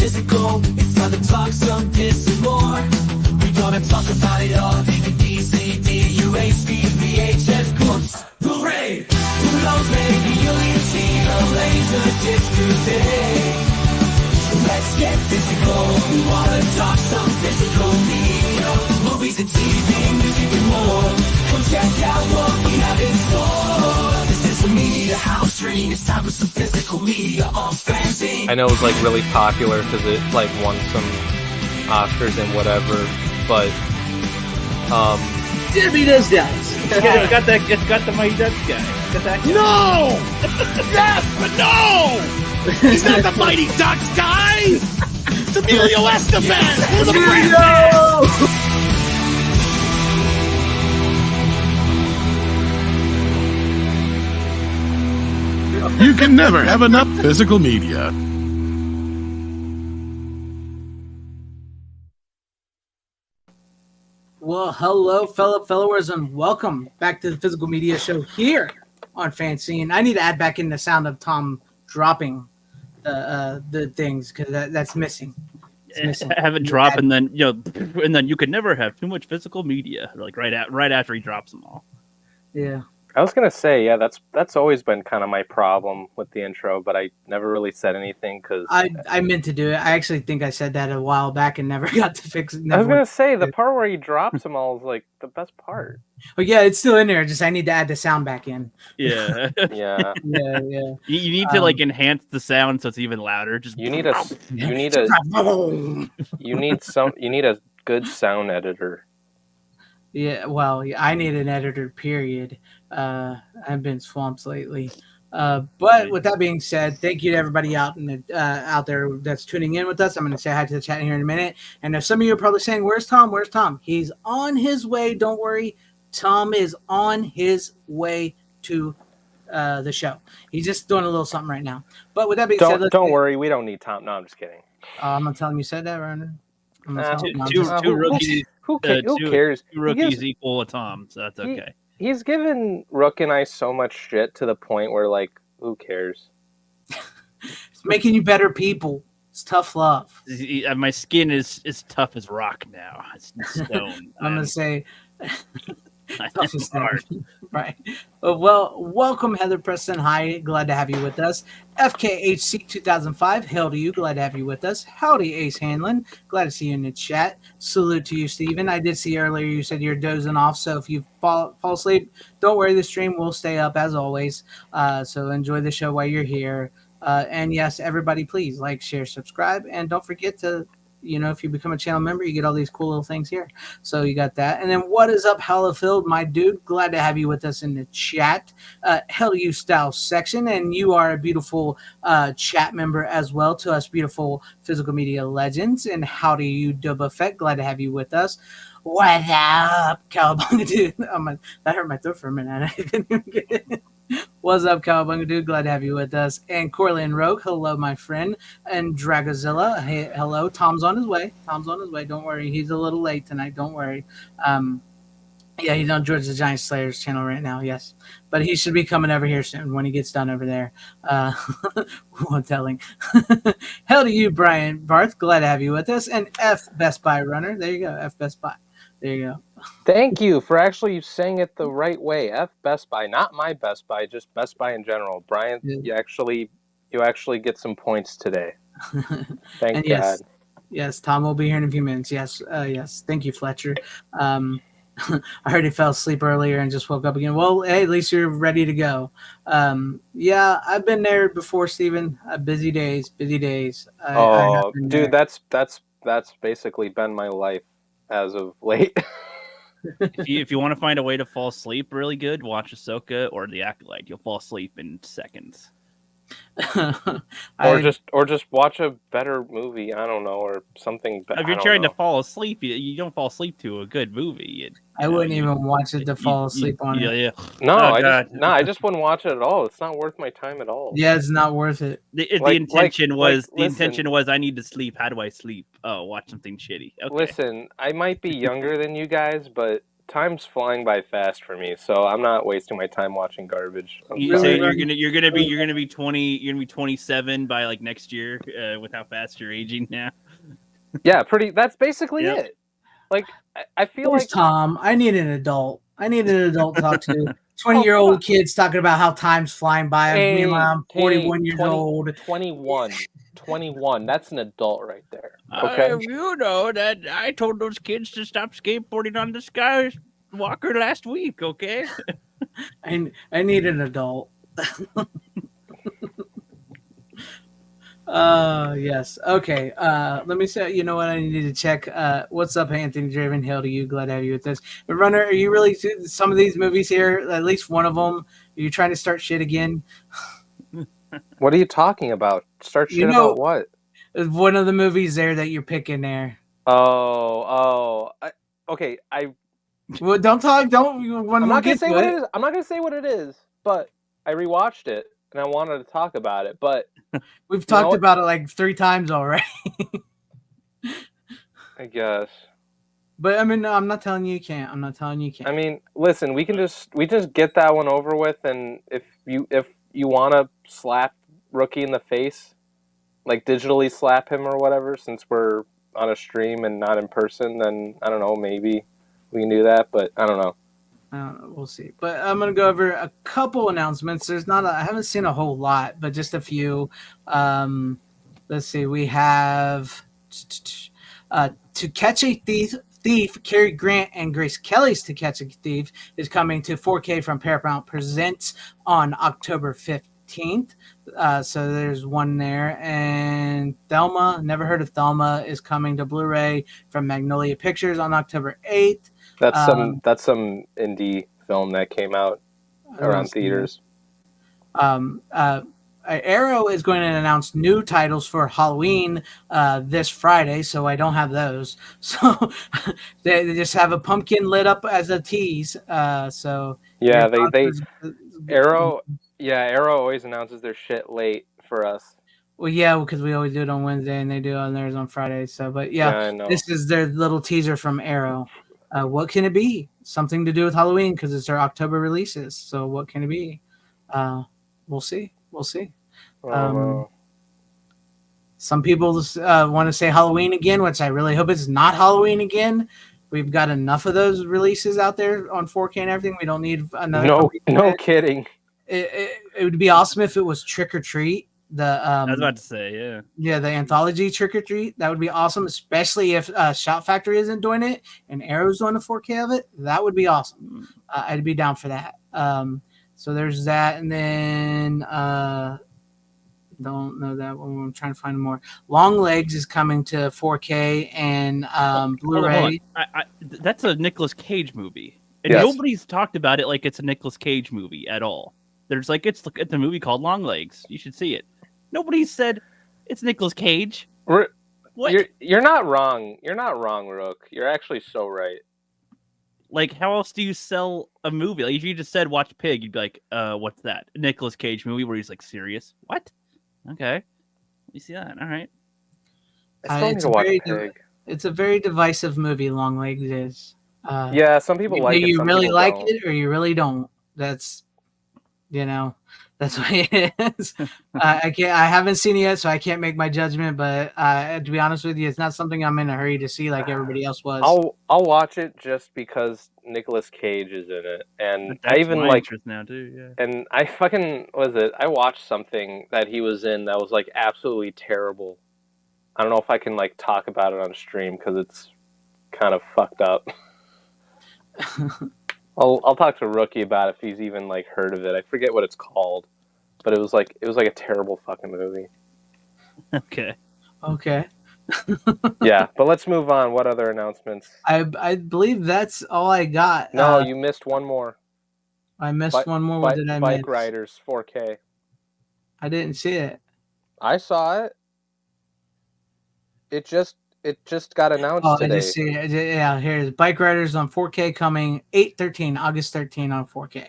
physical. It's time to talk some piss and more. We gonna talk about it all. DVD, CD, UHD, VHS, books, Blu-ray. Who knows, maybe you'll even see a laser disc today. Let's get physical. We wanna talk some physical media. Movies and TV, music and more. Come check out what we have in store. This is a media house dream. It's time for some physical media on FanZcene. I know it was like really popular because it like won some Oscars and whatever, but Debbie does that. It's got the Mighty Ducks guy. Got that guy. No! Yes, but no! He's not the Mighty Ducks guy! It's Emilio Estevez! We're the Emilio! You can never have enough physical media. Well, hello, followers, and welcome back to the Physical Media Show here on FanZcene. I need to add back in the sound of Tom dropping the things because that's missing. It's missing. Have it drop, and then you could never have too much physical media. Like right after he drops them all. Yeah. I was gonna say, yeah, that's always been kind of my problem with the intro, but I never really said anything because I meant to do it. I actually think I said that a while back and never got to fix it. I was gonna say the part where he drops them all is like the best part. But yeah, it's still in there. Just I need to add the sound back in. Yeah, yeah. Yeah. You need to like enhance the sound so it's even louder. Just you need a good sound editor. Yeah, well, I need an editor, period. I've been swamped lately. But with that being said, thank you to everybody out there that's tuning in with us. I'm going to say hi to the chat here in a minute. And if some of you are probably saying, where's Tom? Where's Tom? He's on his way. Don't worry. Tom is on his way to the show. He's just doing a little something right now. But with that being said, don't worry. We don't need Tom. No, I'm just kidding. I'm going to tell him you said that, Ryan. Two rookies. Who cares? Two rookies equal a Tom, so that's okay. He's given Rook and I so much shit to the point where, like, who cares? It's making you better people. It's tough love. My skin is tough as rock now. It's stone. I'm going to say... tough as hard. Right. Well, welcome, Heather Preston. Hi, glad to have you with us. FKHC 2005, hail to you. Glad to have you with us. Howdy, Ace Hanlon. Glad to see you in the chat. Salute to you, Steven. I did see earlier you said you're dozing off, so if you fall asleep, don't worry. The stream will stay up as always. So enjoy the show while you're here. And yes, everybody, please like, share, subscribe, and don't forget to. If you become a channel member, you get all these cool little things here. So you got that. And then what is up, Hallowfield, my dude? Glad to have you with us in the chat. Hell to you style section. And you are a beautiful chat member as well to us beautiful physical media legends. And how do you dub effect? Glad to have you with us. What up, Cowabunga dude? That hurt my throat for a minute. I couldn't even get it. What's up, Cowabunga dude? Glad to have you with us. And Corlin Rogue, hello, my friend. And Dragozilla, hey, hello. Tom's on his way. Don't worry. He's a little late tonight. Don't worry. Yeah, he's on George the Giant Slayer's channel right now, yes. But he should be coming over here soon when he gets done over there. I'm telling. Hell to you, Brian Barth. Glad to have you with us. And F Best Buy Runner. There you go, F Best Buy. There you go. Thank you for actually saying it the right way. F Best Buy, not my Best Buy, just Best Buy in general. Brian, you actually get some points today. Thank God. Yes, Tom will be here in a few minutes. Yes, yes. Thank you, Fletcher. I heard he fell asleep earlier and just woke up again. Well, hey, at least you're ready to go. Yeah, I've been there before, Steven. Busy days. Dude, that's basically been my life as of late. If you want to find a way to fall asleep really good, watch Ahsoka or The Acolyte. You'll fall asleep in seconds. or just watch a better movie. I don't know, or something. If you're trying to fall asleep, you don't fall asleep to a good movie. I wouldn't even watch it to fall asleep on it. Yeah. No, I just wouldn't watch it at all. It's not worth my time at all. Yeah, it's not worth it. The intention was I need to sleep. How do I sleep? Oh, watch something shitty. Okay. Listen, I might be younger than you guys, but time's flying by fast for me, so I'm not wasting my time watching garbage. You saying you're gonna be 27 by like next year with how fast you're aging now? Yeah, that's basically Yep. it. Like I feel Where's like Tom? I need an adult. I need an adult to talk to. 20-year-old kids talking about how time's flying by. Meanwhile, I'm 41 years old. 21. That's an adult right there. Okay. You know that I told those kids to stop skateboarding on the Skywalker last week. Okay. I need an adult. Yes. Okay. Let me say, you know what? I need to check. What's up, Anthony Driven Hill to you? Glad to have you with this. But Runner, are you really some of these movies here? At least one of them. Are you trying to start shit again? What are you talking about? Start shit about what? One of the movies there that you're picking there. Okay. Well, don't talk. Don't. I'm not gonna say what it is. I'm not gonna say what it is. But I rewatched it and I wanted to talk about it. But we've talked about it like 3 times already. I guess. But I mean, no, I'm not telling you can't. I'm not telling you can't. I mean, listen, we just get that one over with, and if you want to slap Rookie in the face, like digitally slap him or whatever, since we're on a stream and not in person, then I don't know, maybe we can do that, but I don't know. We'll see. But I'm gonna go over a couple announcements. I haven't seen a whole lot, but just a few. Let's see. We have To Catch a Thief. Cary Grant and Grace Kelly's To Catch a Thief is coming to 4K from Paramount Presents on October 15th. So there's one there. And Thelma, never heard of Thelma, is coming to Blu-ray from Magnolia Pictures on October 8th. That's some indie film that came out around theaters. Arrow is going to announce new titles for Halloween this Friday, so I don't have those. So they just have a pumpkin lit up as a tease. So yeah, Arrow always announces their shit late for us. Well, yeah, because we always do it on Wednesday and they do it on theirs on Friday. So, but yeah, this is their little teaser from Arrow. What can it be? Something to do with Halloween because it's their October releases. So what can it be? We'll see. Some people want to say Halloween again, which I really hope it's not Halloween again. We've got enough of those releases out there on 4K and everything. We don't need another. No kidding. It would be awesome if it was Trick or Treat. I was about to say, yeah, the anthology Trick or Treat. That would be awesome, especially if Shout Factory isn't doing it and Arrow's doing a 4K of it. That would be awesome. I'd be down for that. So there's that, and then don't know that one. I'm trying to find more. Long Legs is coming to 4K and Blu-ray. That's a Nicolas Cage movie, and nobody's talked about it like it's a Nicolas Cage movie at all. There's like it's a movie called Long Legs. You should see it. Nobody said it's Nicolas Cage. What? You're not wrong. You're not wrong, Rook. You're actually so right. Like, how else do you sell a movie? Like, if you just said watch Pig, you'd be like, what's that? A Nicolas Cage movie where he's like serious? What? Okay. Let me see that. All right. I still need to watch Pig. It's a very divisive movie, Long Legs is. Yeah, some people like it. Do you some really like don't. it or you really don't? That's what it is. I haven't seen it yet, so I can't make my judgment. But to be honest with you, it's not something I'm in a hurry to see like everybody else was. I'll watch it just because Nicolas Cage is in it, and that's I even my like interest now too. Yeah. And I fucking I watched something that he was in that was like absolutely terrible. I don't know if I can like talk about it on stream because it's kind of fucked up. I'll talk to Rookie about it if he's even like heard of it. I forget what it's called, but it was like a terrible fucking movie. Okay. Yeah, but let's move on. What other announcements? I believe that's all I got. No, you missed one more. I missed one more. What did I miss? Bike Riders 4K. I didn't see it. I saw it. It just got announced today. I just see it. Yeah, here's Bike Riders on 4K coming August 13 on 4K.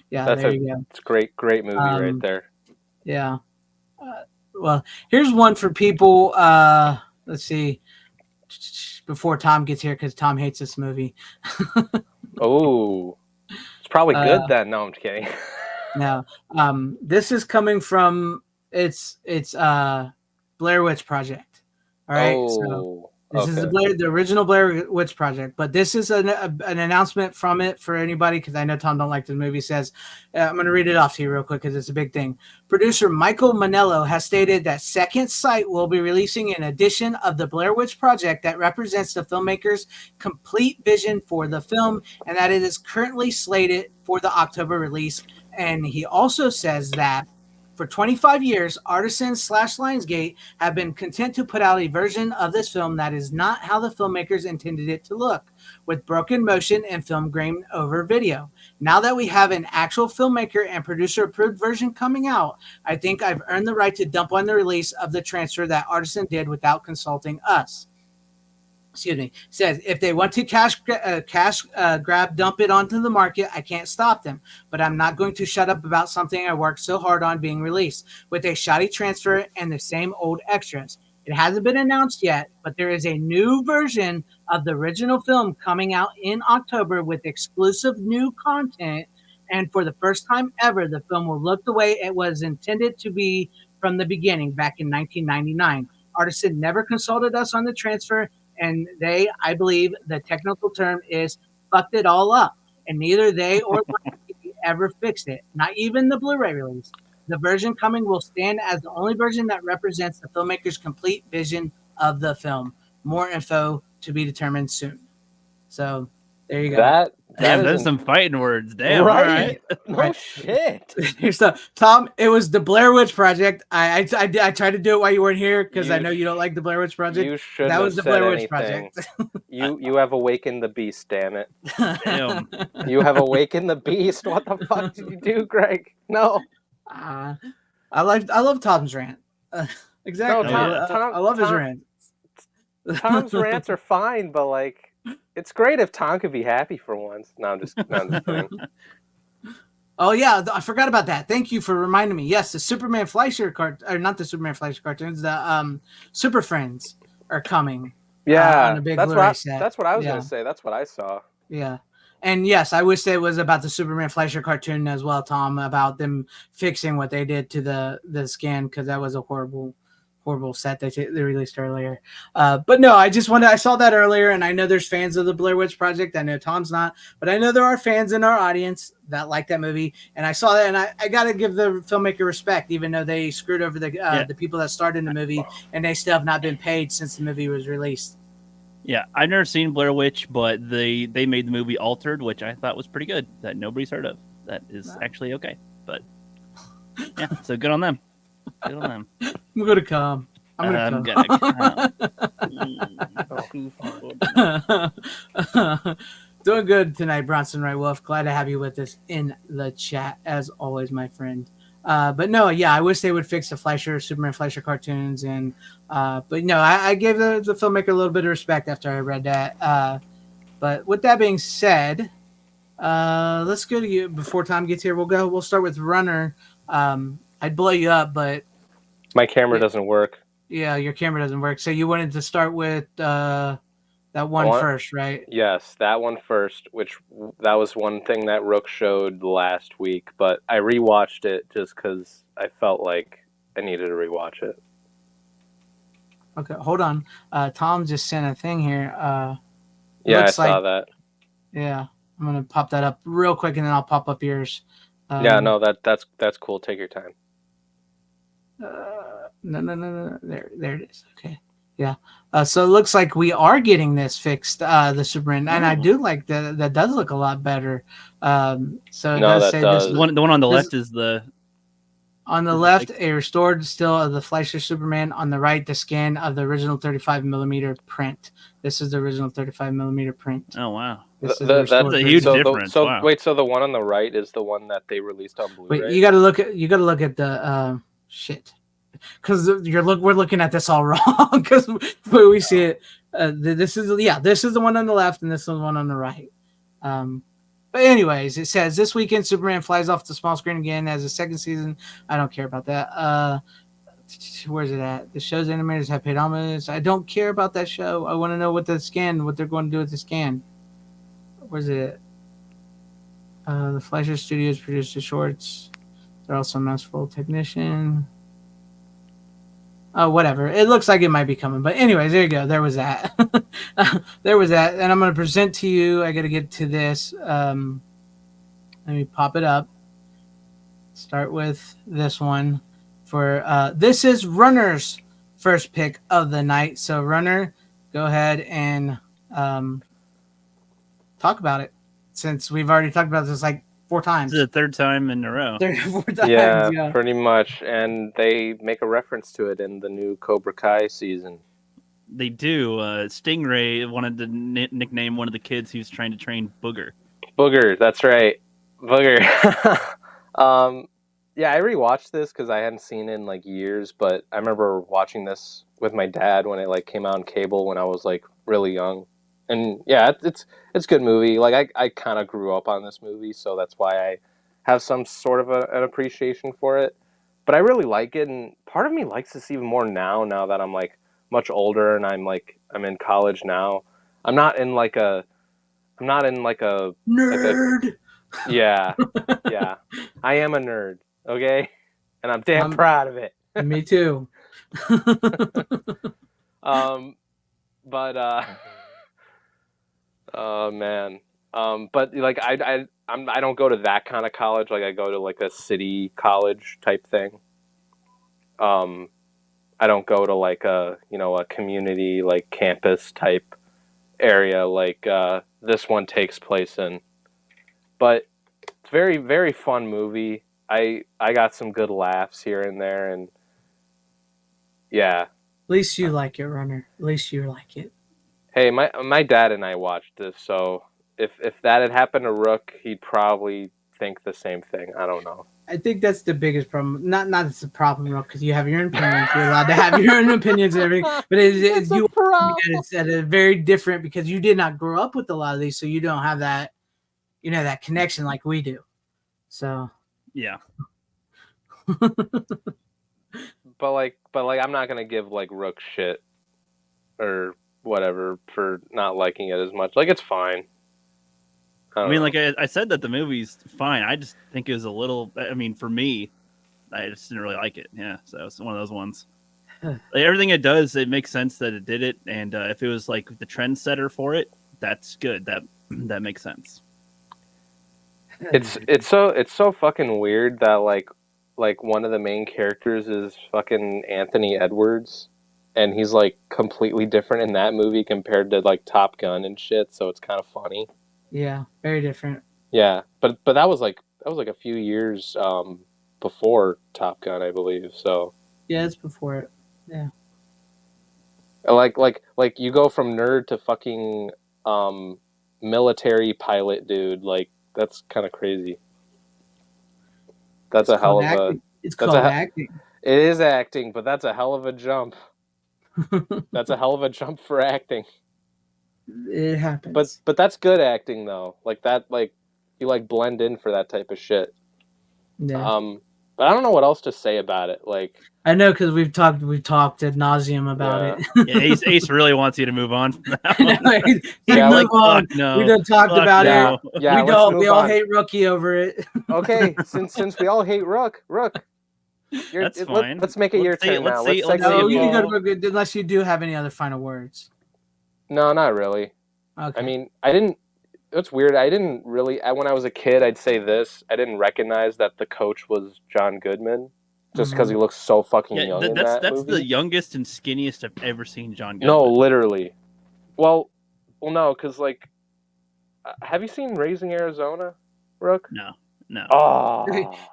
Yeah, there you go. It's a great movie right there. Yeah. Well, here's one for people. Let's see. Before Tom gets here, because Tom hates this movie. Oh, it's probably good then. No, I'm just kidding. Now, this is coming from it's Blair Witch Project. All right, so this is the original Blair Witch Project, but this is an announcement from it for anybody because I know Tom don't like the movie. Says I'm going to read it off to you real quick because it's a big thing. Producer Michael Manello has stated that Second Sight will be releasing an edition of the Blair Witch Project that represents the filmmaker's complete vision for the film, and that it is currently slated for the October release. And he also says that for 25 years, Artisan/Lionsgate have been content to put out a version of this film that is not how the filmmakers intended it to look, with broken motion and film grain over video. Now that we have an actual filmmaker and producer-approved version coming out, I think I've earned the right to dump on the release of the transfer that Artisan did without consulting us. Excuse me, says if they want to cash grab, dump it onto the market, I can't stop them. But I'm not going to shut up about something I worked so hard on being released with a shoddy transfer and the same old extras. It hasn't been announced yet, but there is a new version of the original film coming out in October with exclusive new content. And for the first time ever, the film will look the way it was intended to be from the beginning back in 1999. Artisan never consulted us on the transfer, and they, I believe the technical term is, fucked it all up. And neither they or Lionsgate ever fixed it, not even the Blu-ray release. The version coming will stand as the only version that represents the filmmaker's complete vision of the film. More info to be determined soon. So there you go. Damn, there's some fighting words. Damn, right? All right. No shit. Here's stuff. Tom, it was the Blair Witch Project. I tried to do it while you weren't here because I know you don't like the Blair Witch Project. You shouldn't That was have the said Blair anything. Witch Project. You have awakened the beast, damn it. Damn. You have awakened the beast. What the fuck did you do, Greg? No. I love Tom's rant. Exactly. No, I love his rant. Tom's rants are fine, but like, it's great if Tom could be happy for once. No, I'm just kidding. Oh yeah, I forgot about that. Thank you for reminding me. Yes, the Superman Fleischer not the Superman Fleischer cartoons. The Super Friends are coming. Yeah, on a big that's Blu-ray set. That's what I was gonna say. That's what I saw. Yeah. And yes, I wish it was about the Superman Fleischer cartoon as well, Tom, about them fixing what they did to the scan, because that was a horrible set they released earlier. But no, I saw that earlier, and I know there's fans of the Blair Witch Project. I know Tom's not, but I know there are fans in our audience that like that movie. And I saw that, and I got to give the filmmaker respect, even though they screwed over the people that started the movie, and they still have not been paid since the movie was released. Yeah, I've never seen Blair Witch, but they made the movie Altered, which I thought was pretty good, that nobody's heard of. That is actually okay. But yeah, so good on them. Good on them. I'm gonna come. I'm gonna come. Doing good tonight, Bronson Wright Wolf. Glad to have you with us in the chat, as always, my friend. But no, yeah, I wish they would fix the Superman Fleischer cartoons, and but no, I gave the filmmaker a little bit of respect after I read that. But with that being said, let's go to you before Tom gets here. We'll start with Runner. I'd blow you up, but my camera doesn't work. Yeah, your camera doesn't work. So you wanted to start with that one first, right? Yes, that one first, that was one thing that Rook showed last week, but I rewatched it just because I felt like I needed to rewatch it. Okay, hold on. Tom just sent a thing here. Yeah, I saw that. Yeah, I'm gonna pop that up real quick, and then I'll pop up yours. Yeah, no, that's cool. Take your time. No. There it is. Okay. Yeah. So it looks like we are getting this fixed, the Superman, and I do like that. That does look a lot better. So it does say this. The one on the left is the. On the left, a restored still of the Fleischer Superman. On the right, the scan of the original 35mm print. This is the original 35mm print. Oh wow. That's a huge difference. Wow. Wait, so the one on the right is the one that they released on Blu-ray? Wait, you got to look at the shit, because we're looking at this all wrong, because we see it. This is the one on the left, and this is the one on the right. But anyways, it says this weekend Superman flies off the small screen again as a second season. I don't care about that. Where's it at? The show's animators have paid homage. I don't care about that show. I want to know what they're going to do with the scan. Where's it at? The Fleischer Studios produced the shorts. They're also a masterful technician. Oh, whatever. It looks like it might be coming. But anyways, there you go. There was that. There was that. And I'm going to present to you. I got to get to this. Let me pop it up. Start with this one. This is Runner's first pick of the night. So, Runner, go ahead and talk about it. Since we've already talked about this like 4 times. This is the 3rd time in a row. 4 times, Yeah, pretty much. And they make a reference to it in the new Cobra Kai season. They do. Stingray wanted to nickname one of the kids he was trying to train Booger. Booger, that's right. Booger. Yeah, I rewatched this because I hadn't seen it in like years, but I remember watching this with my dad when it like came out on cable when I was like really young. And yeah, it's a good movie. Like I kind of grew up on this movie, so that's why I have some sort of an appreciation for it. But I really like it, and part of me likes this even more now that I'm like much older and I'm in college now. I'm not in like a nerd. Yeah. I am a nerd, okay? And I'm damn proud of it. Me too. Oh man. But like I don't go to that kind of college. Like I go to like a city college type thing. I don't go to like a community like campus type area like this one takes place in. But it's very, very fun movie. I got some good laughs here and there, and yeah. At least you like it, Runner. At least you like it. Hey, my dad and I watched this, so if that had happened to Rook, he'd probably think the same thing. I don't know. I think that's the biggest problem. Not it's a problem, Rook, because you have your own opinions. You're allowed to have your own opinions and everything. But it's at a very different because you did not grow up with a lot of these, so you don't have that, that connection like we do. So yeah. But I'm not gonna give like Rook shit or whatever for not liking it as much. Like it's fine. I mean, like I said that the movie's fine. I just think it was a little. I mean, for me, I just didn't really like it. Yeah, so it's one of those ones. Like, everything it does, it makes sense that it did it, and if it was like the trendsetter for it, that's good. That makes sense. It's so fucking weird that like one of the main characters is fucking Anthony Edwards, and he's like completely different in that movie compared to like Top Gun and shit. So it's kind of funny. Yeah, very different. Yeah, but that was like a few years before Top Gun, I believe. So yeah, it's before it. Yeah. Like you go from nerd to fucking military pilot dude. Like that's kind of crazy. That's a hell of a. It's called acting. It is acting, but that's a hell of a jump. That's a hell of a jump for acting. It happens. But that's good acting though. Like that, like you like blend in for that type of shit. Yeah. But I don't know what else to say about it. Like I know because we've talked ad nauseum about it. Yeah, Ace really wants you to move on from that one. No. We done talked about it. Yeah, we all hate Rookie over it. Okay, since we all hate Rook, that's fine. Let's make it your turn now. No, you can go to Rook unless you do have any other final words. No, not really. Okay. I mean, I didn't. It's weird. I didn't really. When I was a kid, I'd say this. I didn't recognize that the coach was John Goodman, just because he looks so fucking young in that that's movie. The youngest and skinniest I've ever seen John Goodman. No, literally. Well, no, because like, have you seen Raising Arizona, Rook? No. Oh,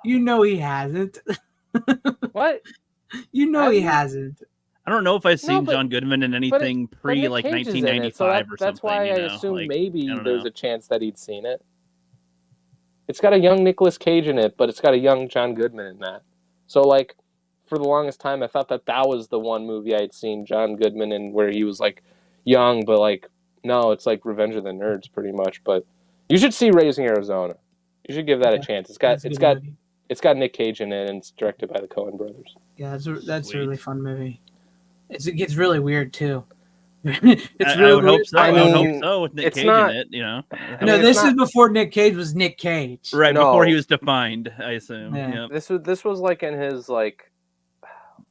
you know he hasn't. What? You know he hasn't. I don't know if I've seen John Goodman in anything pre like 1995 or something. That's why I assume like, maybe there's a chance that he'd seen it. It's got a young Nicolas Cage in it, but it's got a young John Goodman in that. So like, for the longest time, I thought that was the one movie I'd seen John Goodman in where he was like young, but like no, it's like Revenge of the Nerds pretty much. But you should see Raising Arizona. You should give that a chance. It's got Nick Cage in it, and it's directed by the Coen brothers. Yeah, that's a really fun movie. It gets really weird too. It's I would real. hope so. I I would mean, hope so with Nick it's Cage not- in it, you know. No, mean, this it's is not- before Nick Cage was Nick Cage. Right No. before he was defined, I assume. Yeah. Yeah. This was like in his like,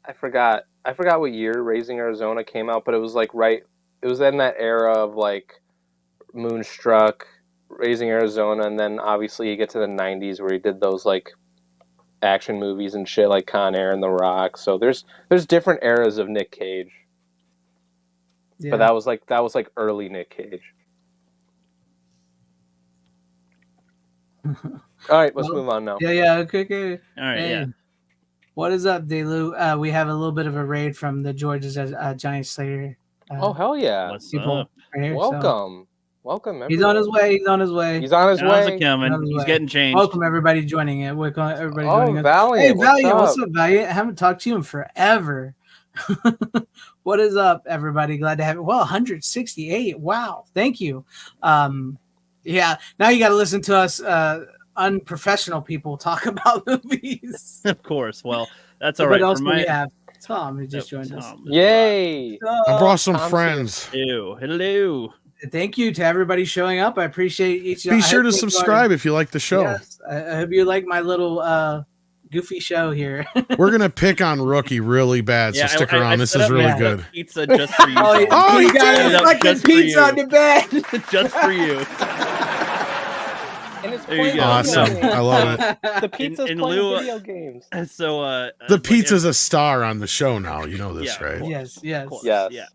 I forgot what year Raising Arizona came out, but it was like it was in that era of like Moonstruck, Raising Arizona, and then obviously you get to the 90s where he did those like action movies and shit like Con Air and The Rock. So there's different eras of Nick Cage, Yeah. but that was like early Nick Cage. All right, let's Well, move on now. Yeah. Okay. All right, Hey, yeah. what is up, Delu? We have a little bit of a raid from the George's Giant Slayer. Oh hell yeah! What's People up? right here, so Welcome. he's on his everyone. way. He's on his way. He's on his How's way. it coming? On his He's way. getting changed. Welcome everybody joining it. Welcome everybody joining Oh, us. Valiant. Hey, Valiant, what's what's up, Valiant? I haven't talked to you in forever. What is up, everybody? Glad to have you. Well, 168. Wow, thank you. Yeah, now you got to listen to us unprofessional people talk about movies. Of course. Well, that's all What right. else For do my we have? Tom who just Oh, joined us. Tom. Yay! I brought some Tom's friends. Hello. Hello. Thank you to everybody showing up. I appreciate each. Be I sure hope to you subscribe if you like the show. Yes, I hope you like my little goofy show here. We're gonna pick on Rookie really bad, so stick around. This set is up really my good. Pizza just for you. Oh, Tom. he got did! it like Just for pizza you. on the bed. Just for you. And it's There you playing go. Awesome. video games. I love it. The pizza's in playing lieu of- video games. And so The like, pizza's a star on the show now. You know this, Yeah, right? of course. Yes. Of course, Yes. Yeah,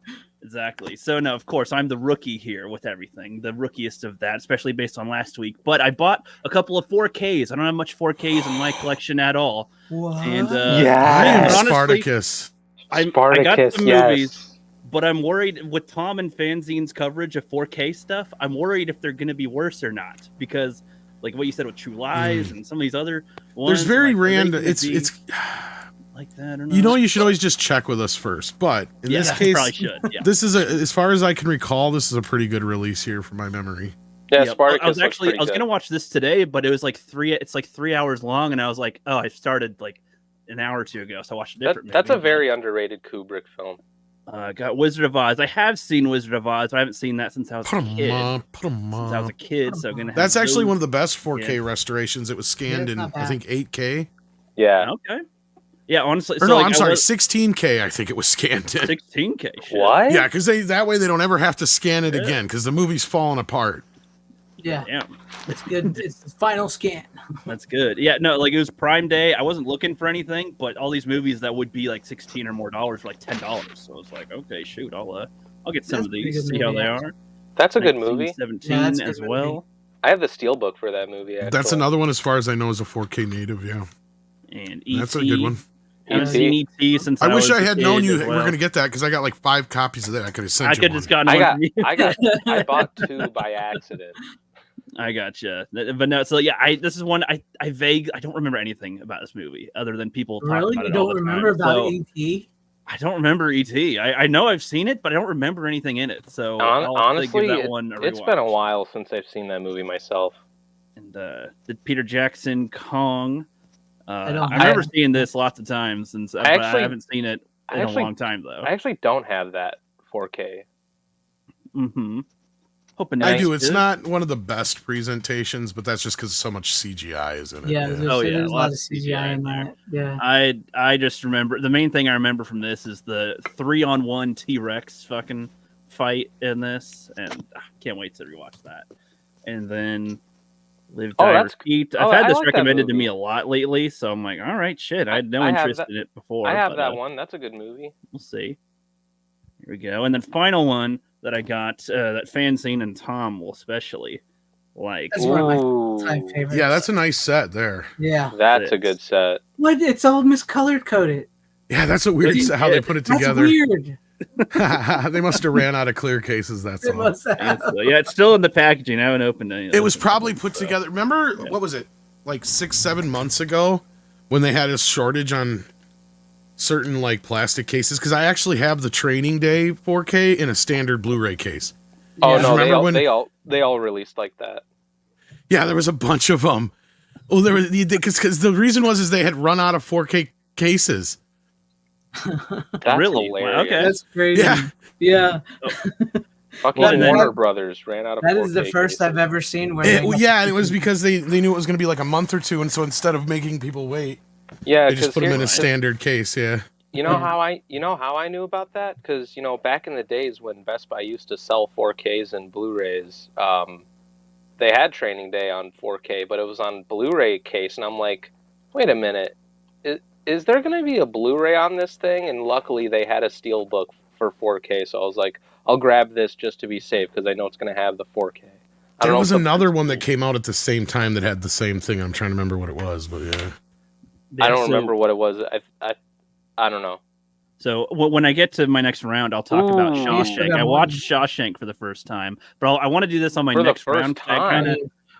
exactly. So no, of course, I'm the rookie here with everything, the rookiest of that, especially based on last week. But I bought a couple of 4Ks. I don't have much 4Ks in my collection at all. What? And Yeah. I am Yes. honestly, Spartacus. I got Spartacus, the yes. movies, but I'm worried with Tom and FanZcene's coverage of 4K stuff. I'm worried if they're going to be worse or not because, like what you said with True Lies and some of these other ones, There's very like, are they random. gonna It's be it's. like that or not? You know, you should always just check with us first. But in this I case, probably should. Yeah. this is as far as I can recall, this is a pretty good release here from my memory. Yeah, Yep. Spartacus. I was looks pretty gonna good. watch this today, but it was like 3 hours long, and I was like, oh, I started like an hour or two ago, so I watched a different. That's a movie. very underrated Kubrick film. Got Wizard of Oz. I have seen Wizard of Oz. But I haven't seen that since I was Put a 'em kid. up. Put 'em Since I was a up. kid, so I'm gonna. Have That's actually those. one of the best 4K Yeah. restorations. It was scanned it's in, not I bad. think, 8K. Yeah. Okay. Yeah, honestly. Or so, no, like, I'm I sorry, was- 16K. I think it was scanned in. 16K. Shit. What? Yeah, because that way they don't ever have to scan it Yeah. again because the movie's falling apart. Yeah, Damn, it's good. It's the final scan. that's good. Yeah, no, like it was Prime Day. I wasn't looking for anything, but all these movies that would be like $16 or more for like $10. So I was like, okay, shoot, I'll get some That's of a pretty these, good see how movie, they actually. are. That's a good movie. 17 Yeah, that's a good as movie. well. I have the steelbook for that movie. Actually. That's another one, as far as I know, is a 4K native. Yeah, And E.T. that's a good one. Haven't E.T. seen E.T. since I I wish was I a had known kid you as were well. going to get that because I got like 5 copies of that. I could have sent I you could one. just gotten I one got, from you. I bought 2 by accident. I gotcha. But no, so yeah, this is one I don't remember anything about this movie other than people talk Really, about you it all don't the remember time. about So, ET? I don't remember E.T. I know I've seen it, but I don't remember anything in it. So I'll have to Honestly, give that one a it's been a rewatch. while since I've seen that movie myself. And did Peter Jackson Kong? I don't remember have- seeing this lots of times, and but actually- I haven't seen it in I actually- a long time though. I actually don't have that 4K. Mm-hmm. Hoping I next do. It's year. not one of the best presentations, but that's just because so much CGI is in it. Yeah, Oh, yeah, there's a lot of lots of CGI in there. Yeah. I just remember the main thing I remember from this is the 3-on-1 T-Rex fucking fight in this, and I can't wait to rewatch that. And then Live Oh, Die that's- Repeat. oh, I've had I this like that recommended to movie. me a lot lately, so I'm like, all right, shit. I had no I have interest that- in it before. I have but, that one. That's a good movie. We'll see. Here we go. And then final one that I got that FanZcene and Tom will especially like. That's one of my Ooh, Time favorites. Yeah, that's a nice set there. Yeah. that's a good set. What? It's all miscolored coded. Yeah, that's a weird That's- set how they put it That's together. weird. They must have ran out of clear cases. That's It all. must have. Yeah, it's still in the packaging. I haven't opened it. It was probably put together. Remember, what was it, like 6-7 months ago when they had a shortage on certain like plastic cases? Because I actually have the Training Day 4K in a standard Blu-ray case. Oh Yeah. no, Remember they all released like that. Yeah, there was a bunch of them. Oh, there was because the reason was is they had run out of 4K cases. And Yeah. so they had to put it together. And it was like, oh, That's Really? hilarious. Okay. That's crazy. Yeah. Yeah. Fucking Well, and then- Warner Brothers ran out of That 4K is the first cases. I've ever seen where they Yeah, and it was because they knew it was going to be like a month or two, and so instead of making people wait, Yeah, they just put them in a here's- standard case. Yeah. You know how I knew about that? Because back in the days when Best Buy used to sell 4Ks and Blu-rays, they had Training Day on 4K, but it was on Blu-ray case, and I'm like, wait a minute, is there going to be a Blu-ray on this thing? And luckily they had a Steelbook for 4K, so I was like, I'll grab this just to be safe because I know it's going to have the 4K. There was another one that came out at the same time that had the same thing. I'm trying to remember what it was, but yeah. I don't remember what it was. I don't know. So when I get to my next round, I'll talk about Shawshank. I watched Shawshank for the first time, but I want to do this on my next round because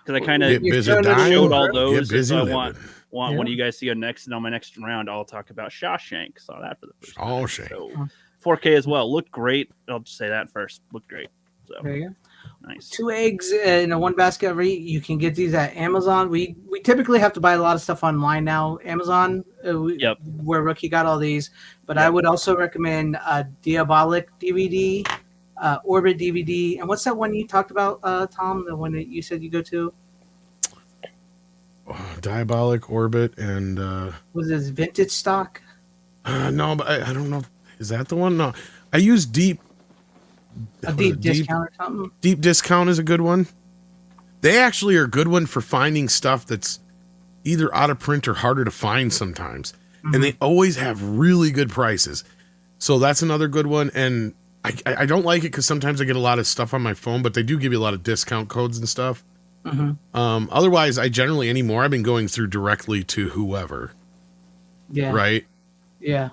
I kind of showed all those. So I want one of you guys to go next, and on my next round, I'll talk about Shawshank. Saw that for the first time. Shawshank. So 4K as well. Looked great. I'll just say that first. Looked great. So there you go. nice. 2 eggs in a one basket. You can get these at Amazon. We typically have to buy a lot of stuff online now. Amazon, where Rookie got all these. But I would also recommend Diabolic DVD, Orbit DVD, and what's that one you talked about, Tom? The one that you said you go to? Diabolic, Orbit, and was this Vintage Stock? No, but I don't know. Is that the one? No, I use Deep. A Deep Discount or something? Deep Discount is a good one. They actually are a good one for finding stuff that's either out of print or harder to find sometimes. Mm-hmm. And they always have really good prices. So that's another good one. And I don't like it because sometimes I get a lot of stuff on my phone, but they do give you a lot of discount codes and stuff. Mm-hmm. Otherwise, I've been going through directly to whoever. Yeah. Right? Yeah.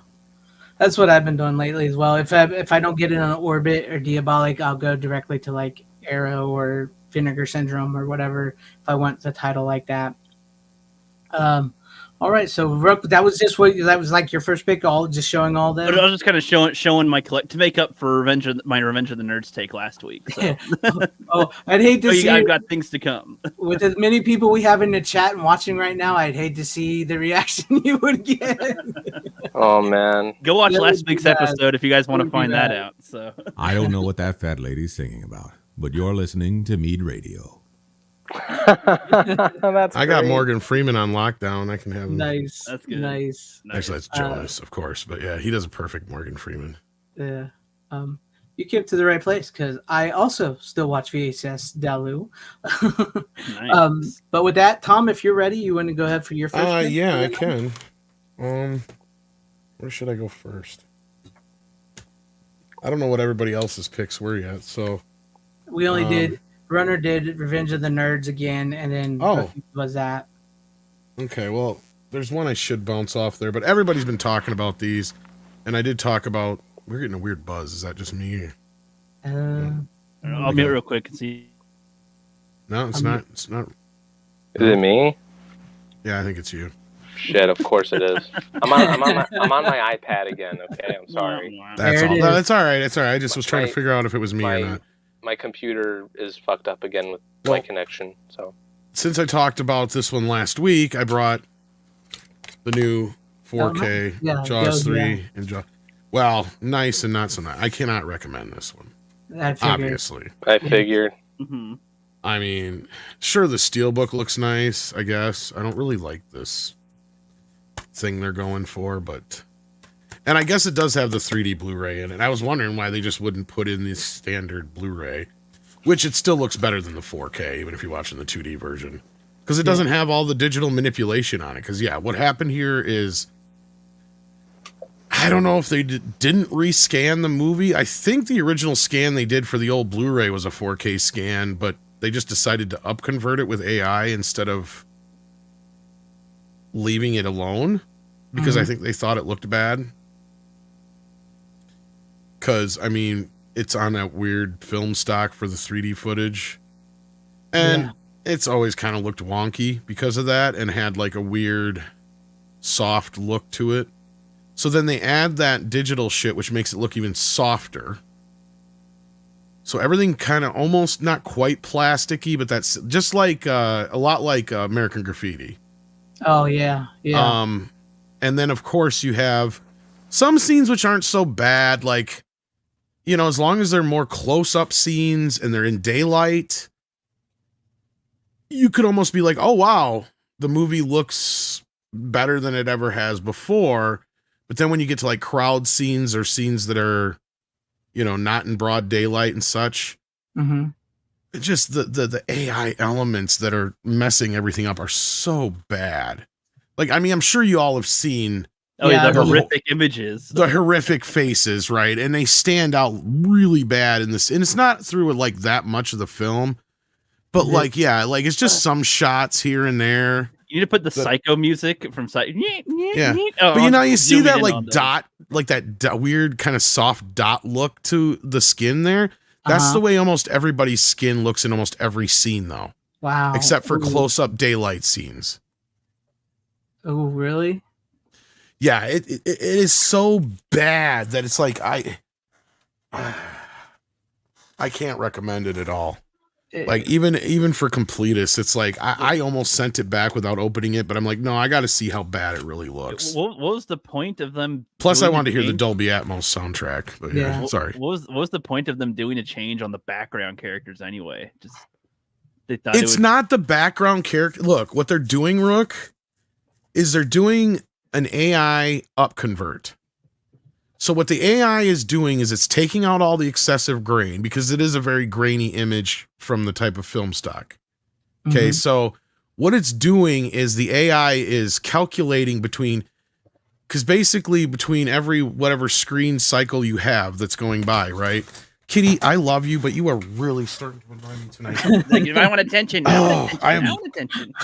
That's what I've been doing lately as well. If I don't get it on Orbit or Diabolic, I'll go directly to like Arrow or Vinegar Syndrome or whatever if I want the title like that. All right, so Rook, that was like your first pick, all just showing all them. I was just kind of showing my collect to make up for my Revenge of the Nerds take last week. So. I'd hate to see. I've got things to come. With as many people we have in the chat and watching right now, I'd hate to see the reaction you would get. Oh man, go watch last week's episode if you guys want to find that out. So I don't know what that fat lady's singing about, but you're listening to Mead Radio. I got Morgan Freeman on lockdown. I can have him. Nice. That's good. Nice. Actually, that's Jonas, of course. But yeah, he does a perfect Morgan Freeman. Yeah. You came to the right place because I also still watch VHS Dalu. Nice. But with that, Tom, if you're ready, you want to go ahead for your first pick? Yeah, I can. Where should I go first? I don't know what everybody else's picks were yet, so we only did Runner did Revenge of the Nerds again, and then was that. Okay, well, there's one I should bounce off there, but everybody's been talking about these, and I did talk about. We're getting a weird buzz. Is that just me? I'll mute real quick and see. No, it's not. It's not. Is it me? Yeah, I think it's you. Shit, of course it is. I'm on my iPad again. Okay, I'm sorry. That's all. No, that's all right. It's all right. I just was trying to figure out if it was me or not. My computer is fucked up again with my connection. So since I talked about this one last week, I brought the new 4K Jaws 3 and Jaws. Well, nice and not so nice. I cannot recommend this one. Obviously, I figured. Mm-hmm. I mean, sure, the Steelbook looks nice. I guess I don't really like this thing they're going for, but. And I guess it does have the 3D Blu-ray in it. I was wondering why they just wouldn't put in the standard Blu-ray, which it still looks better than the 4K, even if you're watching the 2D version. Because it doesn't have all the digital manipulation on it. Because, what happened here is, I don't know if they didn't rescan the movie. I think the original scan they did for the old Blu-ray was a 4K scan, but they just decided to upconvert it with AI instead of leaving it alone. Because I think they thought it looked bad. Because, I mean, it's on that weird film stock for the 3D footage. And it's always kind of looked wonky because of that and had like a weird soft look to it. So then they add that digital shit, which makes it look even softer. So everything kind of almost not quite plasticky, but that's just like a lot like American Graffiti. Oh, yeah. Yeah. And then, of course, you have some scenes which aren't so bad, like, you know, as long as they're more close-up scenes and they're in daylight, you could almost be like, oh, wow, the movie looks better than it ever has before. But then when you get to like crowd scenes or scenes that are, you know, not in broad daylight and such, it's just the AI elements that are messing everything up are so bad. Like, I mean, I'm sure you all have seen the horrific images, the horrific faces, right? And they stand out really bad in this. And it's not through like that much of the film, but like, yeah, like it's just some shots here and there. You need to put the psycho music from Psycho. Yeah, but you know, you see that like dot, like that weird kind of soft dot look to the skin there. That's the way almost everybody's skin looks in almost every scene, though. Wow. Except for close-up daylight scenes. Oh, really? Yeah, it is so bad that it's like I can't recommend it at all. Like even for completists, it's like I almost sent it back without opening it, but I'm like, no, I got to see how bad it really looks. What was the point of them? Plus, I wanted to hear the Dolby Atmos soundtrack. But yeah, sorry. What was the point of them doing a change on the background characters anyway? Just they thought it's not the background character. Look, what they're doing, Rook, is they're doing an AI upconvert. So what the AI is doing is it's taking out all the excessive grain because it is a very grainy image from the type of film stock. Okay, so what it's doing is the AI is calculating because basically between every whatever screen cycle you have that's going by, right? Kitty, I love you, but you are really starting to annoy me tonight. Like, if I want attention, I want attention.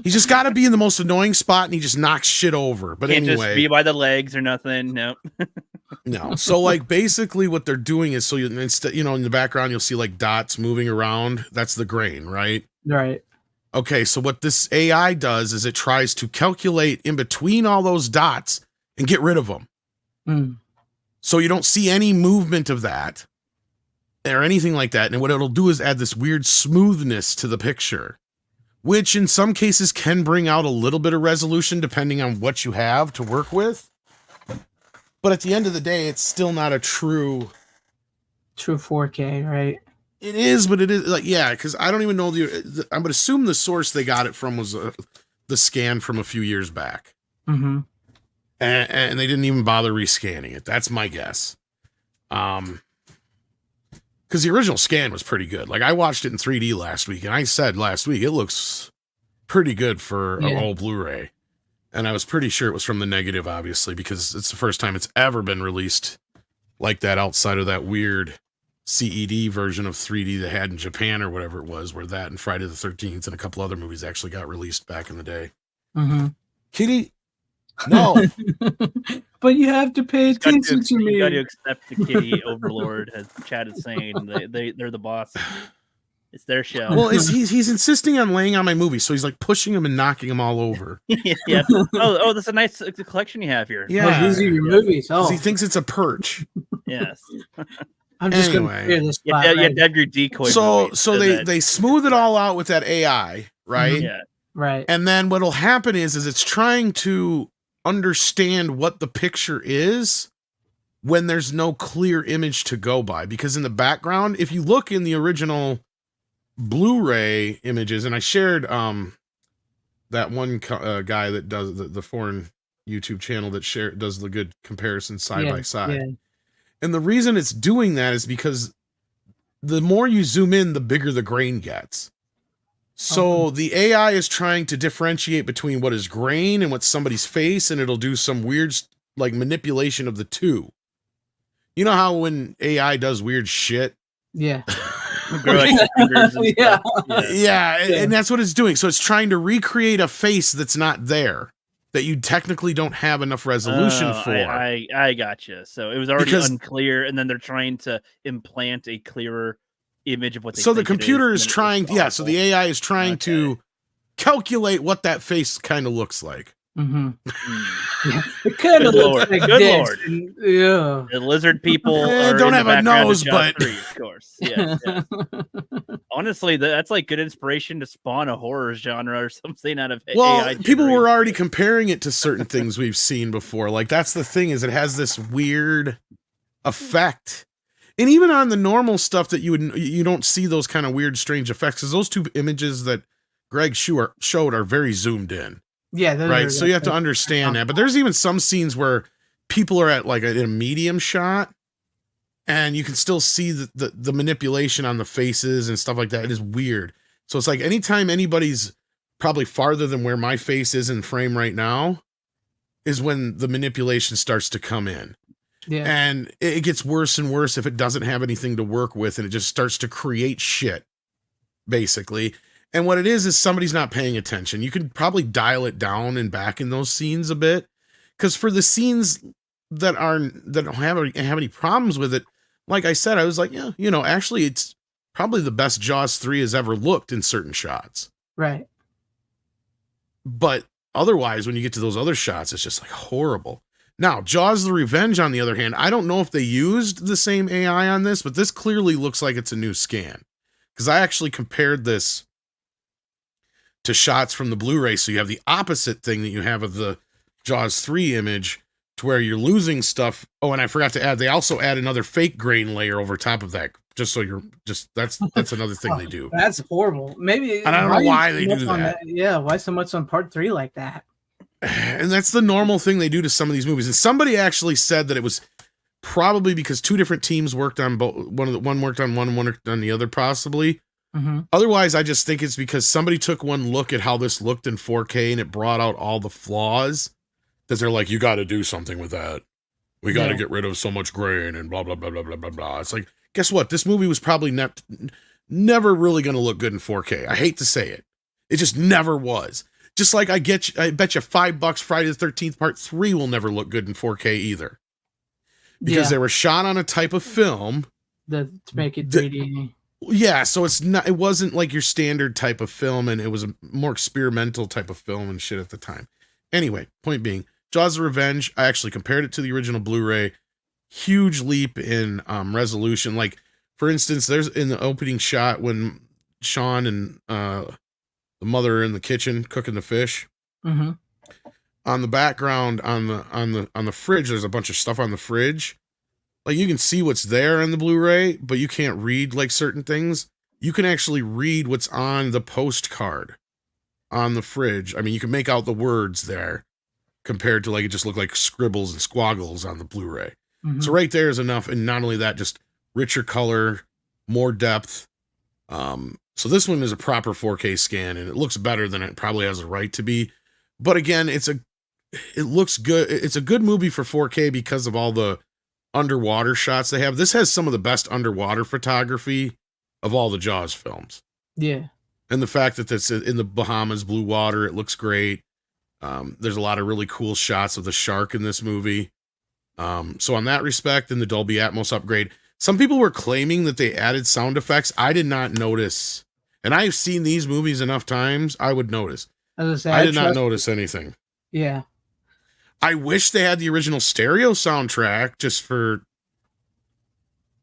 He's just got to be in the most annoying spot, and he just knocks shit over. But Can't anyway, just be by the legs or nothing. No. No. So like basically what they're doing is, so you instead, you know, in the background you'll see like dots moving around. That's the grain, right? Right. Okay. So what this AI does is it tries to calculate in between all those dots and get rid of them. So you don't see any movement of that or anything like that. And what it'll do is add this weird smoothness to the picture, which in some cases can bring out a little bit of resolution depending on what you have to work with. But at the end of the day, it's still not a true 4K, right? It is, but it is like, yeah, because I don't even know I would assume the source they got it from was the scan from a few years back. And they didn't even bother rescanning it. That's my guess. Because the original scan was pretty good. Like I watched it in 3D last week, and I said last week it looks pretty good for an old Blu-ray. And I was pretty sure it was from the negative, obviously, because it's the first time it's ever been released like that outside of that weird CED version of 3D they had in Japan or whatever it was, where that and Friday the 13th and a couple other movies actually got released back in the day. Kitty. No, but you have to pay attention to me. You got to accept the kitty overlord, as Chad is saying. They're the boss. It's their show. Well, he's insisting on laying on my movie, so he's like pushing him and knocking him all over. Yeah. Oh, that's a nice collection you have here. Yeah, these are your movies. Oh, he thinks it's a perch. Yes. I'm just going to clear this spot. You have your decoy. So they smooth it all out with that AI, right? Yeah. Right. And then what'll happen is it's trying to understand what the picture is when there's no clear image to go by, because in the background, if you look in the original Blu-ray images, and I shared that one guy that does the foreign YouTube channel that does the good comparison side by side, and the reason it's doing that is because the more you zoom in, the bigger the grain gets. So the AI is trying to differentiate between what is grain and what's somebody's face, and it'll do some weird like manipulation of the two. You know how when AI does weird shit? Yeah. And that's what it's doing. So it's trying to recreate a face that's not there, that you technically don't have enough resolution for. I gotcha. So it was already unclear, and then they're trying to implant a clearer image of what they think the computer is trying so the AI is trying to calculate what that face kind of looks like. It kind of looks like good this. Lord. Yeah. The lizard people don't have a nose, but of course. Yes. Honestly, that's like good inspiration to spawn a horror genre or something out of Well, AI. people were already comparing it to certain things we've seen before. Like, that's the thing, is it has this weird effect. And even on the normal stuff that you don't see those kind of weird, strange effects, because those two images that Greg showed are very zoomed in. Yeah, right. So you have to understand that. But there's even some scenes where people are at like a medium shot, and you can still see the manipulation on the faces and stuff like that. It is weird. So it's like anytime anybody's probably farther than where my face is in frame right now is when the manipulation starts to come in. Yeah. And it gets worse and worse if it doesn't have anything to work with, and it just starts to create shit, basically. And what it is somebody's not paying attention. You could probably dial it down and back in those scenes a bit. Because for the scenes that don't have any problems with it, like I said, I was like, yeah, actually it's probably the best Jaws 3 has ever looked in certain shots. Right. But otherwise, when you get to those other shots, it's just like horrible. Now, Jaws the Revenge, on the other hand, I don't know if they used the same AI on this, but this clearly looks like it's a new scan. Because I actually compared this to shots from the Blu-ray, so you have the opposite thing that you have of the Jaws 3 image, to where you're losing stuff. Oh, and I forgot to add, they also add another fake grain layer over top of that, just so that's another thing they do. That's horrible. Maybe, and I don't know why they do that. Yeah, why so much on part 3 like that? And that's the normal thing they do to some of these movies. And somebody actually said that it was probably because two different teams worked on both. One worked on one worked on the other, possibly. Mm-hmm. Otherwise, I just think it's because somebody took one look at how this looked in 4K and it brought out all the flaws, that they're like, you got to do something with that. We got to get rid of so much grain and blah, blah, blah, blah, blah, blah, blah. It's like, guess what? This movie was probably never really going to look good in 4K. I hate to say it. It just never was. Just like I bet you $5 Friday the 13th Part 3 will never look good in 4K either. Because they were shot on a type of film. To make it 3D. Yeah, so it wasn't like your standard type of film, and it was a more experimental type of film and shit at the time. Anyway, point being, Jaws the Revenge, I actually compared it to the original Blu-ray. Huge leap in resolution. Like, for instance, there's in the opening shot when Sean and the mother are in the kitchen cooking the fish. Mm-hmm. On the background, on the fridge, there's a bunch of stuff on the fridge. Like, you can see what's there on the Blu-ray, but you can't read like certain things. You can actually read what's on the postcard on the fridge. I mean, you can make out the words there compared to like it just looked like scribbles and squaggles on the Blu-ray. Mm-hmm. So right there is enough. And not only that, just richer color, more depth. So this one is a proper 4K scan, and it looks better than it probably has a right to be. But again, it looks good. It's a good movie for 4K because of all the underwater shots they have. This has some of the best underwater photography of all the Jaws films. Yeah. And the fact that it's in the Bahamas, blue water, it looks great. There's a lot of really cool shots of the shark in this movie. So on that respect, in the Dolby Atmos upgrade, some people were claiming that they added sound effects. I did not notice. And I've seen these movies enough times, I would notice. I did not notice anything. Yeah. I wish they had the original stereo soundtrack just for,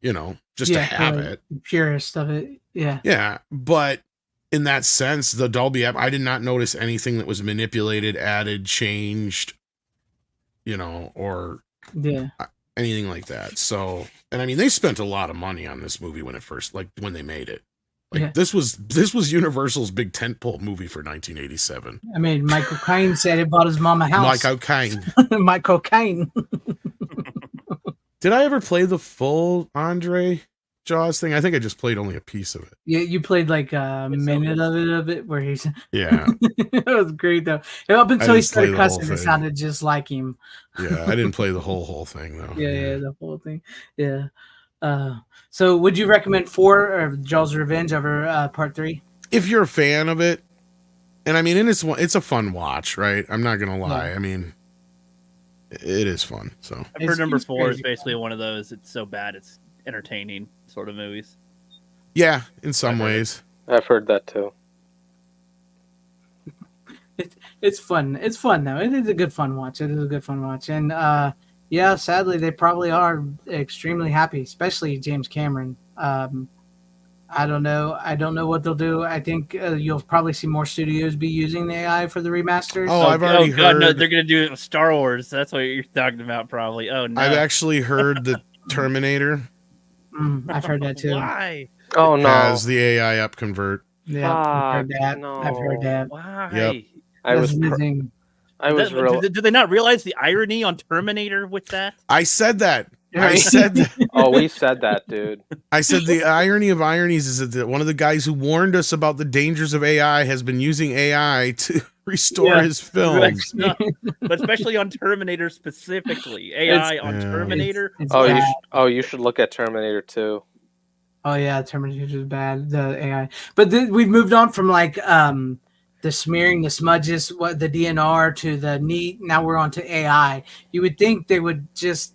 just to have it. Purist of it. Yeah. Yeah. But in that sense, the Dolby app, I did not notice anything that was manipulated, added, changed, or anything like that. So, and I mean, they spent a lot of money on this movie when they made it. This was Universal's big tentpole movie for 1987. I mean, Michael Caine said it bought his mom a house. Michael Caine. Michael Caine. Did I ever play the full Andre Jaws thing? I think I just played only a piece of it. Yeah, you played like a minute of it where he's... Yeah. It was great, though. Up until he started cussing, it sounded just like him. Yeah, I didn't play the whole thing, though. Yeah, the whole thing. Yeah. So would you recommend 4 or Jaws Revenge over Part 3? If you're a fan of it, and I mean, it's a fun watch, right? I'm not gonna lie. I mean, it is fun. So I've heard number 4 is basically one of those. It's so bad it's entertaining sort of movies. Yeah, in some ways. I've heard that too. It's fun. It's fun though. It is a good fun watch. And yeah, sadly, they probably are extremely happy, especially James Cameron. I don't know. I don't know what they'll do. I think you'll probably see more studios be using the AI for the remasters. Oh, I've already God, no, heard. they're gonna do it with Star Wars. That's what you're talking about, probably. Oh no, I've actually heard that Terminator I've heard that too. Why? Oh no! has the AI up convert. Yeah, I've heard Fuck, that. no. I've heard that. Why? Yep. I That's was amazing. I was real. Do they not realize the irony on Terminator with that? I said that. I Right. said that. Oh, we said that, dude. I said the irony of ironies is that one of the guys who warned us about the dangers of AI has been using AI to restore Yeah. his films. But especially on Terminator specifically, AI on Yeah. Terminator. It's Oh, bad. you should look at Terminator 2. Oh yeah, Terminator is bad. The AI, but we've moved on from like the smearing, the smudges, what the DNR to the neat. Now we're on to AI. You would think they would just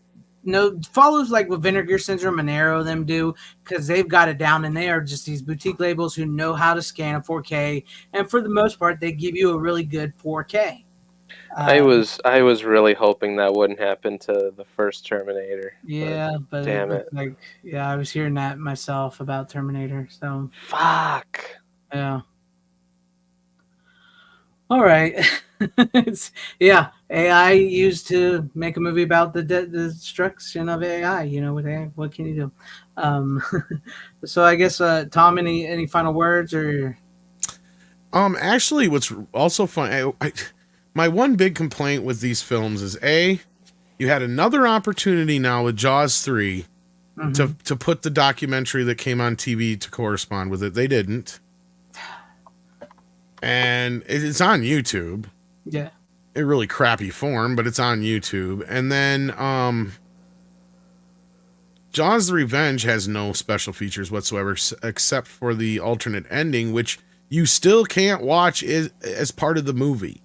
follows like what Vinegar Syndrome and Arrow them do, because they've got it down and they are just these boutique labels who know how to scan a 4K, and for the most part they give you a really good 4K. I was really hoping that wouldn't happen to the first Terminator. Yeah, but damn it. Like, yeah, I was hearing that myself about Terminator. So Fuck. yeah. All right. Yeah, AI used to make a movie about the destruction of AI. You know, with AI, what can you do? So I guess Tom, any final words or? Actually, what's also fun, my one big complaint with these films is you had another opportunity now with Jaws 3 to put the documentary that came on TV to correspond with it. They didn't. And it's on YouTube. Yeah. In really crappy form, but it's on YouTube. And then Jaws the Revenge has no special features whatsoever except for the alternate ending, which you still can't watch as part of the movie.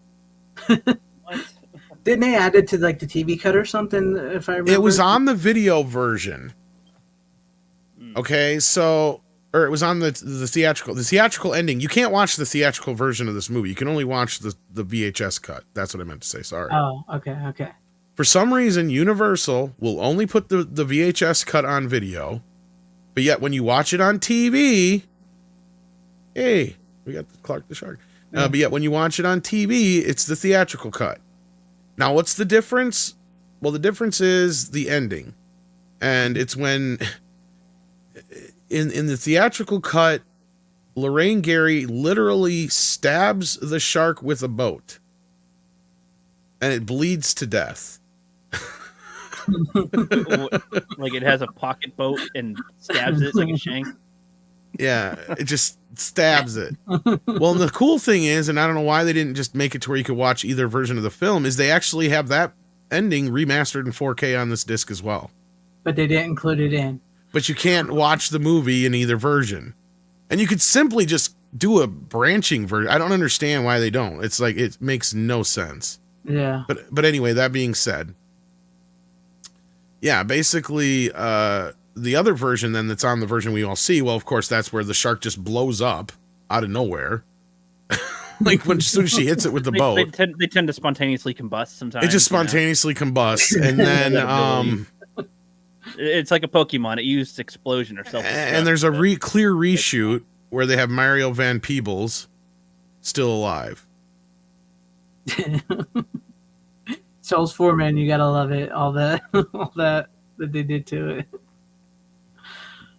Didn't they add it to like the TV cut or something? If I remember, It was on the video version. Okay, so it was on the theatrical ending. You can't watch the theatrical version of this movie. You can only watch the VHS cut. That's what I meant to say. Sorry. Oh, okay. For some reason, Universal will only put the VHS cut on video, but yet when you watch it on TV, hey, we got Clark the Shark. But yet when you watch it on TV, it's the theatrical cut. Now, what's the difference? Well, the difference is the ending, and it's when in the theatrical cut, Lorraine Gary literally stabs the shark with a boat, and it bleeds to death. Like it has a pocket boat and stabs it like a shank. Yeah, it just stabs it. Well, and the cool thing is, and I don't know why they didn't just make it to where you could watch either version of the film, is they actually have that ending remastered in 4K on this disc as well. But they didn't include it in. But you can't watch the movie in either version. And you could simply just do a branching version. I don't understand why they don't. It's like, it makes no sense. Yeah. But anyway, that being said, yeah, basically, the other version then that's on the version we all see, well, of course, that's where the shark just blows up out of nowhere. Like as soon as she hits it with the boat. They tend to spontaneously combust sometimes. It just spontaneously combusts. And then it's like a Pokemon. It used explosion or something. And there's a clear reshoot where they have Mario Van Peebles still alive. Souls 4, man, you gotta love it. All that they did to it.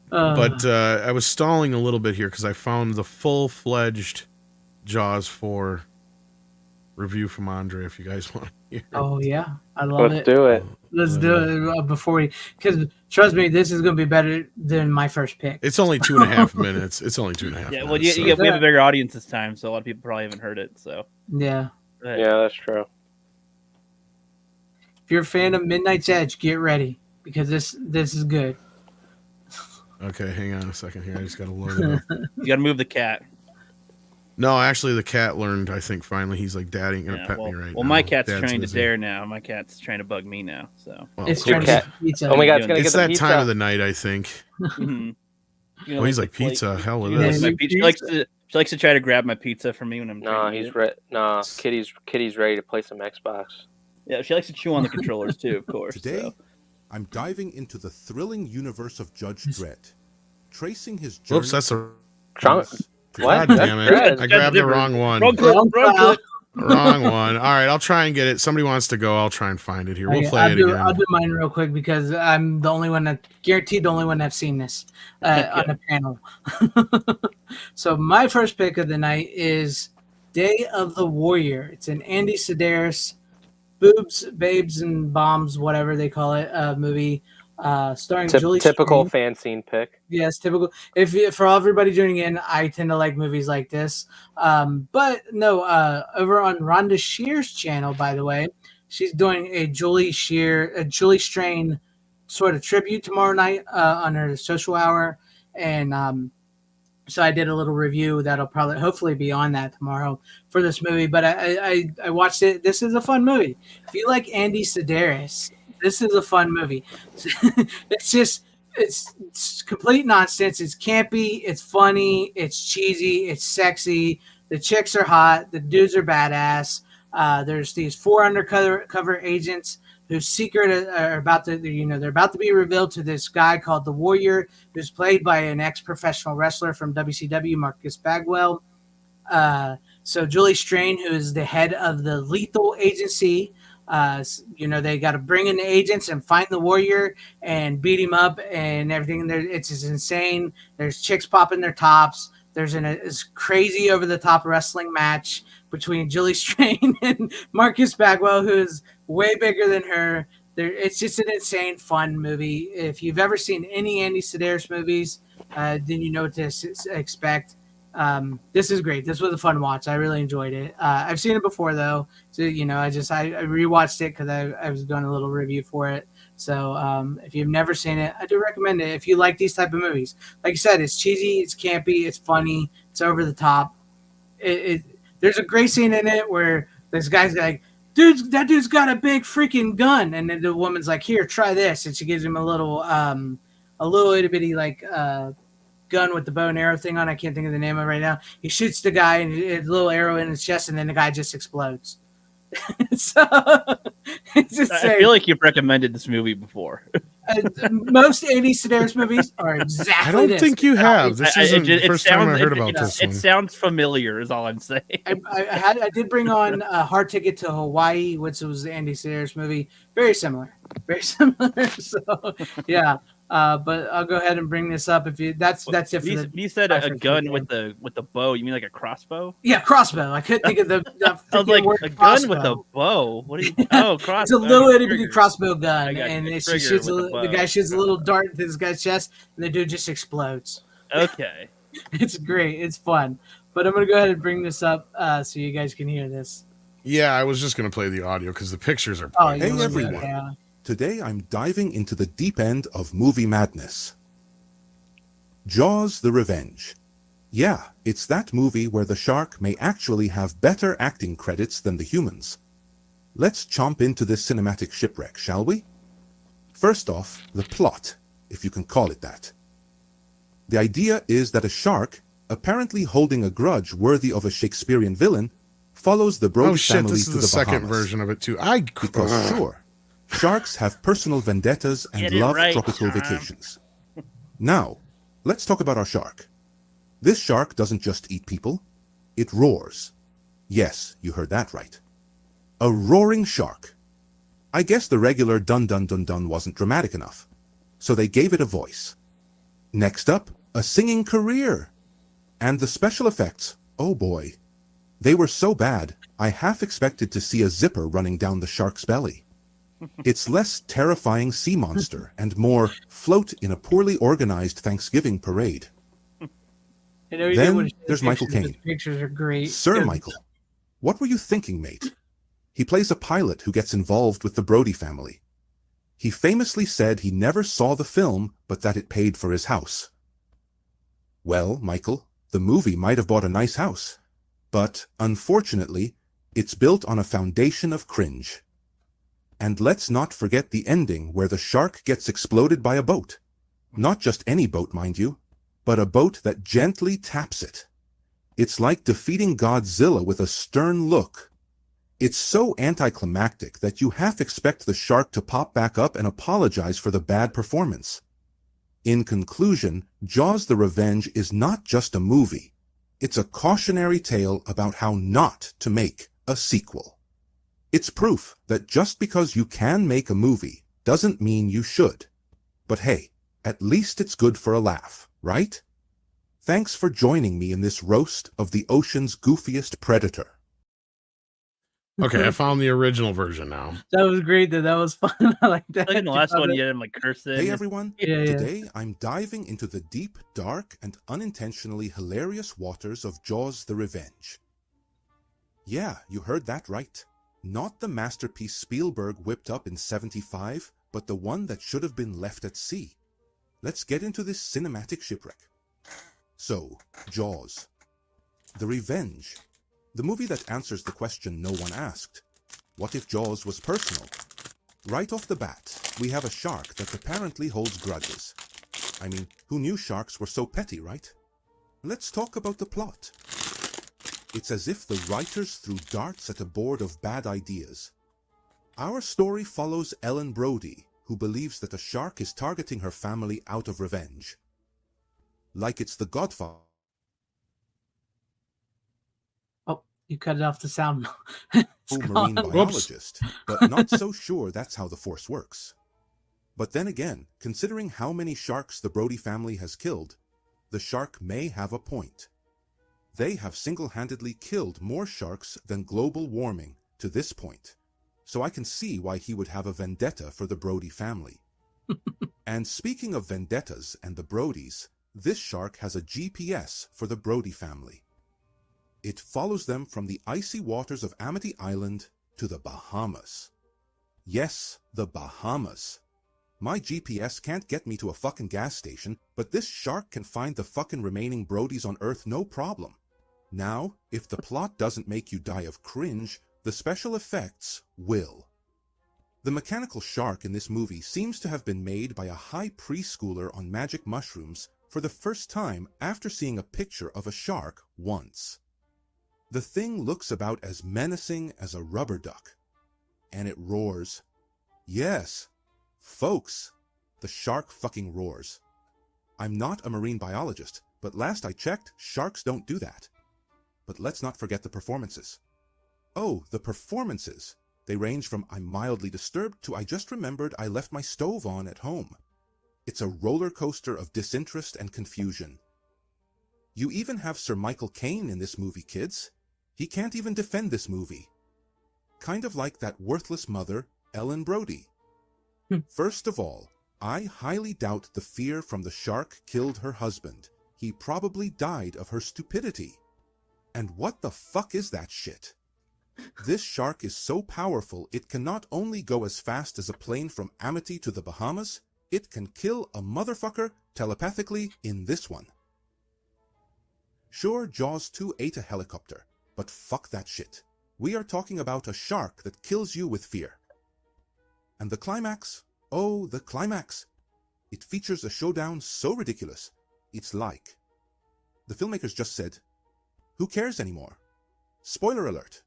But I was stalling a little bit here because I found the full-fledged Jaws 4 review from Andre, if you guys want to hear. Oh yeah, I love it. Let's do it. Let's do it before we, because trust me, this is gonna be better than my first pick. It's only 2.5 minutes. It's only 2.5 minutes. Yeah, well, so. we have a bigger audience this time, so a lot of people probably haven't heard it. So Yeah. Yeah, that's true. If you're a fan of Midnight's Edge, get ready because this is good. Okay, hang on a second here. I just got to load it up. You got to move the cat. No, actually, the cat learned, I think, finally. He's like, Daddy, gonna pet me right now. Well, my cat's Dad's trying to busy. dare now. My cat's trying to bug me now. So Well, It's of trying to course. get pizza. Oh my God, it's gonna It's get the that pizza. time of the night, I think. mhm. You know, Oh, he's like like, the plate- pizza, hell it you know, like is. my pizza. She likes to try to grab my pizza from me when I'm. No, trying to he's eat it. ready. No, Kitty's ready to play some Xbox. Yeah, she likes to chew on the controllers too, of course. Today, So. I'm diving into the thrilling universe of Judge Dredd. tracing his journey. Whoops, that's a. Chunk. What? God damn it! That's I grabbed the wrong one. Wrong clip. Wrong one. All right, I'll try and get it. Somebody wants to go. I'll try and find it here. We'll play it again. I'll do mine real quick because I'm the only one guaranteed the only one that's seen this on the panel. So my first pick of the night is Day of the Warrior. It's an Andy Sedaris, boobs, babes, and bombs, whatever they call it, movie. Starring Julie typical Strain. FanZcene pick. Yes, typical. For everybody tuning in, I tend to like movies like this. But no, over on Rhonda Shear's channel, by the way, she's doing a Julie Strain sort of tribute tomorrow night on her social hour, and so I did a little review that'll hopefully be on that tomorrow for this movie. But I watched it. This is a fun movie. If you like Andy Sedaris, this is a fun movie. It's complete nonsense. It's campy. It's funny. It's cheesy. It's sexy. The chicks are hot. The dudes are badass. There's these 4 undercover agents whose secret are about to, they're about to be revealed to this guy called the Warrior, who's played by an ex-professional wrestler from WCW, Marcus Bagwell. So Julie Strain, who is the head of the Lethal Agency, they got to bring in the agents and find the Warrior and beat him up and everything. It's just insane. There's chicks popping their tops. There's this crazy over-the-top wrestling match between Julie Strain and Marcus Bagwell, who is way bigger than her. It's just an insane, fun movie. If you've ever seen any Andy Sedaris movies, then you know what to expect. This is great. This was a fun watch. I really enjoyed it. I've seen it before though, so I rewatched it because I was doing a little review for it. So if you've never seen it, I do recommend it. If you like these type of movies, like you said, it's cheesy, it's campy, it's funny, it's over the top. There's a great scene in it where this guy's like, that dude's got a big freaking gun, and then the woman's like, here, try this, and she gives him a little itty bitty gun with the bow and arrow thing on. I can't think of the name of it right now. He shoots the guy and a little arrow in his chest, and then the guy just explodes. So it's just I feel like you've recommended this movie before. Most Andy Sedaris movies are exactly. I don't this. think you have. This isn't the first time I heard about this one. It sounds familiar, is all I'm saying. I did bring on Hard Ticket to Hawaii, which was the Andy Sedaris movie. Very similar. So yeah. But I'll go ahead and bring this up. If that's it. You said a gun with the bow. You mean like a crossbow? Yeah, crossbow. I couldn't think of the I was like a gun with a bow. What do you? Oh, crossbow. It's a little itty bitty crossbow gun, and the guy shoots a little dart into this guy's chest, and the dude just explodes. Okay, it's great. It's fun. But I'm gonna go ahead and bring this up so you guys can hear this. Yeah, I was just gonna play the audio because the pictures are. Hey everyone. Yeah. Today I'm diving into the deep end of movie madness. Jaws: The Revenge. Yeah, it's that movie where the shark may actually have better acting credits than the humans. Let's chomp into this cinematic shipwreck, shall we? First off, the plot, if you can call it that. The idea is that a shark, apparently holding a grudge worthy of a Shakespearean villain, follows the Brody family this is to the the second Bahamas. Version of it too. Because sure, sharks have personal vendettas and love tropical vacations. Now, let's talk about our shark. This shark doesn't just eat people, it roars. Yes, you heard that right. A roaring shark. I guess the regular dun dun dun dun wasn't dramatic enough, so they gave it a voice. Next up, a singing career. And the special effects, oh boy. They were so bad, I half expected to see a zipper running down the shark's belly. It's less terrifying sea monster and more float in a poorly organized Thanksgiving parade. Then there's Michael Caine. Pictures are great. Sir Michael, what were you thinking, mate? He plays a pilot who gets involved with the Brody family. He famously said he never saw the film, but that it paid for his house. Well, Michael, the movie might have bought a nice house, but unfortunately, it's built on a foundation of cringe. And let's not forget the ending where the shark gets exploded by a boat. Not just any boat, mind you, but a boat that gently taps it. It's like defeating Godzilla with a stern look. It's so anticlimactic that you half expect the shark to pop back up and apologize for the bad performance. In conclusion, Jaws the Revenge is not just a movie. It's a cautionary tale about how not to make a sequel. It's proof that just because you can make a movie doesn't mean you should. But hey, at least it's good for a laugh, right? Thanks for joining me in this roast of the ocean's goofiest predator. Okay, I found the original version now. That was great. That was fun. I like that. Like in the last one, you had him like cursing. Hey everyone, Yeah. today I'm diving into the deep, dark, and unintentionally hilarious waters of Jaws the Revenge. Yeah, you heard that right. Not the masterpiece Spielberg whipped up in '75, but the one that should have been left at sea. Let's get into this cinematic shipwreck. So, Jaws. The Revenge. The movie that answers the question no one asked. What if Jaws was personal? Right off the bat, we have a shark that apparently holds grudges. I mean, who knew sharks were so petty, right? Let's talk about the plot. It's as if the writers threw darts at a board of bad ideas. Our story follows Ellen Brody, who believes that a shark is targeting her family out of revenge. Like it's the Godfather. You cut it off the sound. Marine biologist, but not so sure that's how the force works. But then again, considering how many sharks the Brody family has killed, the shark may have a point. They have single-handedly killed more sharks than global warming to this point, so I can see why he would have a vendetta for the Brody family. And speaking of vendettas and the Brodys, this shark has a GPS for the Brody family. It follows them from the icy waters of Amity Island to the Bahamas. Yes, the Bahamas. My GPS can't get me to a fucking gas station, but this shark can find the fucking remaining Brodys on Earth no problem. Now, if the plot doesn't make you die of cringe, the special effects will. The mechanical shark in this movie seems to have been made by a high preschooler on magic mushrooms for the first time after seeing a picture of a shark once. The thing looks about as menacing as a rubber duck. And it roars. Yes, folks, the shark fucking roars. I'm not a marine biologist, but last I checked, sharks don't do that. But let's not forget the performances. Oh, the performances. They range from I'm mildly disturbed to I just remembered I left my stove on at home. It's a roller coaster of disinterest and confusion. You even have Sir Michael Caine in this movie, kids. He can't even defend this movie. Kind of like that worthless mother, Ellen Brody. First of all, I highly doubt the fear from the shark killed her husband. He probably died of her stupidity. And what the fuck is that shit? This shark is so powerful it can not only go as fast as a plane from Amity to the Bahamas, it can kill a motherfucker telepathically in this one. Sure, Jaws 2 ate a helicopter. But fuck that shit. We are talking about a shark that kills you with fear. And the climax? Oh, the climax. It features a showdown so ridiculous. It's like. The filmmakers just said, who cares anymore? Spoiler alert.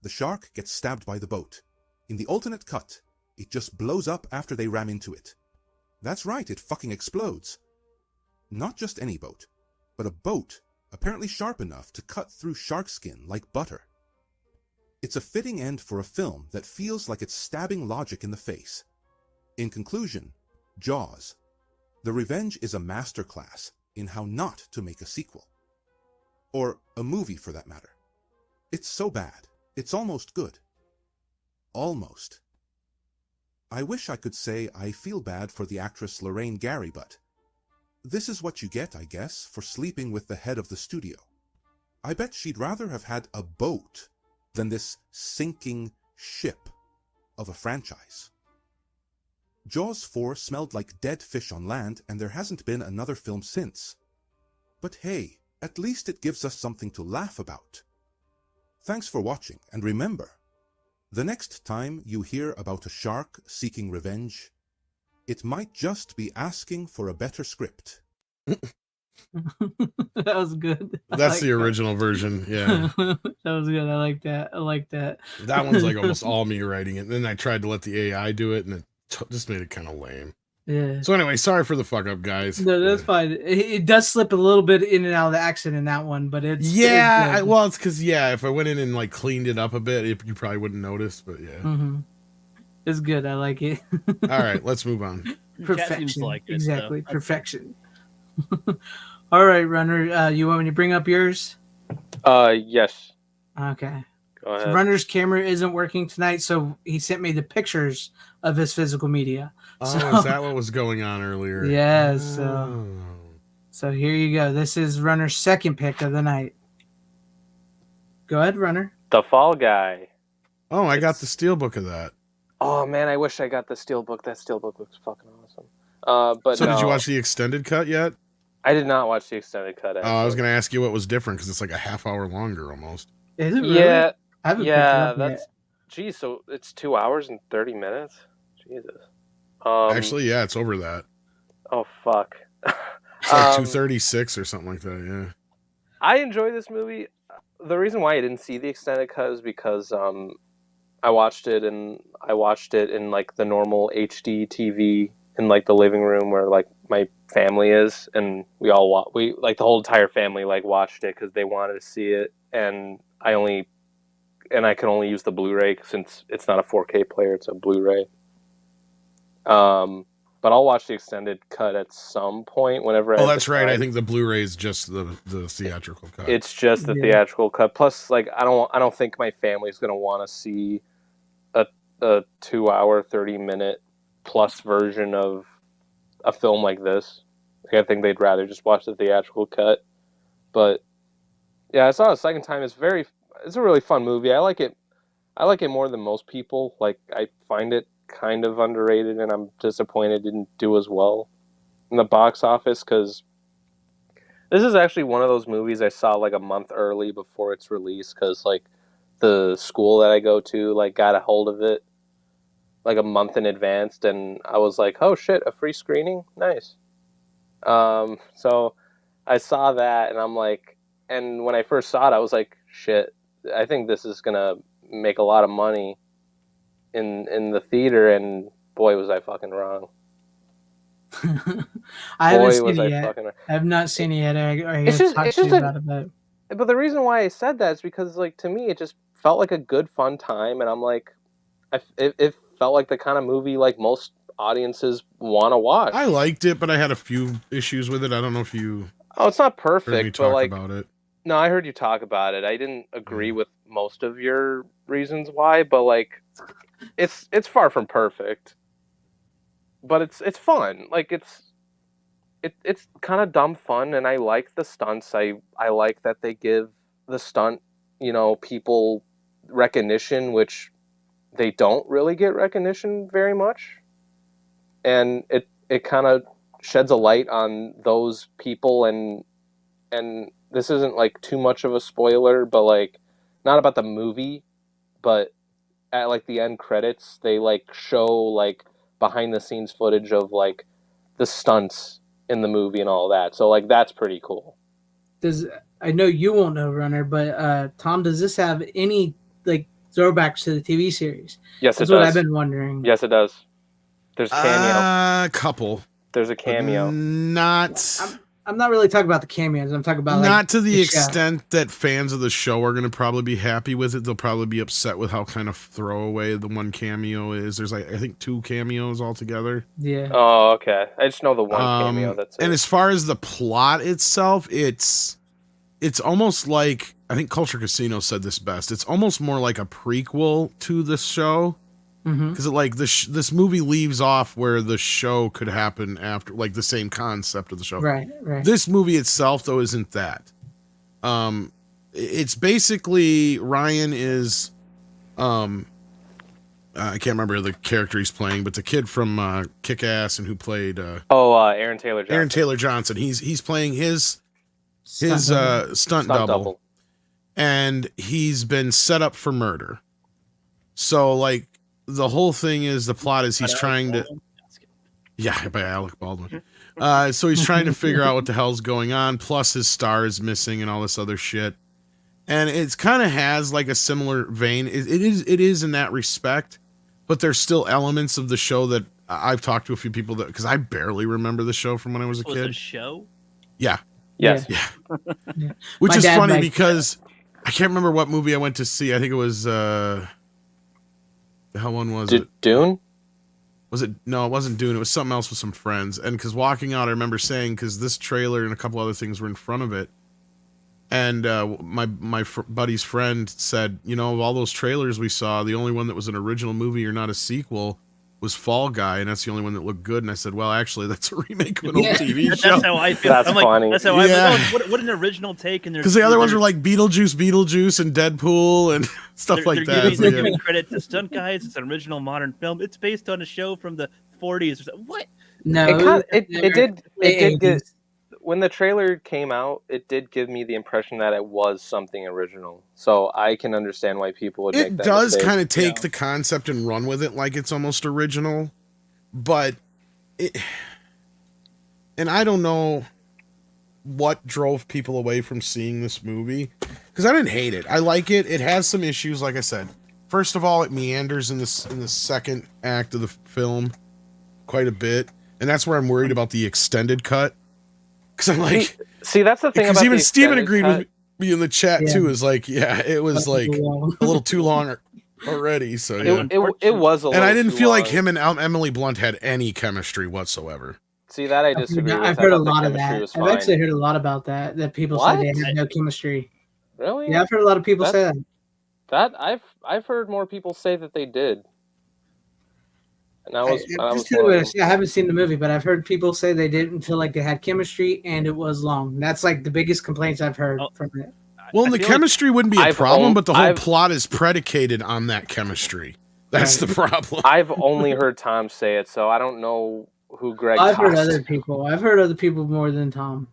The shark gets stabbed by the boat. In the alternate cut, it just blows up after they ram into it. That's right, it fucking explodes. Not just any boat, but a boat apparently sharp enough to cut through shark skin like butter. It's a fitting end for a film that feels like it's stabbing logic in the face. In conclusion, Jaws. The Revenge is a masterclass in how not to make a sequel. Or a movie for that matter. It's so bad, it's almost good. Almost. I wish I could say I feel bad for the actress Lorraine Gary, but this is what you get, I guess, for sleeping with the head of the studio. I bet she'd rather have had a boat than this sinking ship of a franchise. Jaws 4 smelled like dead fish on land, and there hasn't been another film since. But hey, at least it gives us something to laugh about. Thanks for watching, and remember, the next time you hear about a shark seeking revenge, it might just be asking for a better script. That was good. That's the original version, yeah. That was good. I like that. I like that. That one's like almost all me writing it. And then I tried to let the AI do it, and it just made it kind of lame. Yeah. So anyway, sorry for the fuck up, guys. No, that's fine. It does slip a little bit in and out of the accent in that one, but it's Yeah, it's well, it's because if I went in and like cleaned it up a bit, you probably wouldn't notice. But yeah, mm-hmm. It's good. I like it. all right, let's move on. Perfection, like it, exactly. so. Perfection. All right, Runner. You want me to bring up yours? Yes. Okay. Go ahead. So Runner's camera isn't working tonight, so he sent me the pictures of his physical media. Oh, So, is that what was going on earlier? yes. Oh. So here you go. This is Runner's second pick of the night. Go ahead, Runner. The Fall Guy. Oh, I got the steelbook of that. Oh man, I wish I got the steelbook. That steelbook looks fucking awesome. But So no, did you watch the extended cut yet? I did not watch the extended cut. Oh, I was going to ask you what was different because it's like a half hour longer almost. Is it really? Yeah, I haven't picked it up that's. yet. Geez, so it's 2 hours and 30 minutes. Jesus. Actually, yeah, it's over that. Oh fuck. It's like 236 or something like that. Yeah. I enjoy this movie. The reason why I didn't see the extended cut is because I watched it in like the normal HD TV in like the living room where like my family is, and we like the whole entire family like watched it because they wanted to see it, and I can only use the Blu-ray since it's not a 4K player; it's a Blu-ray. But I'll watch the extended cut at some point whenever. Oh, that's right. I think the Blu-ray is just the theatrical cut. It's just the theatrical cut. Plus, like I don't think my family's gonna want to see a 2 hour, 30-minute plus version of a film like this. Like, I think they'd rather just watch the theatrical cut. But yeah, I saw it a second time. It's a really fun movie. I like it more than most people. Like I find it kind of underrated, and I'm disappointed it didn't do as well in the box office because this is actually one of those movies I saw like a month early before its release because like the school that I go to like got a hold of it like a month in advance, and I was like, oh shit, a free screening? Nice. So I saw that, and I'm like, and when I first saw it, I was like, shit, I think this is gonna make a lot of money in the theater, and boy, was I fucking wrong. I haven't seen it yet. I have not seen it yet. It's just about it. But the reason why I said that is because, like, to me, it just felt like a good, fun time, and I'm like, it felt like the kind of movie like most audiences want to watch. I liked it, but I had a few issues with it. I don't know if you. Oh, it's not perfect, heard me but talk like, about it. No, I heard you talk about it. I didn't agree with most of your reasons why, but like, it's far from perfect. But it's fun. Like it's kind of dumb fun, and I like the stunts. I like that they give the stunt, people recognition, which they don't really get recognition very much. And it kind of sheds a light on those people, and this isn't like too much of a spoiler, but like not about the movie, but at like the end credits, they like show like behind the scenes footage of like the stunts in the movie and all that. So like that's pretty cool. I know you won't know, Runner, but Tom, does this have any like throwbacks to the TV series? Yes, that's it does. what I've been wondering. Yes, it does. There's a cameo. A couple. There's a cameo. I'm not really talking about the cameos. I'm talking about not to the extent that fans of the show are going to probably be happy with it. They'll probably be upset with how kind of throwaway the one cameo is. There's like I think 2 cameos altogether. Yeah. Oh, okay. I just know the one cameo. That's it. And as far as the plot itself, it's almost like I think Culture Casino said this best. It's almost more like a prequel to the show. Because like this movie leaves off where the show could happen after, like the same concept of the show. Right. This movie itself, though, isn't that. It's basically Ryan is, I can't remember the character he's playing, but the kid from Kick-Ass and who played Aaron Taylor Johnson. Aaron Taylor Johnson. He's playing his stunt double, and he's been set up for murder. So like. The whole thing is the plot is he's trying to, by Alec Baldwin. So he's trying to figure out what the hell's going on. Plus his star is missing and all this other shit. And it's kind of has like a similar vein. It is in that respect, but there's still elements of the show that I've talked to a few people that because I barely remember the show from when I was a Was kid. it a show? Yeah. Yes. Yeah. Yeah. Which My is dad funny liked because I can't remember what movie I went to see. I think it was the hell one was it? Dune? Was it? No, it wasn't Dune. It was something else with some friends. And because walking out, I remember saying because this trailer and a couple other things were in front of it. And my buddy's friend said, you know, of all those trailers we saw, the only one that was an original movie or not a sequel was Fall Guy, and that's the only one that looked good. And I said, well, actually, that's a remake of an old TV show. That's how I feel. That's I'm like, funny. That's how I'm Yeah. like, oh, what an original take. And Because the other ones were like Beetlejuice, and Deadpool, and stuff like that. They're So, giving credit to stunt guys. It's an original modern film. It's based on a show from the 40s or something. What? No, It did late get 80s. when the trailer came out, it did give me the impression that it was something original. So I can understand why people would make it that does mistake. kind of take the concept and run with it like it's almost original, but and I don't know what drove people away from seeing this movie because I didn't hate it. I like it. It has some issues, like I said. First of all, it meanders in the second act of the film quite a bit, and that's where I'm worried about the extended cut. Because I'm like, see, that's the thing because about even the Steven extended agreed cut. with me in the chat Yeah. too. Is like, yeah, it was like a little too long already. So yeah. It was a little And I didn't too feel like long. him and Emily Blunt had any chemistry whatsoever. See, that I disagree with. I've I heard a thought the lot of chemistry that. was I've fine. actually heard a lot about that. That people say What? they have no chemistry. Really? Yeah, I've heard a lot of people say that. That I've heard more people say that they did. And I was Just tell you what I say, I haven't seen the movie, but I've heard people say they didn't feel like they had chemistry and it was long. That's like the biggest complaints I've heard from it. Well, I the feel chemistry wouldn't be a I've problem, owned- but the whole I've- plot is predicated on that chemistry. That's Right. the problem. I've only heard Tom say it, so I don't know who Greg. I've heard tossed. other people. I've heard other people more than Tom.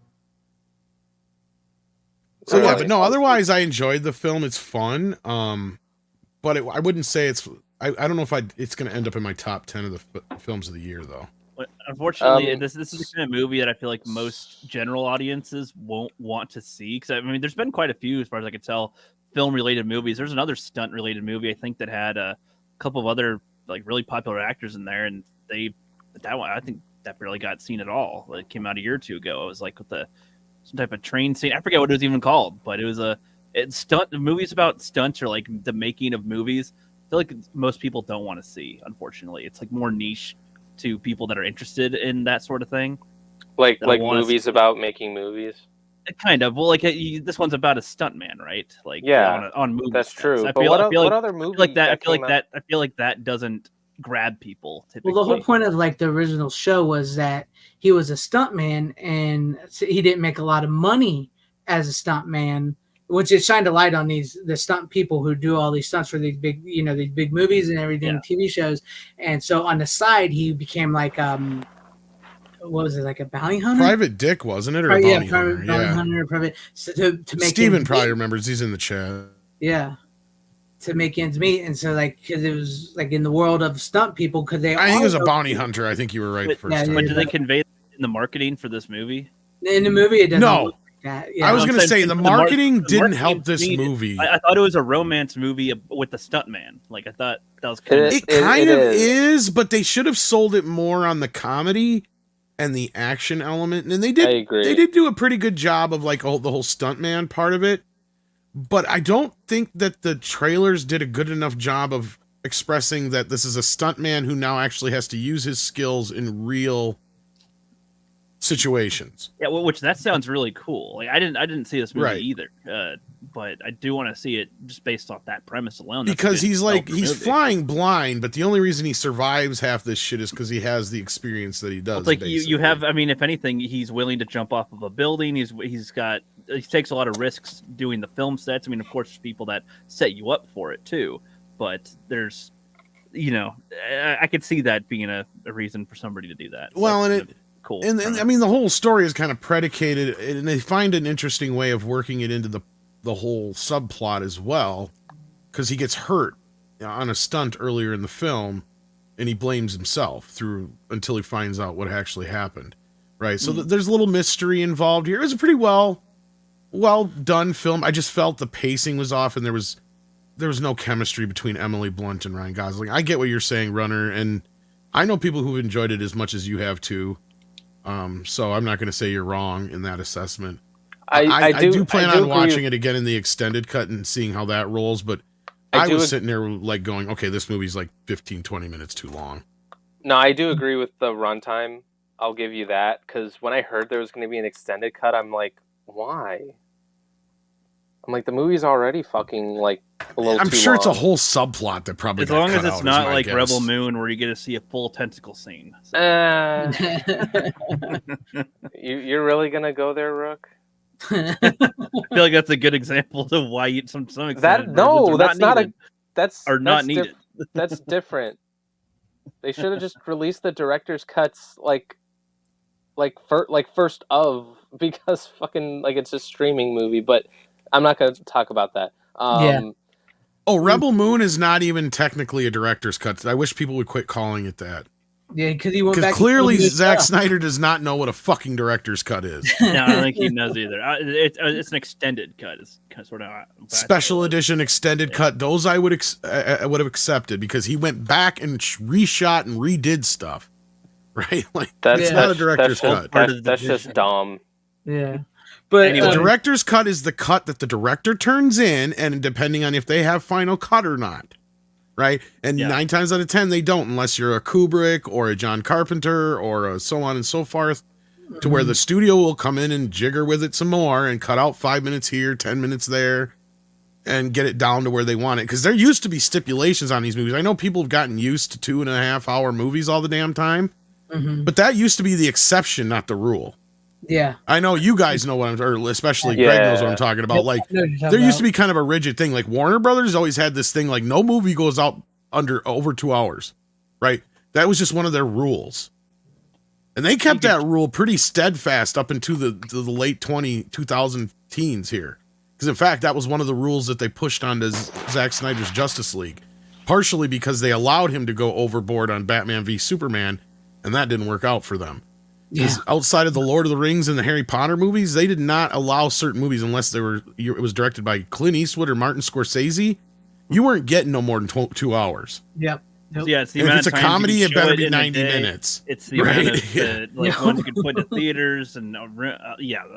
So yeah, Really? but no. Otherwise, I enjoyed the film. It's fun. But I wouldn't say it's. I don't know if it's going to end up in my top 10 of the films of the year though. But unfortunately, Um, this is the kind of movie that I feel like most general audiences won't want to see. Because I mean, there's been quite a few, as far as I can tell, film-related movies. There's another stunt-related movie I think that had a couple of other like really popular actors in there, and that one I think that barely got seen at all. It came out a year or two ago. It was like with some type of train scene. I forget what it was even called, but it was movies about stunts or like the making of movies. I feel like most people don't want to see. Unfortunately, it's like more niche to people that are interested in that sort of thing. like I wanna movies about making movies. Kind of. Well, like this one's about a stuntman, right? Like Yeah, on movies. That's true. I but feel, what, I feel what like, other movie? I feel came out- like that doesn't grab people typically. Well, the whole point of like the original show was that he was a stuntman and he didn't make a lot of money as a stuntman, which it shined a light on the stunt people who do all these stunts for these big, these big movies and everything, TV shows. And so on the side, he became like, what was it, like a bounty hunter? Private Dick, wasn't it, or a bounty hunter? Bounty Yeah. hunter, private. So to make Steven ends probably meet. remembers. He's in the chat. Yeah. To make ends meet, and so like because it was like in the world of stunt people, because they I think it was a also- bounty hunter. I think you were right the first yeah, time. But did they convey that in the marketing for this movie? in the movie. It doesn't No. look like that. Yeah. I was I'm going to saying say the the marketing didn't marketing help this to me, movie. I thought it was a romance movie with the stuntman. Like I thought that was kind of. It kind it of is. is, but they should have sold it more on the comedy and the action element. And they did. I agree. They did do a pretty good job of like the whole stuntman part of it. But I don't think that the trailers did a good enough job of expressing that this is a stuntman who now actually has to use his skills in real situations. Yeah, well, which that sounds really cool. Like I didn't see this movie Right. either, but I do want to see it just based off that premise alone. That's a Because good he's like development he's movie. flying blind, but the only reason he survives half this shit is because he has the experience that he does. It's like you basically. have. I mean, if anything, he's willing to jump off of a building. He takes a lot of risks doing the film sets. I mean, of course, there's people that set you up for it too, but there's, I could see that being a reason for somebody to do that. So Well, that's and cool. And I mean, the whole story is kind of predicated, and they find an interesting way of working it into the whole subplot as well, because he gets hurt on a stunt earlier in the film, and he blames himself until he finds out what actually happened, right? So there's a little mystery involved here. It was a pretty well done film. I just felt the pacing was off, and there was no chemistry between Emily Blunt and Ryan Gosling. I get what you're saying, Runner, and I know people who've enjoyed it as much as you have too. So I'm not going to say you're wrong in that assessment. I do plan on watching it again in the extended cut and seeing how that rolls, but I was sitting there like going, okay, this movie's like 15, 20 minutes too long. No, I do agree with the runtime. I'll give you that, because when I heard there was going to be an extended cut, I'm like, why? I'm like, the movie's already fucking like a little. I'm sure long. It's a whole subplot that probably. As long as it's not like Rebel Moon, where you get to see a full tentacle scene. So. You're really gonna go there, Rook? I feel like that's a good example of why some that no, that's not a that's are not needed. That's different. They should have just released the director's cuts like first of, because fucking like it's a streaming movie. But I'm not gonna talk about that. Yeah. Oh, Rebel Moon is not even technically a director's cut. I wish people would quit calling it that. Yeah, because he went back. Clearly, Zack Snyder does not know what a fucking director's cut is. No, I don't think he knows either. It's an extended cut. It's kind of sort of special edition extended cut. Those I would have accepted, because he went back and reshot and redid stuff. Right? Like that's not a director's cut. That's just dumb. Yeah. But anyway, the director's cut is the cut that the director turns in, and depending on if they have final cut or not. Right? And 9 times out of 10, they don't, unless you're a Kubrick or a John Carpenter or a so on and so forth, to where the studio will come in and jigger with it some more and cut out 5 minutes here, 10 minutes there, and get it down to where they want it. Because there used to be stipulations on these movies. I know people have gotten used to 2.5 hour movies all the damn time, but that used to be the exception, not the rule. Yeah, I know you guys know what or especially Greg knows what I'm talking about. Like, there used to be kind of a rigid thing. Like Warner Brothers always had this thing, like no movie goes out over 2 hours, right? That was just one of their rules, and they kept that rule pretty steadfast up into the late 2000 teens here. Because in fact, that was one of the rules that they pushed onto Zack Snyder's Justice League, partially because they allowed him to go overboard on Batman v Superman, and that didn't work out for them. Yeah. Outside of the Lord of the Rings and the Harry Potter movies, they did not allow certain movies unless it was directed by Clint Eastwood or Martin Scorsese. You weren't getting no more than 2 hours. Yep. Nope. Yeah, it's the amount if it's a comedy, it better be 90 minutes. It's the amount of ones you can put in theaters, and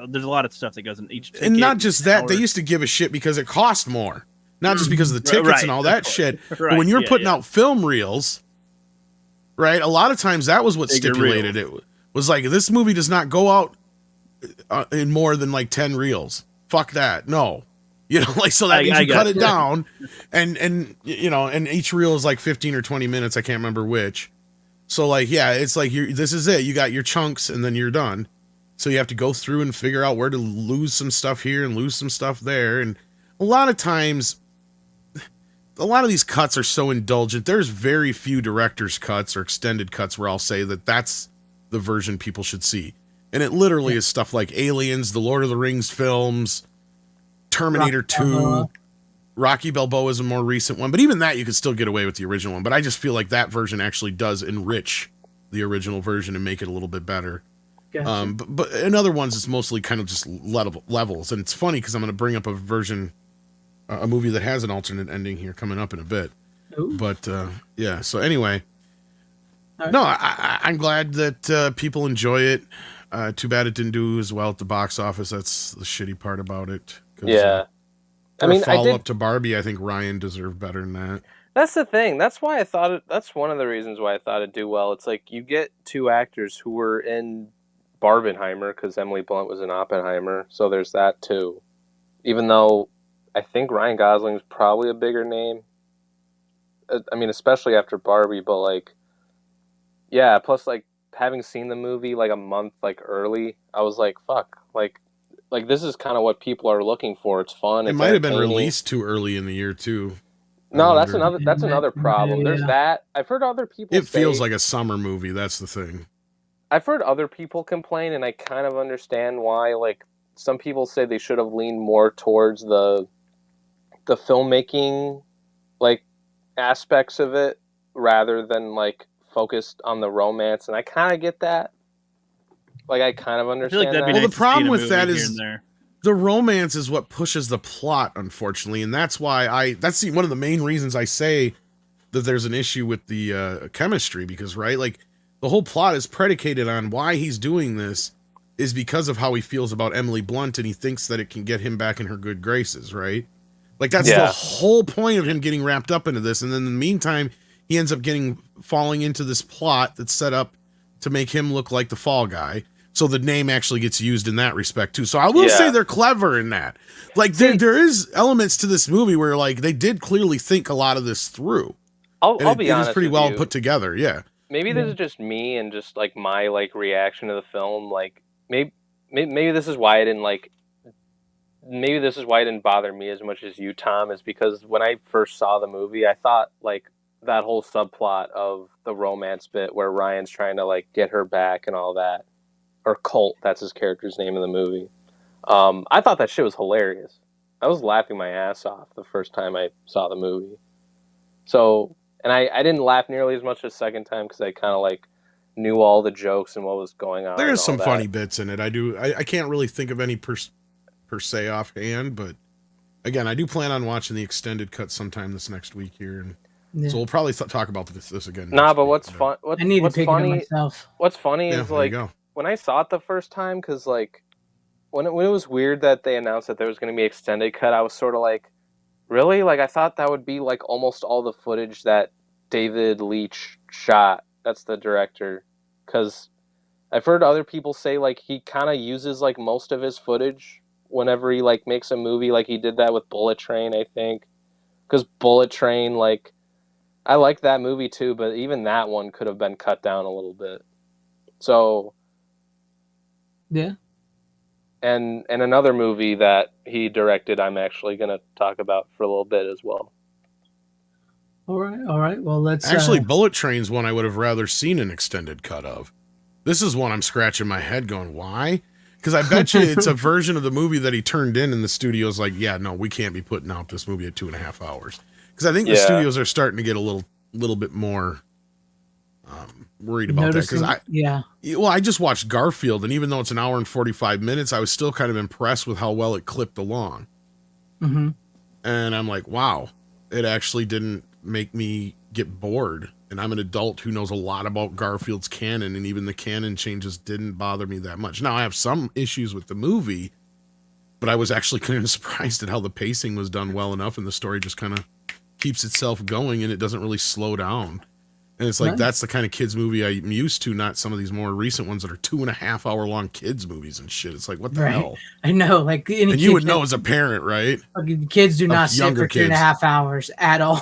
there's a lot of stuff that goes in each ticket. And not just that, they used to give a shit because it cost more, not just because of the tickets and all that shit. But when you were putting out film reels, right? A lot of times that was what stipulated it. Was like, this movie does not go out in more than like 10 reels. Fuck that. No. You know, like, so that means you cut it down, and you know, and each reel is like 15 or 20 minutes. I can't remember which. So like, yeah, it's like this is it. You got your chunks and then you're done. So you have to go through and figure out where to lose some stuff here and lose some stuff there. And a lot of times, a lot of these cuts are so indulgent. There's very few director's cuts or extended cuts where I'll say that that's the version people should see. And it literally is stuff like Aliens, the Lord of the Rings films, Terminator 2, Rocky Balboa is a more recent one, but even that you could still get away with the original one. But I just feel like that version actually does enrich the original version and make it a little bit better. Gotcha. But in other ones, it's mostly kind of just levels. And it's funny because I'm going to bring up a movie that has an alternate ending here coming up in a bit. Ooh. But yeah, so anyway. Right. No, I'm glad that people enjoy it. Too bad it didn't do as well at the box office. That's the shitty part about it. Yeah. I mean, follow up to Barbie, I think Ryan deserved better than that. That's the thing. That's why I thought it. That's one of the reasons why I thought it'd do well. It's like you get two actors who were in Barbenheimer because Emily Blunt was in Oppenheimer, so there's that too. Even though I think Ryan Gosling's probably a bigger name. I mean, especially after Barbie, but like, yeah. Plus, like having seen the movie like a month like early, I was like, fuck, like this is kind of what people are looking for. It's fun. It might have been released too early in the year too. No, that's another problem. Yeah. There's that. I've heard other people It feels like a summer movie, that's the thing. I've heard other people complain, and I kind of understand why. Like, some people say they should have leaned more towards the filmmaking, like, aspects of it, rather than, like, focused on the romance, and I kind of get that. Like, I kind of understand that. Well, the problem with that is the romance is what pushes the plot, unfortunately, and that's why that's one of the main reasons I say that there's an issue with the chemistry because, right, like the whole plot is predicated on why he's doing this is because of how he feels about Emily Blunt, and he thinks that it can get him back in her good graces, right? Like that's the whole point of him getting wrapped up into this. And then in the meantime, he ends up falling into this plot that's set up to make him look like the fall guy. So the name actually gets used in that respect too. So I will say they're clever in that. Like there is elements to this movie where like they did clearly think a lot of this through. I'll be honest. It is pretty with well you. Put together. Yeah. Maybe this is just me and just like my like reaction to the film. Like maybe this is why I didn't like. Maybe this is why it didn't bother me as much as you, Tom, is because when I first saw the movie, I thought like that whole subplot of the romance bit where Ryan's trying to like get her back and all that, or Colt, that's his character's name in the movie. I thought that shit was hilarious. I was laughing my ass off the first time I saw the movie. So, and I didn't laugh nearly as much the second time because I kind of like knew all the jokes and what was going on. There's some funny bits in it. I can't really think of any per se offhand, but again, I do plan on watching the extended cut sometime this next week here, and so we'll probably talk about this again. Nah, but what's fun? I need to pick it myself. What's funny is like when I saw it the first time, because like when it was weird that they announced that there was going to be extended cut, I was sort of like, really? Like I thought that would be like almost all the footage that David Leitch shot. That's the director, because I've heard other people say like he kind of uses like most of his footage whenever he like makes a movie, like he did that with Bullet Train, I think, because Bullet Train, like I like that movie too, but even that one could have been cut down a little bit. So yeah, and another movie that he directed, I'm actually going to talk about for a little bit as well. All right. Well, let's actually Bullet Train's one I would have rather seen an extended cut of. This is one I'm scratching my head going, why? Because I bet you it's a version of the movie that he turned in, and the studio's like, yeah, no, we can't be putting out this movie at 2.5 hours. Because I think the studios are starting to get a little bit more worried about that. Because I just watched Garfield, and even though it's an hour and 45 minutes, I was still kind of impressed with how well it clipped along. Mm-hmm. And I'm like, wow, it actually didn't make me get bored. And I'm an adult who knows a lot about Garfield's canon, and even the canon changes didn't bother me that much. Now, I have some issues with the movie, but I was actually kind of surprised at how the pacing was done well enough, and the story just kind of keeps itself going, and it doesn't really slow down. And it's like, that's the kind of kids movie I'm used to, not some of these more recent ones that are 2.5 hour long kids movies and shit. It's like, what the hell? I know, like, and you would know as a parent, right? Kids do not sit for 2.5 hours at all.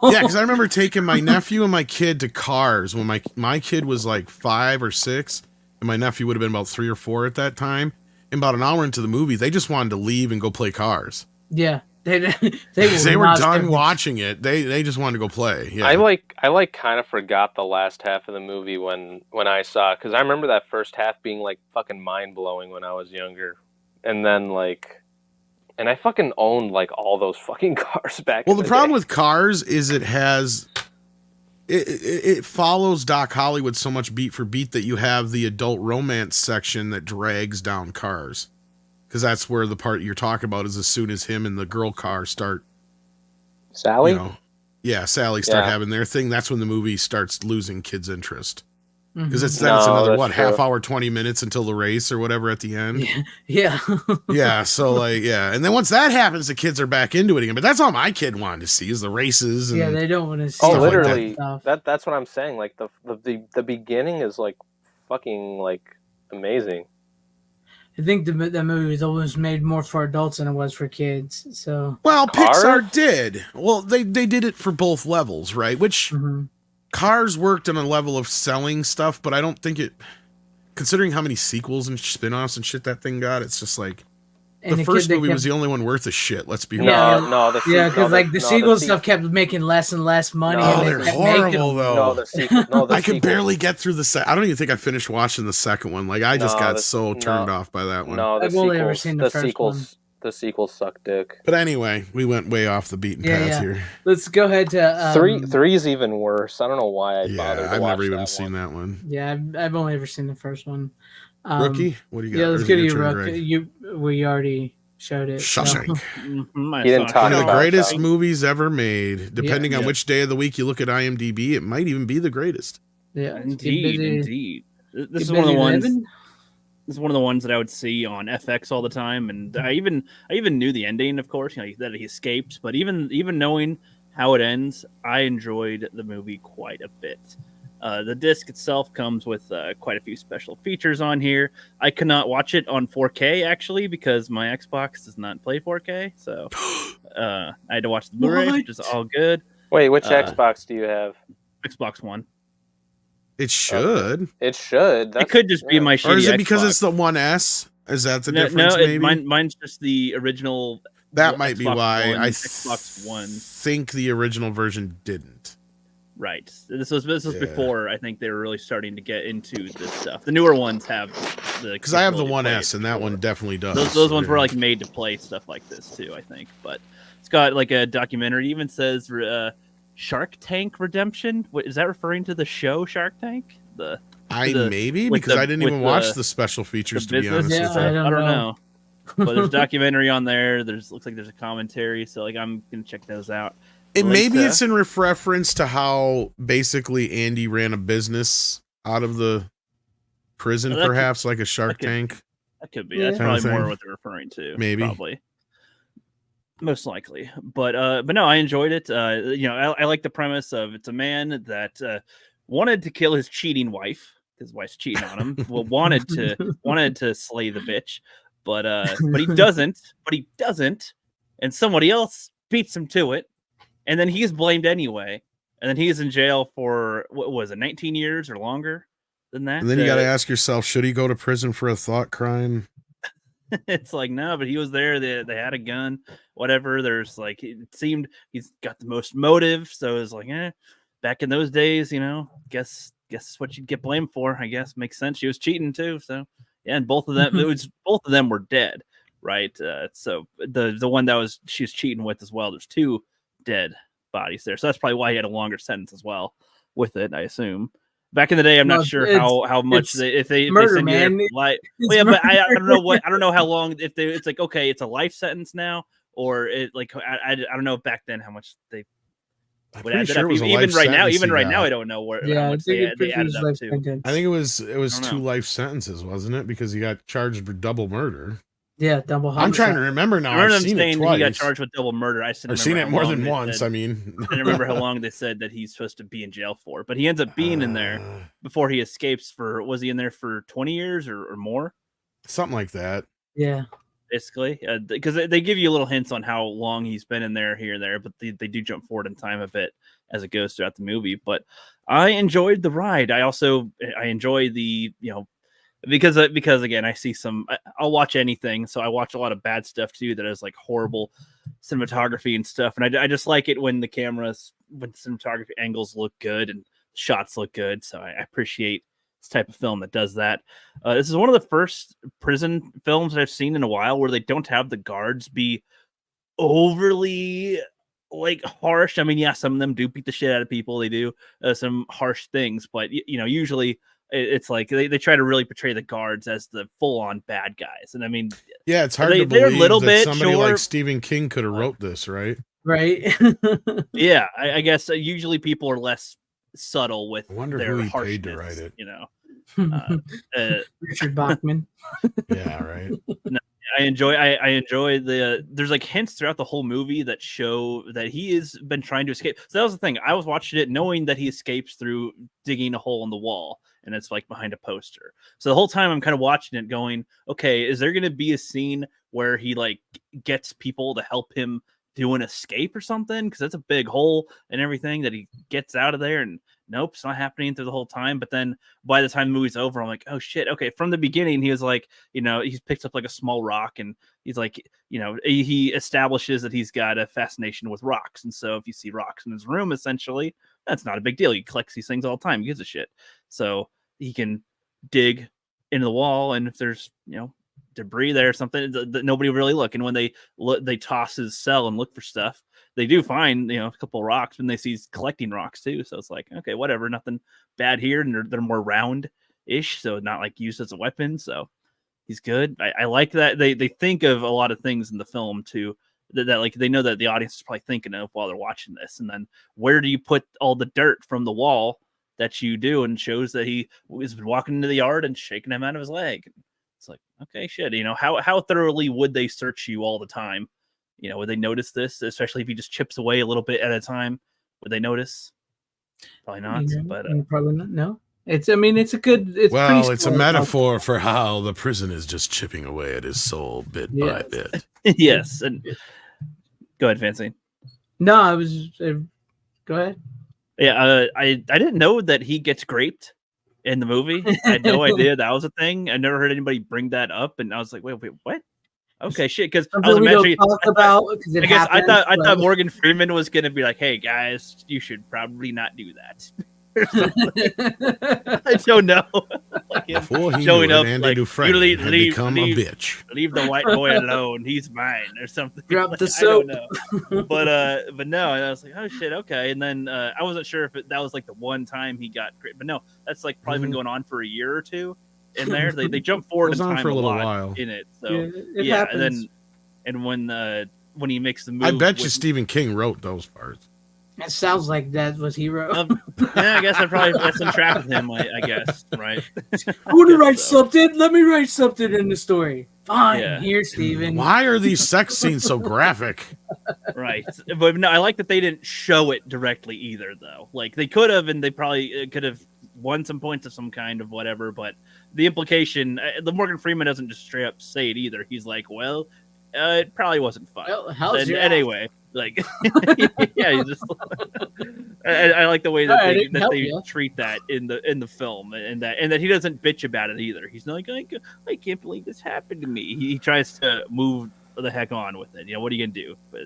Yeah, because I remember taking my nephew and my kid to Cars when my kid was like 5 or 6, and my nephew would have been about 3 or 4 at that time. And about an hour into the movie, they just wanted to leave and go play Cars. Yeah. They were done watching it. They just wanted to go play. Yeah. I kind of forgot the last half of the movie when I saw it, because I remember that first half being like fucking mind blowing when I was younger, and then like, and I fucking owned like all those fucking cars back. Well, the problem with Cars is it follows Doc Hollywood so much beat for beat that you have the adult romance section that drags down Cars. Because that's where the part you're talking about is as soon as him and the girl car start... Sally? Sally start having their thing. That's when the movie starts losing kids' interest. Because it's another, half hour, 20 minutes until the race or whatever at the end? Yeah. Yeah, so like, yeah. And then once that happens, the kids are back into it again. But that's all my kid wanted to see is the races. And they don't want to see literally. That's what I'm saying. Like, the beginning is like fucking like amazing. I think the movie was almost made more for adults than it was for kids. So Pixar did. Well, they did it for both levels, right? Which Cars worked on a level of selling stuff, but I don't think it. Considering how many sequels and spin-offs and shit that thing got, it's just like the first movie was the only one worth a shit. Let's be honest. Because the sequel stuff kept making less and less money. Oh, they're horrible though. I could barely get through the I don't even think I finished watching the second one. Like I just got so turned off by that one. No, I've only ever seen the first one. The sequels suck dick. But anyway, we went way off the beaten path here. Let's go ahead to three is even worse. I don't know why I bothered. I've never even seen that one. Yeah, I've only ever seen the first one. Rookie, what do you got? Yeah, let's go to you, Rookie. We already showed it. Shawshank. He didn't talk One of the about greatest Shawshank. movies ever made. Depending on Yeah. which day of the week you look at IMDb, it might even be the greatest. Yeah, Indeed. This is get one of the busy ones. living. This is one of the ones that I would see on FX all the time, and I even knew the ending, of course, that he escapes. But even knowing how it ends, I enjoyed the movie quite a bit. The disc itself comes with quite a few special features on here. I could not watch it on 4K actually because my Xbox does not play 4K, so I had to watch the Blu-ray, which is all good. Wait, which Xbox do you have? Xbox One. It should. It should. It could just be my shitty Or is it because Xbox. it's the 1S? Is that the difference? No, maybe mine's just the original. that might Xbox be why One, I Xbox One. think the original version didn't. Right. This was before I think they were really starting to get into this stuff. The newer ones have the Because I have the 1S and that one definitely does. Those ones were like made to play stuff like this too, I think. But it's got like a documentary. It even says Shark Tank Redemption. What is that referring to the show Shark Tank? Maybe because I didn't even watch the special features to be honest with you. I don't know. But there's a documentary on there. Looks like there's a commentary, so like I'm gonna check those out. Maybe it's in reference to how basically Andy ran a business out of the prison, perhaps like a Shark Tank. That could be. That's probably more what they're referring to. Maybe. Probably. Most likely. But no, I enjoyed it. I like the premise of it's a man that wanted to kill his cheating wife. His wife's cheating on him. Well, wanted to slay the bitch, but he doesn't. And somebody else beats him to it. And then he's blamed anyway. And then he's in jail for, what was it, 19 years or longer than that? And then you got to ask yourself, should he go to prison for a thought crime? It's like, no, but he was there. They had a gun, whatever. There's like, it seemed he's got the most motive. So it's like, back in those days, guess what you'd get blamed for, I guess. Makes sense. She was cheating too. So, yeah, and both of them were dead, right? So the one she was cheating with as well, there's two dead bodies there, so that's probably why he had a longer sentence as well with it, I assume. Back in the day, I'm not sure how much if they murder, send man. you yeah, but I don't know how long it's like, okay, it's a life sentence now, or it like I don't know back then how much they would add sure up. Even right now I don't know where how much they added up to. I think it was 2 life sentences, wasn't it? Because he got charged for double murder. Yeah, double homicide. I'm trying to remember now. I've seen it twice. He got charged with double murder. I've seen it more than once. I mean, I don't remember how long they said that he's supposed to be in jail for, but he ends up being in there before he escapes was he in there for 20 years or more? Something like that. Yeah. Basically, because they give you little hints on how long he's been in there here and there, but they do jump forward in time a bit as it goes throughout the movie. But I enjoyed the ride. I enjoy the, because again, I see I'll watch anything. So I watch a lot of bad stuff too that is like horrible cinematography and stuff. And I just like it when the cinematography angles look good and shots look good. So I appreciate this type of film that does that. This is one of the first prison films that I've seen in a while where they don't have the guards be overly like harsh. I mean, yeah, some of them do beat the shit out of people. They do some harsh things, but usually it's like they try to really portray the guards as the full-on bad guys. And I mean, yeah, it's hard to believe a little that bit, somebody like Stephen King could have wrote this, right? Right. Yeah, I guess usually people are less subtle with wonder their who he harshness, paid to write it. Richard Bachman. Yeah, right. I enjoy there's like hints throughout the whole movie that show that he has been trying to escape. So that was the thing. I was watching it knowing that he escapes through digging a hole in the wall, and it's like behind a poster. So the whole time I'm kind of watching it going, okay, is there going to be a scene where he like gets people to help him do an escape or something? Because that's a big hole and everything that he gets out of there, and nope, it's not happening through the whole time. But then by the time the movie's over, I'm like, oh shit, okay. From the beginning, he was like, he's picked up like a small rock, and he's like, he establishes that he's got a fascination with rocks. And so if you see rocks in his room, essentially, that's not a big deal. He collects these things all the time. He gives a shit. So he can dig into the wall, and if there's, debris there or something that nobody really look. And when they toss his cell and look for stuff, they do find a couple of rocks, and they see he's collecting rocks too. So it's like, okay, whatever, nothing bad here. And they're more round ish, so not like used as a weapon. So he's good. I like that they think of a lot of things in the film too. That like they know that the audience is probably thinking of while they're watching this, and then where do you put all the dirt from the wall that you do, and shows that he has been walking into the yard and shaking him out of his leg. It's like, okay, shit, how thoroughly would they search you all the time? Would they notice this, especially if he just chips away a little bit at a time? Would they notice? Probably not. But probably not. No, it's a good. It's a metaphor for how the prison is just chipping away at his soul bit by bit. Yes, and go ahead, FanZcene. No, I was. Go ahead. Yeah, I didn't know that he gets graped in the movie. I had no idea that was a thing. I never heard anybody bring that up, and I was like, wait, what? Okay, shit. Because I was imagining. I thought Morgan Freeman was gonna be like, "Hey guys, you should probably not do that." I don't know. Like Before he showing up, Andy Dufresne had become a bitch. Leave the white boy alone. He's mine, or something. Drop the soap. I don't know. But no, and I was like, oh shit, okay. And then I wasn't sure if that was like the one time he got great, but no, that's like probably been going on for a year or two. In there, they jump forward in time for a little lot while in it. So it happens. and when he makes the move, I bet you Stephen King wrote those parts. It sounds like that was he wrote. Yeah, I guess I probably got some track with him. I guess, right? I want to write something. Let me write something in the story. Fine, here, Stephen. Why are these sex scenes so graphic? Right, but no, I like that they didn't show it directly either, though. Like they could have, and they probably could have won some points of some kind of whatever. But the implication, the Morgan Freeman doesn't just straight up say it either. He's like, well, it probably wasn't fun. Well, anyway. Like, yeah, you just. I like the way that they treat that in the film, and that he doesn't bitch about it either. He's not like, I can't believe this happened to me. He tries to move the heck on with it. What are you gonna do? But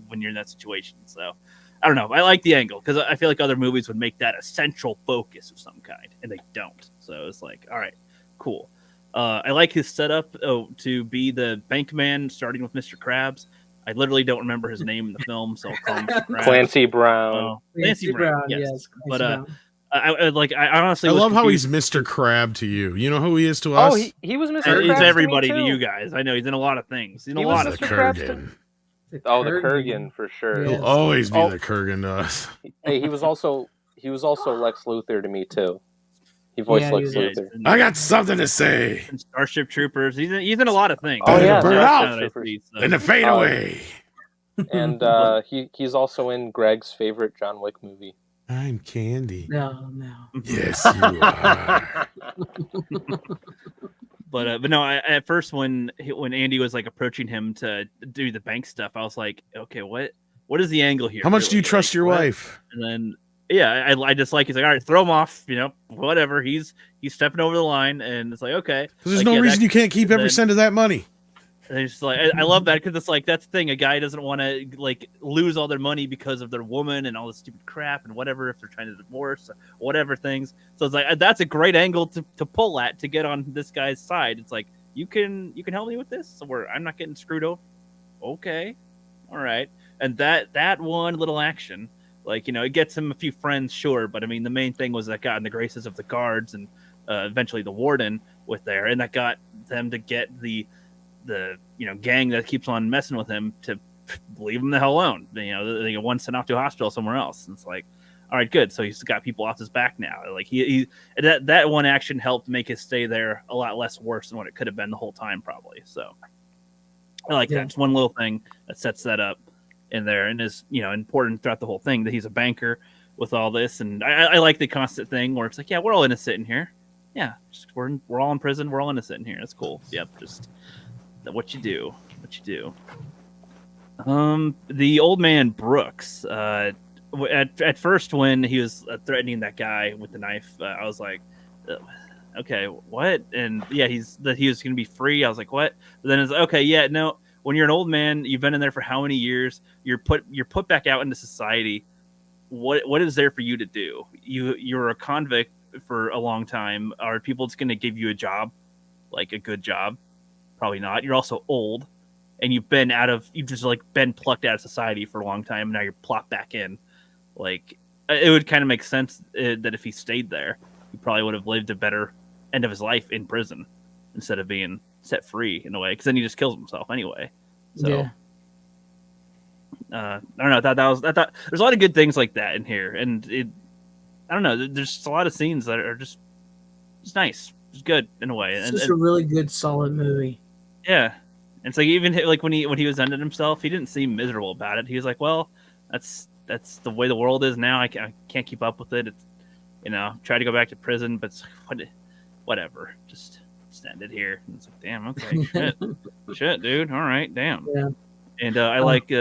when you're in that situation, so I don't know. I like the angle because I feel like other movies would make that a central focus of some kind, and they don't. So it's like, all right, cool. I like his setup to be the bank man, starting with Mr. Krabs. I literally don't remember his name in the film, so I'll call him Clancy Brown. Clancy Brown, yes. But I honestly, I love how he's Mr. Crab to you. You know who he is to us? Oh, he was Mr. Krabs. He's everybody to you guys. I know he's in a lot of things. He's in a he lot was of Mr. Kurgan. Oh, the Kurgan for sure. He'll always be the Kurgan to us. Hey, he was also Lex Luthor to me too. He voiced Lex Luthor. I got something to say. Starship Troopers. He's in a lot of things. Oh yeah, burn out so. in the fadeaway. And he's also in Greg's favorite John Wick movie. I'm Candy. No. Yes, you are. But no, at first when Andy was like approaching him to do the bank stuff, I was like, okay, what is the angle here? How much do you trust your wife? And then I just like he's like, all right, throw him off, whatever. He's stepping over the line, and it's like, okay, because there's no reason you can't keep every cent of that money. And it's just like I love that because it's like that's the thing. A guy doesn't want to like lose all their money because of their woman and all this stupid crap and whatever if they're trying to divorce or whatever things. So it's like that's a great angle to pull at to get on this guy's side. It's like you can help me with this, where I'm not getting screwed over. Okay, all right. And that one little action, like it gets him a few friends, sure, but I mean the main thing was that got in the graces of the guards and eventually the warden with there, and that got them to get the gang that keeps on messing with him to leave him the hell alone. They get one sent off to a hospital somewhere else. And it's like, all right, good. So he's got people off his back now. Like he that one action helped make his stay there a lot less worse than what it could have been the whole time, probably. So I like that. It's one little thing that sets that up in there and is important throughout the whole thing that he's a banker with all this. And I like the constant thing where it's like, yeah, we're all innocent in here. Yeah, we're all in prison. We're all innocent in here. That's cool. Yep, just. What you do. The old man Brooks. At first, when he was threatening that guy with the knife, I was like, "Okay, what?" And yeah, he was going to be free. I was like, "What?" But then it's like, okay, yeah, no. When you're an old man, you've been in there for how many years? You're put back out into society. What is there for you to do? You're a convict for a long time. Are people just going to give you a job, like a good job? Probably not. You're also old, and you've just like been plucked out of society for a long time. And now you're plopped back in. Like it would kind of make sense that if he stayed there, he probably would have lived a better end of his life in prison instead of being set free in a way, because then he just kills himself anyway. So Yeah. I don't know. I thought there's a lot of good things like that in here, and I don't know. There's just a lot of scenes that are just nice, just good in a way. It's And just a really good, solid movie. yeah, and it's like even like when he was ending himself, he didn't seem miserable about it. He was like, "Well, that's the way the world is now. I can't keep up with it. It's, try to go back to prison, but it's like, whatever. Just end it here." And it's like, damn, okay, shit, dude. All right, damn. Yeah. And I like.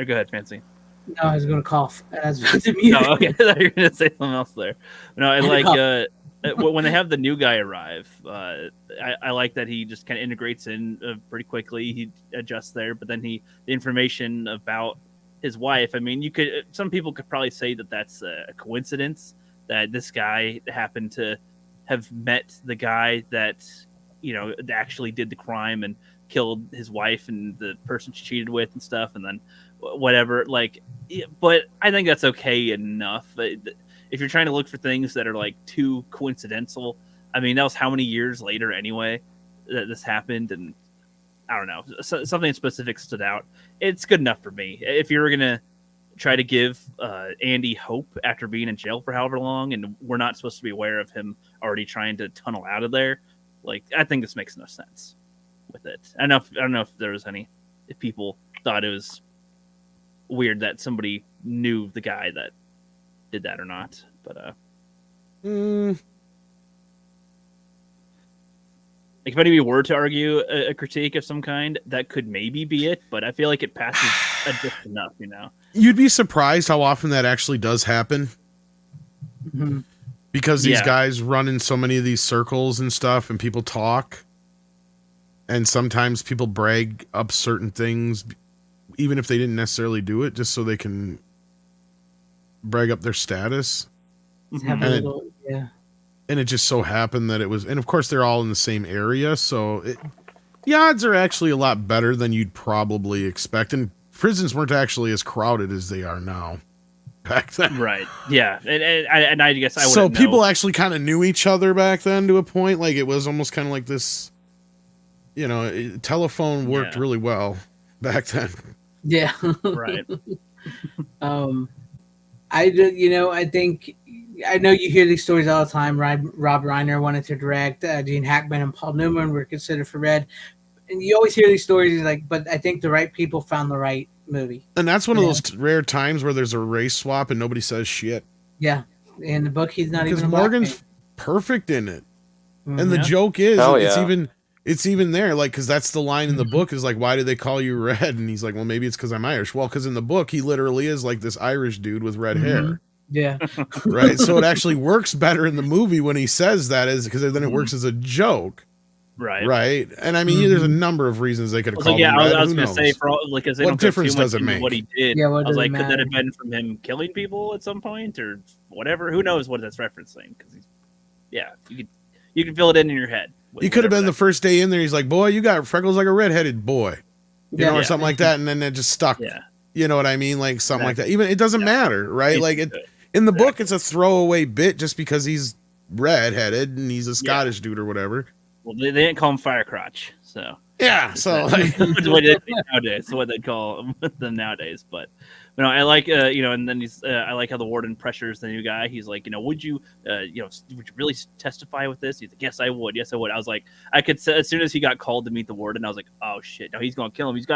Go ahead, Fancy. No, I was going to cough. And I was about to mute. Oh, okay. I thought you were going to say something else there. No, I like when they have the new guy arrive. I like that he just kind of integrates in pretty quickly. He adjusts there, but then the information about his wife. I mean, some people could probably say that that's a coincidence that this guy happened to have met the guy that actually did the crime and killed his wife and the person she cheated with and stuff, and then whatever. Like, but I think that's okay enough. If you're trying to look for things that are like too coincidental, I mean, that was how many years later anyway that this happened, and I don't know, something specific stood out. It's good enough for me. If you're gonna try to give Andy hope after being in jail for however long, and we're not supposed to be aware of him already trying to tunnel out of there, like, I think this makes no sense with it. I don't know if there was if people thought it was weird that somebody knew the guy that did that or not, but like, if anybody were to argue a critique of some kind, that could maybe be it, but I feel like it passes just enough, You'd be surprised how often that actually does happen. Mm-hmm. Because these guys run in so many of these circles and stuff, and people talk, and sometimes people brag up certain things, even if they didn't necessarily do it, just so they can brag up their status. Have a little, and it just so happened that it was, and of course they're all in the same area, so the odds are actually a lot better than you'd probably expect, and prisons weren't actually as crowded as they are now back then. Right. Yeah. And I guess I would. So people actually kind of knew each other back then to a point. Like, it was almost kind of like this, telephone worked really well back then. Yeah. Right. I think, I know you hear these stories all the time. Rob Reiner wanted to direct. Gene Hackman and Paul Newman were considered for Red. And you always hear these stories, like, but I think the right people found the right movie. And that's one of those rare times where there's a race swap and nobody says shit. Yeah. In the book, he's not even a Morgan's perfect in it. And the joke is, it's even there, like, because that's the line in the book is like, why do they call you Red? And he's like, well, maybe it's because I'm Irish. Well, because in the book, he literally is like this Irish dude with red hair. Yeah. Right. So it actually works better in the movie when he says that, is because then it works as a joke. Right. Right. And I mean, there's a number of reasons they could have called him Red. I was going to say, because they what don't difference does it make? What he did. Yeah, I was like, could that have been from him killing people at some point or whatever? Who knows what that's referencing? Because you can fill it in your head. He could have been the first day in there. He's like, boy, you got freckles like a redheaded boy, or something like that. And then it just stuck. Yeah. You know what I mean? Like something like that. Even it doesn't matter, right? Like in the book, it's a throwaway bit just because he's redheaded and he's a Scottish dude or whatever. Well, they didn't call him Firecrotch, so so like, nowadays, what they call them nowadays. But I like and then I like how the warden pressures the new guy. He's like, would you would you really testify with this? He's like, yes, I would. I was like, I could say, as soon as he got called to meet the warden, I was like, oh shit, no, he's gonna kill him. He's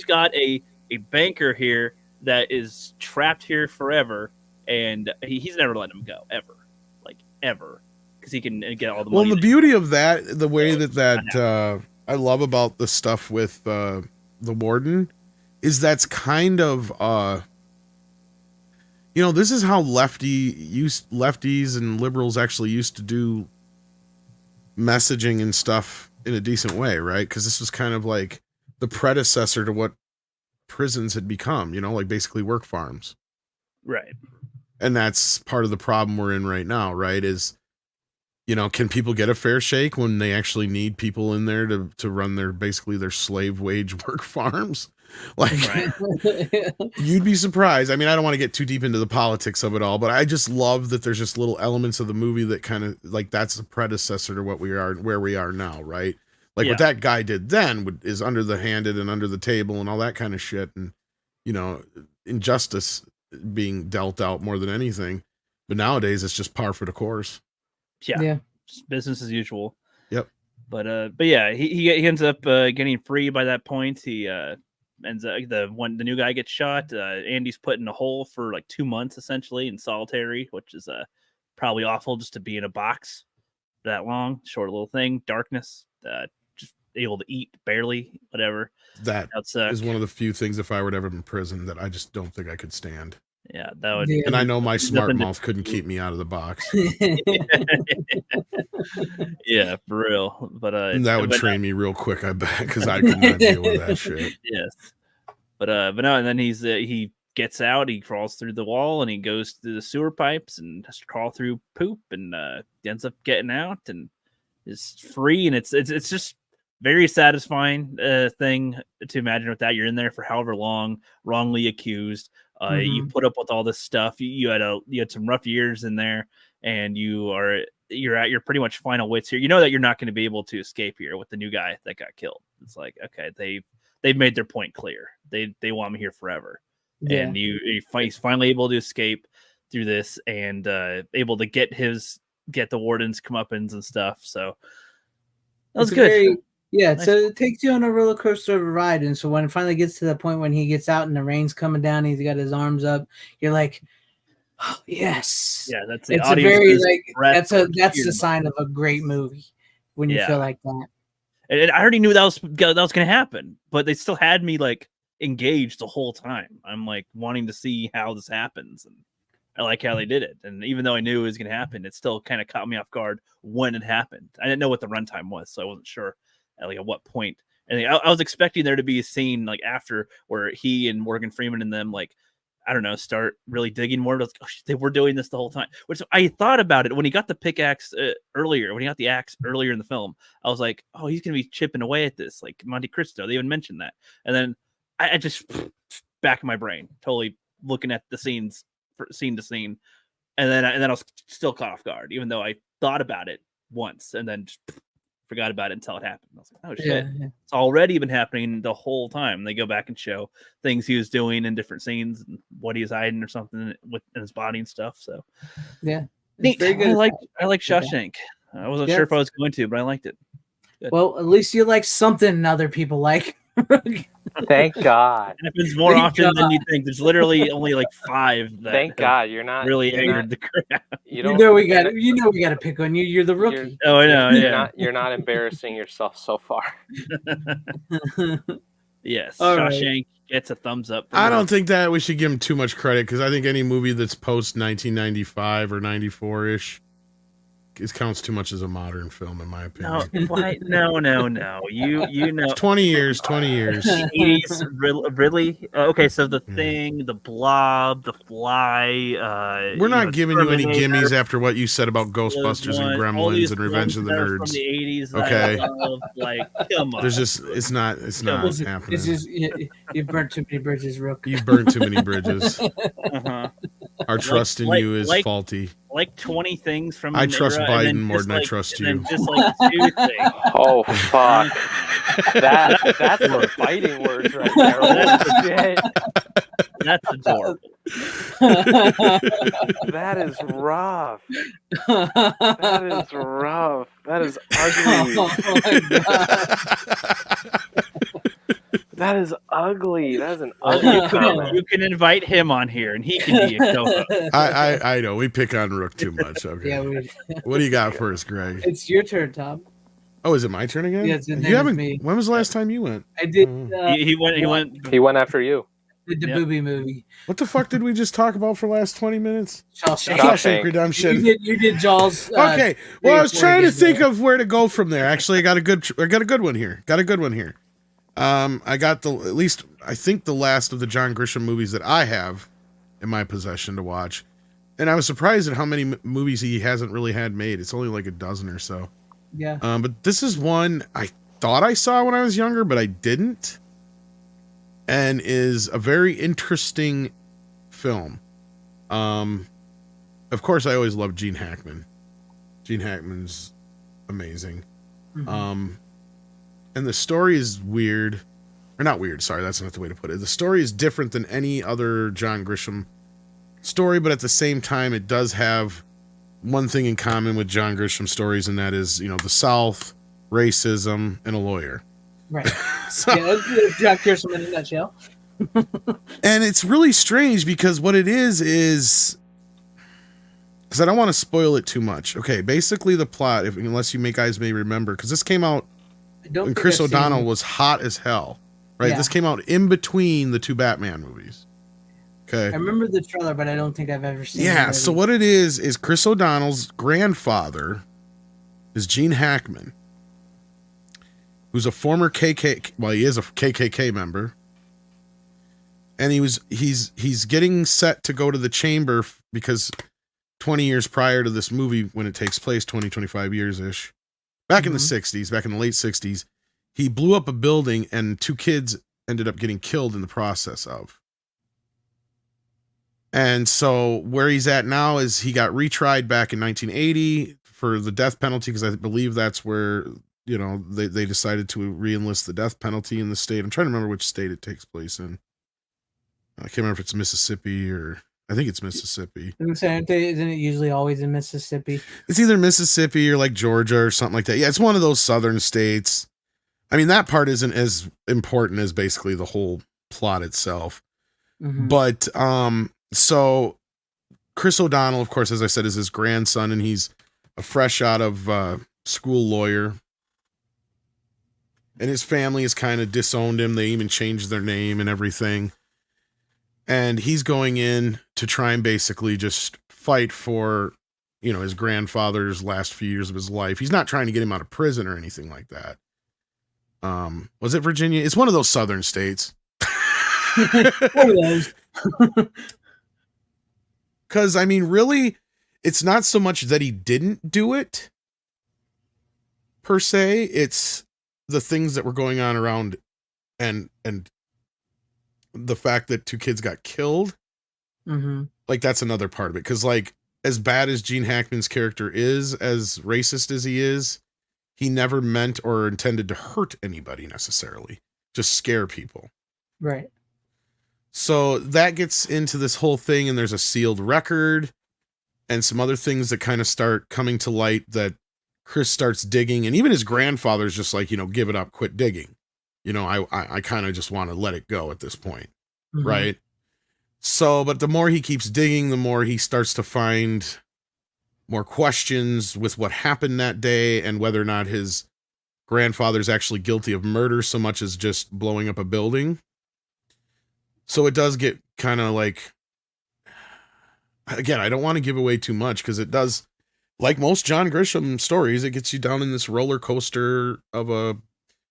got a banker here that is trapped here forever, and he's never letting him go ever. Because he can get all the money. Well, the beauty of that, the way that I love about the stuff with the warden, is that's kind of this is how lefties and liberals actually used to do messaging and stuff in a decent way, right? Because this was kind of like the predecessor to what prisons had become, like basically work farms, right? And that's part of the problem we're in right now, right? Is can people get a fair shake when they actually need people in there to run their slave wage work farms? Like, you'd be surprised. I mean, I don't want to get too deep into the politics of it all, but I just love that there's just little elements of the movie that kind of like that's a predecessor to where we are now, right? Like what that guy did then is under the handed and under the table and all that kind of shit. And, you know, injustice being dealt out more than anything. But nowadays it's just par for the course. Yeah. Just business as usual. Yep. But yeah, he ends up getting free by that point. He ends up the new guy gets shot. Andy's put in a hole for like 2 months essentially in solitary, which is probably awful just to be in a box that long. Short little thing, darkness, just able to eat barely, whatever. That is one of the few things, if I were to ever in prison, that I just don't think I could stand. Yeah, that would. And I know my smart mouth couldn't keep me out of the box. Yeah, for real. But and that would train me real quick, I bet, because I could not deal with that shit. Yes, but no, and then he gets out, he crawls through the wall, and he goes through the sewer pipes and has to crawl through poop, and ends up getting out and is free, and it's just very satisfying thing to imagine with that. You're in there for however long, wrongly accused. You put up with all this stuff. You had some rough years in there, and you're at your pretty much final wits here. You know that you're not going to be able to escape here with the new guy that got killed. It's like, okay, they've made their point clear. They want me here forever. Yeah. And he's finally able to escape through this and able to get the warden's comeuppance and stuff. So that was good. Nice. So it takes you on a roller coaster of a ride, and so when it finally gets to the point when he gets out and the rain's coming down, he's got his arms up. You're like, oh, yes. Yeah, that's it's a very like that's the sign of a great movie when you feel like that. And I already knew that was going to happen, but they still had me like engaged the whole time. I'm like wanting to see how this happens, and I like how they did it. And even though I knew it was going to happen, it still kind of caught me off guard when it happened. I didn't know what the runtime was, so I wasn't sure at what point. And I was expecting there to be a scene like after where he and Morgan Freeman and them, like, I don't know, start really digging more. Like, oh, they were doing this the whole time. Which I thought about it when he got the pickaxe earlier, when he got the axe earlier in the film. I was like, oh, he's going to be chipping away at this, like Monte Cristo. They even mentioned that. And then I just back in my brain, totally looking at the scenes, scene to scene. And then I was still caught off guard, even though I thought about it once and then just forgot about it until it happened. I was like, oh shit, It's already been happening the whole time. They go back and show things he was doing in different scenes and what he was hiding or something in his body and stuff. So yeah, neat. I like Shawshank. I wasn't sure if I was going to, but I liked it. Good. Well, at least you like something other people like. Thank God. It happens more often than you think. There's literally only like 5 that Thank God you're not really angered the crowd. We got to pick on you. You're the rookie. I know. You're not embarrassing yourself so far. Yes. Shawshank gets a thumbs up. I don't think that we should give him too much credit, because I think any movie that's post 1995 or 94-ish counts too much as a modern film, in my opinion. No. You know. 20 years. 80s, really? Okay, so The Thing, The Blob, The Fly. We're not giving you any gimmies after what you said about Ghostbusters and Gremlins and Revenge of the Nerds. From the 80s, okay. Like, come on. There's just it's not happening. It's just you've burnt too many bridges, Rook. You've burnt too many bridges. Our trust in you is faulty. Like 20 things from. I trust Biden more than I trust you. Just like 2 things. Oh fuck! That's some fighting words right there. Oh, shit. That's adorable. That is rough. That is rough. That is ugly. That is ugly. That is an ugly comment. You can invite him on here, and he can be a co-host. I know we pick on Rook too much. Okay. What do you got first, Greg? It's your turn, Tom. Oh, is it my turn again? Yes, you haven't. When was the last time you went? I did. He went after you. The Booby movie. What the fuck did we just talk about for the last 20 minutes? Shawshank Redemption. You did Jaws. Okay. Well, I was trying to think of where to go from there. Actually, I got a good one here. I got I think the last of the John Grisham movies that I have in my possession to watch. And I was surprised at how many movies he hasn't really had made. It's only like a dozen or so. Yeah. But this is one I thought I saw when I was younger, but I didn't. And is a very interesting film. Of course, I always loved Gene Hackman. Gene Hackman's amazing. Mm-hmm. and the story is weird. Or not weird, sorry, that's not the way to put it. The story is different than any other John Grisham story, but at the same time, it does have one thing in common with John Grisham stories, and that is, the South, racism, and a lawyer. Right. So, yeah, that's John Grisham in a nutshell. And it's really strange because what it is because I don't want to spoil it too much. Okay, basically the plot, unless you guys may remember, because this came out when Chris O'Donnell was hot as hell, right? Yeah. This came out in between the two Batman movies. Okay. I remember the trailer, but I don't think I've ever seen it. Yeah, so what it is Chris O'Donnell's grandfather is Gene Hackman, who's a former he is a KKK member. And he's getting set to go to the chamber because 20 years prior to this movie, when it takes place, 25 years-ish, back in the 60s, back in the late 60s, he blew up a building and 2 kids ended up getting killed in the process of. And so where he's at now is he got retried back in 1980 for the death penalty, because I believe that's where, they decided to re-enlist the death penalty in the state. I'm trying to remember which state it takes place in. I can't remember if it's Mississippi or I think it's Mississippi. Isn't it usually always in Mississippi? It's either Mississippi or like Georgia or something like that. Yeah, it's one of those southern states. I mean, that part isn't as important as basically the whole plot itself. Mm-hmm. But so Chris O'Donnell, of course, as I said, is his grandson, and he's a fresh out of school lawyer. And his family has kind of disowned him. They even changed their name and everything. And he's going in to try and basically just fight for, his grandfather's last few years of his life. He's not trying to get him out of prison or anything like that. Was it Virginia? It's one of those southern states. One of those. Because, I mean, really, it's not so much that he didn't do it, per se. It's the things that were going on around and the fact that 2 kids got killed. Mm-hmm. Like, that's another part of it. Because, like, as bad as Gene Hackman's character is, as racist as he is, he never meant or intended to hurt anybody necessarily. Just scare people. Right. So that gets into this whole thing, and there's a sealed record and some other things that kind of start coming to light that Chris starts digging. And even his grandfather's just like, give it up, quit digging. I kind of just want to let it go at this point. Mm-hmm. Right. So, but the more he keeps digging, the more he starts to find more questions with what happened that day and whether or not his grandfather's actually guilty of murder so much as just blowing up a building. So it does get kind of like, again, I don't want to give away too much because it does, like most John Grisham stories, it gets you down in this roller coaster of a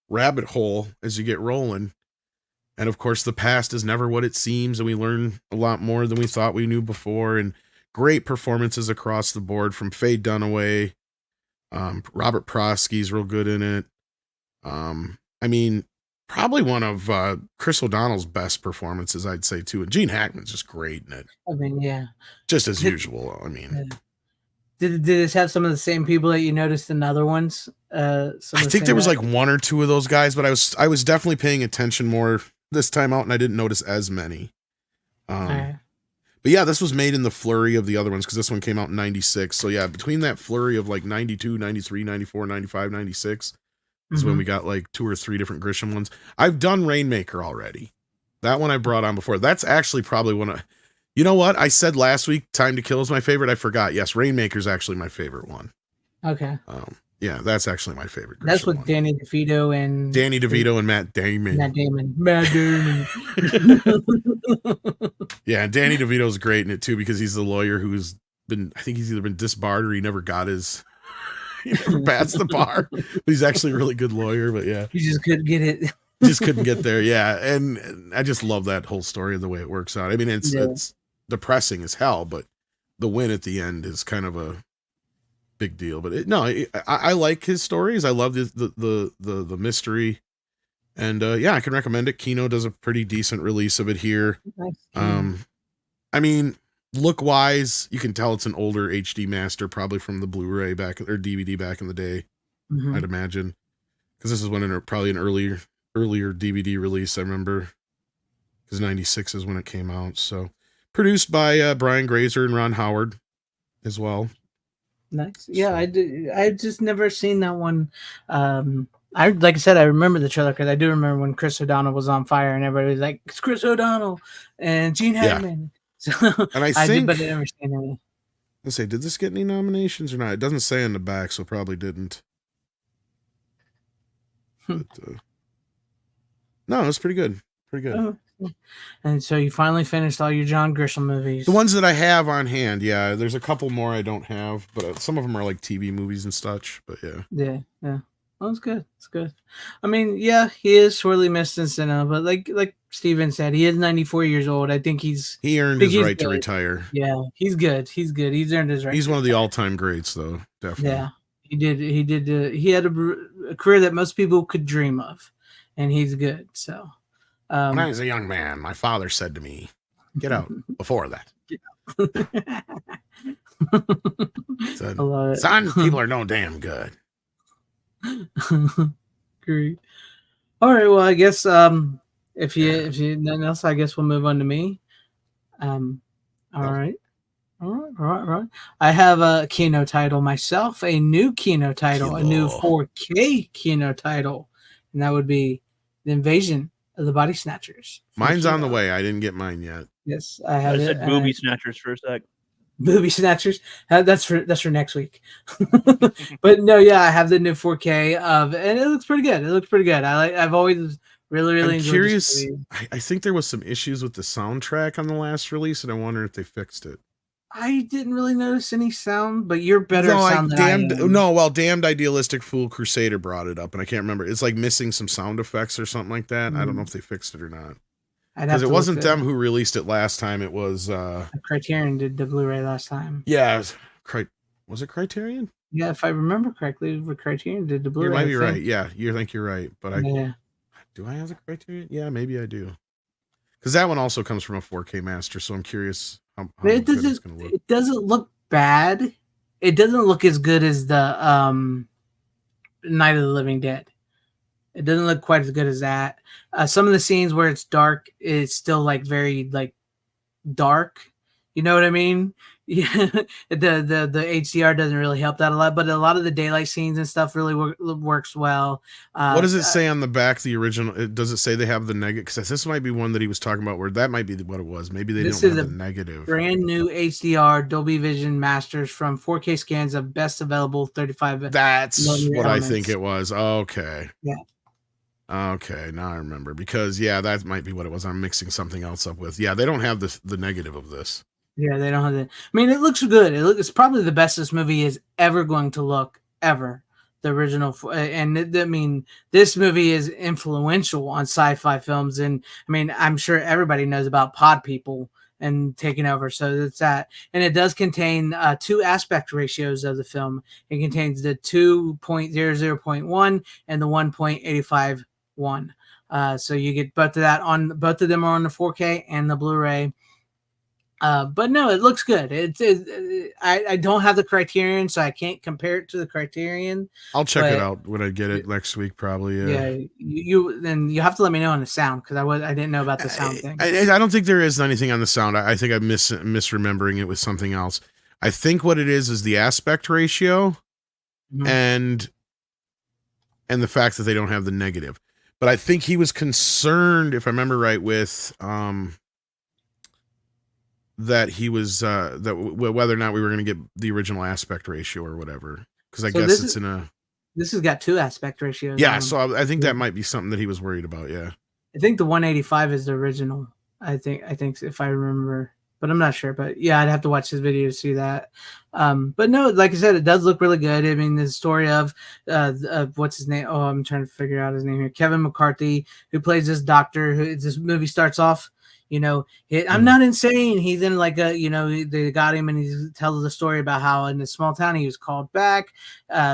rabbit hole as you get rolling. And of course, the past is never what it seems, and we learn a lot more than we thought we knew before. And great performances across the board from Faye Dunaway. Robert Prosky's real good in it. I mean, probably one of Chris O'Donnell's best performances, I'd say, too. And Gene Hackman's just great in it. I mean, yeah. Just as usual, I mean. Yeah. Did this have some of the same people that you noticed in other ones? I think there was like 1 or 2 of those guys, but I was definitely paying attention more this time out, and I didn't notice as many. But yeah, this was made in the flurry of the other ones, because this one came out in 96. So yeah, between that flurry of like 92, 93, 94, 95, 96 is when we got like 2 or 3 different Grisham ones. I've done Rainmaker already. That one I brought on before. That's actually probably one of... You know what? I said last week Time to Kill is my favorite. I forgot. Yes, Rainmaker's actually my favorite one. Okay. Yeah, that's actually my favorite. That's with Danny DeVito and Matt Damon. Matt Damon. Yeah, Danny DeVito's great in it too, because he's the lawyer who's been, I think he's either been disbarred or he never got his, he never passed the bar. But he's actually a really good lawyer, but yeah. He just couldn't get it. Just couldn't get there. Yeah. And I just love that whole story and the way it works out. I mean, it's depressing as hell, but the win at the end is kind of a big deal. But I like his stories. I love the mystery, and yeah, I can recommend it. Kino does a pretty decent release of it here. I mean, look wise, you can tell it's an older HD master, probably from the Blu-ray back or DVD back in the day. I'd imagine. because this is when probably an earlier DVD release. I remember because '96 is when it came out. So produced by Brian Grazer and Ron Howard as well. Nice. Yeah, I did. I just never seen that one. I like I said, I remember the trailer because I do remember when Chris O'Donnell was on fire and everybody was like, "It's Chris O'Donnell and Gene Hackman." So And I think, but I never seen any. Let's say, did this get any nominations or not? It doesn't say on the back, so probably didn't. But, no, it's pretty good. Pretty good. Oh. And so you finally finished all your John Grisham movies. The ones that I have on hand, yeah. There's a couple more I don't have, but some of them are like TV movies and such. But yeah. Yeah. Well, it's good. It's good. I mean, yeah, he is sorely missed in cinema, but like Steven said, he is 94 years old. I think he earned his right to retire. Yeah, he's good. He's good. He's earned his right. He's one of the all-time greats, though. Definitely. Yeah, he did. He had a career that most people could dream of, and he's good. So, when I was a young man, my father said to me, "Get out." Before that, said, "Son, people are no damn good." Great. All right. Well, I guess if you nothing else, I guess we'll move on to me. All right. I have a Kino title myself, a new Kino title, a new 4K Kino title, and that would be The Invasion of the Body Snatchers. Mine's on the way. I didn't get mine yet. Yes, I have. I said Booby Snatchers for a sec. Booby Snatchers. That's for next week. But no, yeah, I have the new 4K and it looks pretty good. I've always really I'm enjoyed curious. this movie. I think there was some issues with the soundtrack on the last release, and I wonder if they fixed it. I didn't really notice any sound, but you're better at sound than I am. Damned Idealistic Fool Crusader brought it up, and I can't remember. It's like missing some sound effects or something like that. I don't know if they fixed it or not. Because it wasn't them who released it last time. It was Criterion did the Blu-ray last time. Yeah, was it Criterion? Yeah, if I remember correctly, Criterion did the Blu-ray. You might be right. Yeah, you think you're right. But do I have the Criterion? Yeah, maybe I do. Because that one also comes from a 4K master, so I'm curious how good it's going to look. It doesn't look bad. It doesn't look as good as the Night of the Living Dead. It doesn't look quite as good as that. Some of the scenes where it's dark is still like very like dark. You know what I mean? Yeah, the HDR doesn't really help that a lot, but a lot of the daylight scenes and stuff really works well. What does it say on the back? The original? Does it say they have the negative? Because this might be one that he was talking about, where that might be what it was. Maybe they don't have the negative. Brand new HDR Dolby Vision masters from 4K scans of best available 35. That's what elements. I think it was. Okay. Yeah. Okay, now I remember, because that might be what it was. I'm mixing something else up with. Yeah, they don't have the negative of this. Yeah, they don't have the. I mean, it looks good. It's probably the best this movie is ever going to look ever. The original, and I mean, this movie is influential on sci-fi films, and I mean, I'm sure everybody knows about pod people and taking over. So that's that, and it does contain 2 aspect ratios of the film. It contains the 2.00.1 and the 1.851. So you get both of them are on the 4K and the Blu-ray. But no, it looks good. I don't have the Criterion, so I can't compare it to the Criterion. I'll check it out when I get it next week, probably. Yeah, you have to let me know on the sound, because I didn't know about the sound thing. I don't think there is anything on the sound. I think I'm misremembering it with something else. I think what it is the aspect ratio, and the fact that they don't have the negative. But I think he was concerned, if I remember right, with that he was that whether or not we were going to get the original aspect ratio or whatever, because I guess it's in a. This has got 2 aspect ratios. Yeah, so I think that might be something that he was worried about. Yeah, I think the 185 is the original. I think if I remember, but I'm not sure. But yeah, I'd have to watch this video to see that. But no, like I said, it does look really good. I mean, the story of what's his name? Oh, I'm trying to figure out his name here. Kevin McCarthy, who plays this doctor. This movie starts off. I'm not insane. He's in they got him, and he tells the story about how in this small town he was called back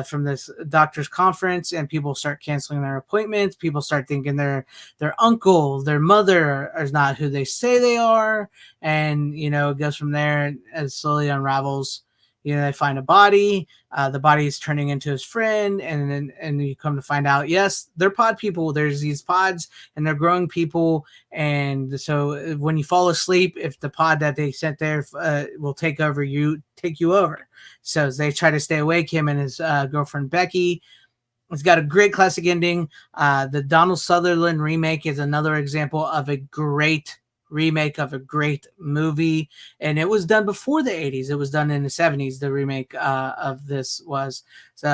from this doctor's conference, and people start canceling their appointments. People start thinking their uncle, their mother is not who they say they are, and it goes from there and slowly unravels. they find a body. The body is turning into his friend, and you come to find out, yes, they're pod people. There's these pods, and they're growing people. And so when you fall asleep, if the pod that they sent there will take you over. So as they try to stay awake, him and his girlfriend Becky. It's got a great classic ending. The Donald Sutherland remake is another example of a great remake of a great movie, and it was done before the 80s. It was done in the 70s. The remake of this was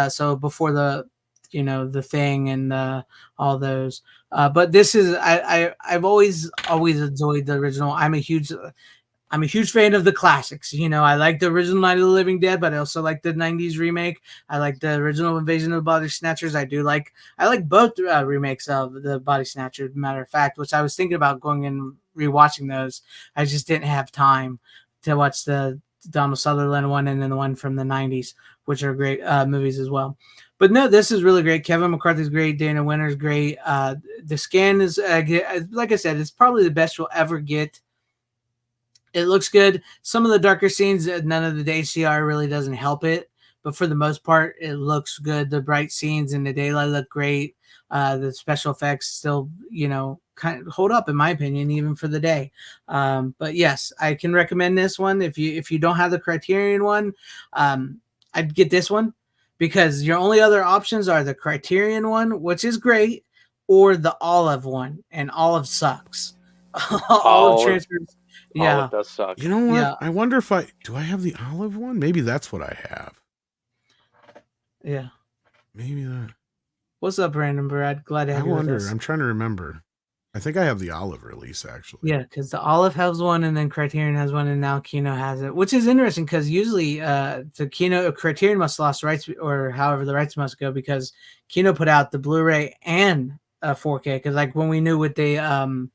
so before the Thing and all those. But this is I've always enjoyed the original. I'm a huge fan of the classics. I like the original Night of the Living Dead, but I also like the 90s remake. I like the original Invasion of the Body Snatchers. I like both remakes of the Body Snatchers, matter of fact, which I was thinking about going and rewatching those. I just didn't have time to watch the Donald Sutherland one and then the one from the 90s, which are great movies as well. But no, this is really great. Kevin McCarthy's great. Dana Winter's great. The Scan is, like I said, it's probably the best you'll ever get. It looks good. Some of the darker scenes, none of the HDR really doesn't help it, but for the most part, it looks good. The bright scenes in the daylight look great. The special effects still, kind of hold up in my opinion, even for the day. But yes, I can recommend this one. If you don't have the Criterion one, I'd get this one because your only other options are the Criterion one, which is great, or the Olive one, and Olive sucks. Olive transfers. Yeah, Olive does suck. You know what? Yeah. I wonder if I have the Olive one? Maybe that's what I have. Yeah. Maybe that. What's up, Brandon Brad? Glad to have you with us. I'm trying to remember. I think I have the Olive release actually. Yeah, because the Olive has one, and then Criterion has one, and now Kino has it, which is interesting because usually the Criterion must have lost rights, or however the rights must go, because Kino put out the Blu-ray and 4K. Because like when we knew with the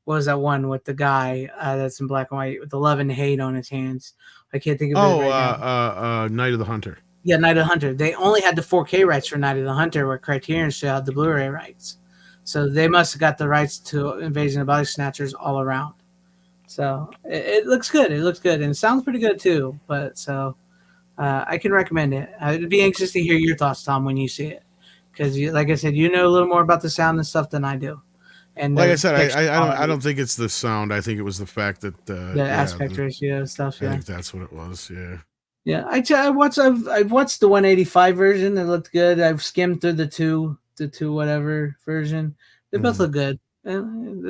what was that one with the guy that's in black and white with the love and hate on his hands? I can't think of it right now. Night of the Hunter. Yeah, Night of the Hunter. They only had the 4K rights for Night of the Hunter, where Criterion still had the Blu-ray rights. So they must have got the rights to Invasion of Body Snatchers all around. So it looks good. It looks good, and it sounds pretty good too. But so I can recommend it. I'd be anxious to hear your thoughts, Tom, when you see it, because like I said, you know a little more about the sound and stuff than I do. And like I said, I don't think it's the sound. I think it was the fact that the aspect ratio stuff. Yeah, I think that's what it was. Yeah. Yeah, I've watched the 185 version. It looked good. I've skimmed through the two whatever version. They both look good. They're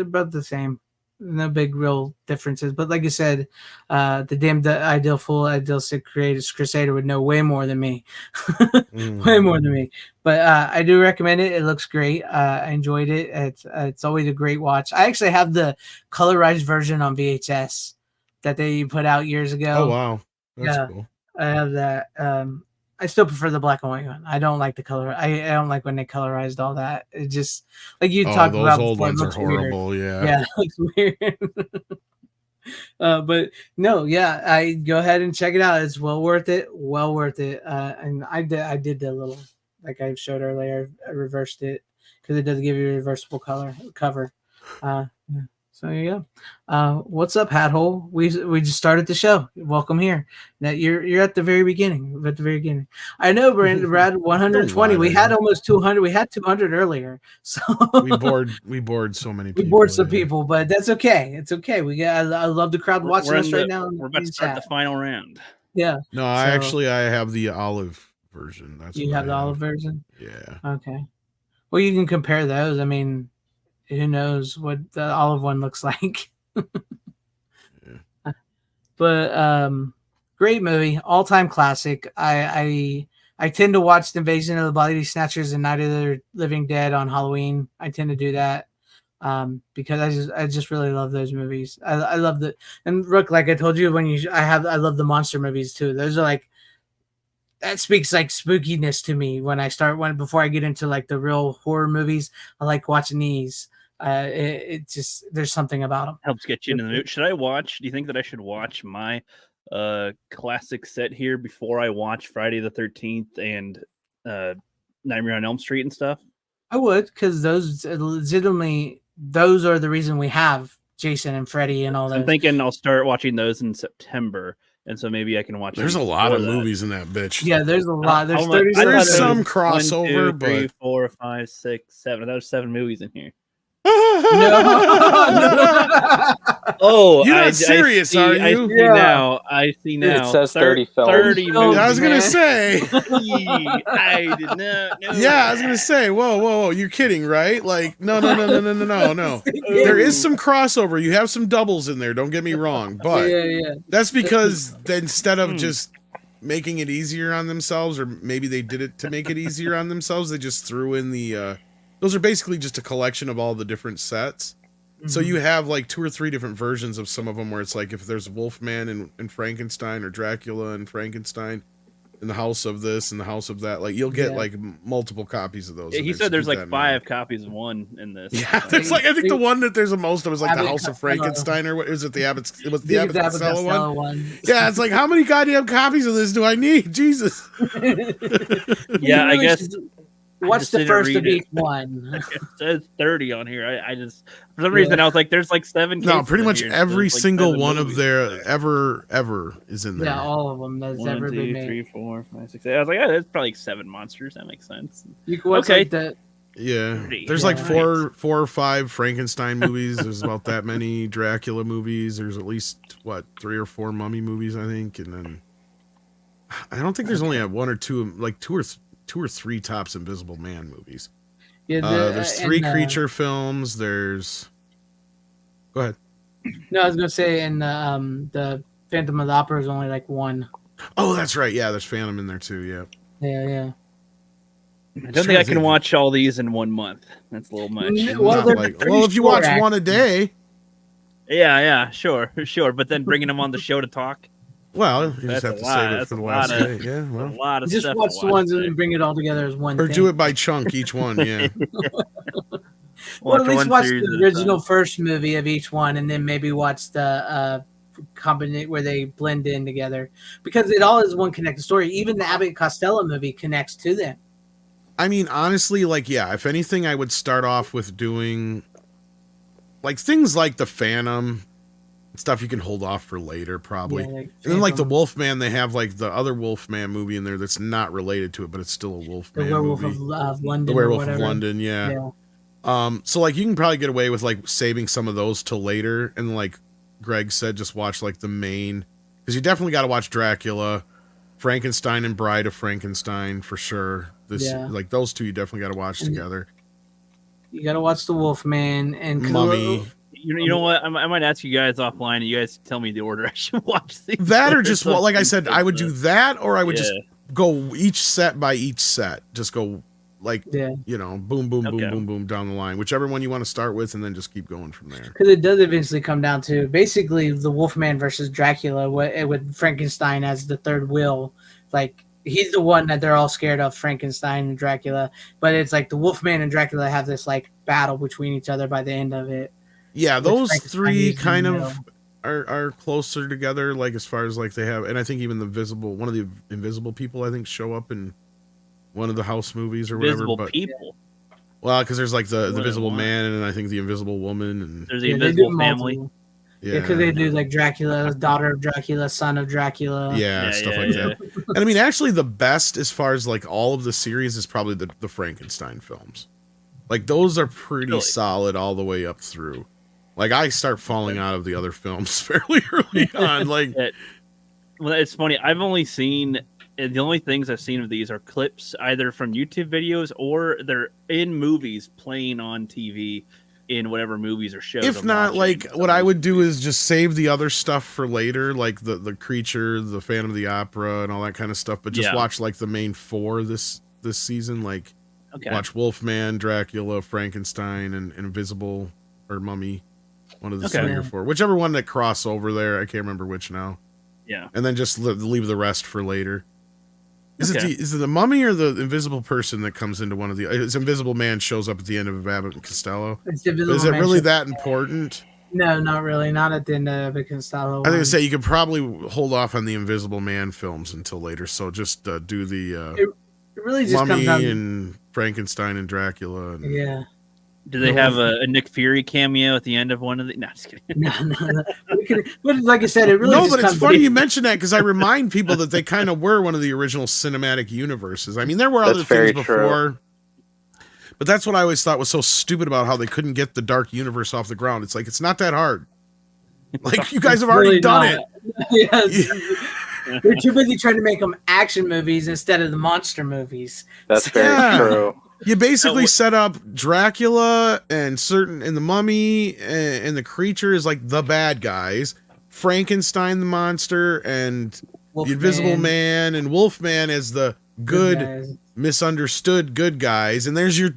both the same. No big real differences. But like I said, the damned Ideal Fool, Ideal Sick Crusader would know way more than me. Way more than me. But I do recommend it. It looks great. I enjoyed it. It's always a great watch. I actually have the colorized version on VHS that they put out years ago. Oh wow. That's cool. I have that. I still prefer the black and white one. I don't like the color. I don't like when they colorized all that. It just like you talked those about. Those old ones are horrible. Weird. Yeah, it looks weird. But no, yeah, I go ahead and check it out. It's well worth it. Well worth it. And I did the little, like I showed earlier. I reversed it because it does give you a reversible cover. So yeah, what's up, Hat Hole? We just started the show. Welcome here. Now you're at the very beginning. At the very beginning. I know, Brad. 120. We had almost 200. We had 200 earlier. So we bored so many people. We bored some people, but that's okay. It's okay. I love the crowd watching us right now. We're about to start the final round. Yeah. No, I have the olive version. That's you have the olive version. Yeah. Okay. Well, you can compare those. I mean, who knows what the olive one looks like. Yeah. But great movie, all-time classic. I tend to watch the Invasion of the Body Snatchers and Night of the Living Dead on Halloween. I tend to do that because I just really love those movies. I love the, and Rook, like I told you, I love the monster movies too. Those are like, that speaks like spookiness to me before I get into like the real horror movies. I like watching these. It just, there's something about them. Helps get you in the mood. Do you think that I should watch my classic set here before I watch Friday the 13th and Nightmare on Elm Street and stuff? I would, because those are the reason we have Jason and Freddy and all that. I'm thinking I'll start watching those in September and so maybe I can watch. There's a lot of movies in that bitch. Yeah, there's a lot. There's How much- 30. I thought There's there some was crossover, 1, 2, 3, but 4, 5, 6, 7. There's 7 movies in here. Oh, you're not serious, are you? I see Yeah. now. I see now. It says 30 films. 30 Films, I was gonna man. say. I did not know. Yeah, I was gonna say. Whoa! You're kidding, right? Like, no. There is some crossover. You have some doubles in there. Don't get me wrong, but yeah. that's because instead of just making it easier on themselves, or maybe they did it to make it easier on themselves, they just threw in the. Those are basically just a collection of all the different sets. So you have like 2 or 3 different versions of some of them where it's like if there's Wolfman and Frankenstein, or Dracula and Frankenstein in the house of this and the house of that, like you'll get like multiple copies of those. Yeah, he said there's like 5 copies of one in this. Yeah, there's like I think the one that there's the most of is like the House of Frankenstein, or what is it? The Abbott's it was the Abbott Costello one. Yeah, it's like how many goddamn copies of this do I need? Jesus. Yeah, I guess. What's the first of each one? It says 30 on here. I just for some reason I was like, there's like 7. No, pretty much here, every like single 7 one movies. of their ever is in there. Yeah, all of them that's 1, ever 2, been made. 3, 4, 5, 6, 8. I was like, oh, that's probably like 7 monsters. That makes sense. You can watch like the Yeah, 30. there's like 4 or 5 Frankenstein movies. There's about that many Dracula movies. There's at least 3 or 4 Mummy movies, I think, and then I don't think there's only 1 or 2, like 2 or 3 tops Invisible Man movies. Yeah, there's 3 creature films. There's go ahead. No, I was gonna say, and the Phantom of the Opera is only like 1. Oh, that's right. Yeah, there's Phantom in there too. Yeah. Yeah. I don't think I can watch all these in 1 month. That's a little much. Well, Well, if you watch one a day. Yeah, sure. But then bringing them on the show to talk. Well, you That's just have a to lot. save it That's for the a last lot of- day. Yeah, A well. lot of Just stuff. watch to the ones today. and bring it all together as one. Or thing. do it by chunk, each one, yeah. Well, at least one watch series the at a original time. first movie of each one, and then maybe watch the combinate where they blend in together, because it all is one connected story. Even the Abbott Costello movie connects to them. I mean, honestly, like, yeah, if anything, I would start off with doing, like, things like the Phantom, stuff you can hold off for later, probably. Yeah, And then, like, the Wolfman, they have, like, the other Wolfman movie in there that's not related to it, but it's still a Wolfman The Werewolf movie. of London. The or Werewolf of whatever. London, yeah. So, like, you can probably get away with, like, saving some of those till later, and, like Greg said, just watch, like, the main, because you definitely got to watch Dracula, Frankenstein and Bride of Frankenstein, for sure. Like, those 2 you definitely got to watch together. You got to watch the Wolfman and Mummy. You know what? I might ask you guys offline, and you guys tell me the order I should watch these. That or just, well, like I said, I would do that, or I would just Yeah. go each set by each set. Just go, like, Yeah. you know, boom, boom, boom, Okay. boom, boom, down the line. Whichever one you want to start with, and then just keep going from there. Because it does eventually come down to basically the Wolfman versus Dracula, with Frankenstein as the third wheel. Like, he's the one that they're all scared of, Frankenstein and Dracula. But it's like the Wolfman and Dracula have this, like, battle between each other by the end of it. Yeah, those Frankenstein 3 is in kind the of are closer together, like, as far as, like, they have, and I think even one of the invisible people, I think, show up in one of the house movies or Invisible whatever. But people. well, because there's, like, the Invisible one? Man, and I think the Invisible Woman, and There's the Yeah, they Invisible do Family. multiple. Yeah, because they do, like, Dracula, daughter of Dracula, son of Dracula. yeah, stuff like that. And I mean, actually, the best as far as, like, all of the series is probably the Frankenstein films. Like, those are pretty Really? solid all the way up through. Like, I start falling out of the other films fairly early on. Like, Well, it's funny. I've only seen the only things I've seen of these are clips either from YouTube videos or they're in movies playing on TV in whatever movies or shows. if I'm not, watching. like, what I would do is just save the other stuff for later, like the Creature, the Phantom of the Opera, and all that kind of stuff. But just watch, like, the main 4 this season. Like, watch Wolfman, Dracula, Frankenstein, and Invisible or Mummy. One of the 3 or 4, whichever one that cross over there. I can't remember which now. Yeah, and then just leave the rest for later. Is Okay. it the Mummy or the invisible person that comes into one of the? His Invisible Man shows up at the end of Abbott and Costello. It's the Invisible Is it Man really show. that important? No, not really. Not at the end of the Costello. I was gonna one. say you could probably hold off on the Invisible Man films until later. So just do the It really just Mummy comes down. and Frankenstein and Dracula. And, Yeah. Do they have a Nick Fury cameo at the end of one of the? No, just kidding. No. But like I said, it really No, just but it's comes funny to- you mention that because I remind people that they kind of were one of the original cinematic universes. I mean, there were That's other very things true. before, but that's what I always thought was so stupid about how they couldn't get the Dark Universe off the ground. It's like, it's not that hard. Like, you guys have already really done not. it. Yes. They're too busy trying to make them action movies instead of the monster movies. That's very Yeah. true. You basically set up Dracula and the Mummy and the creature is like the bad guys, Frankenstein the monster, and the Invisible Man and Wolfman as the good guys. misunderstood good guys, and there's your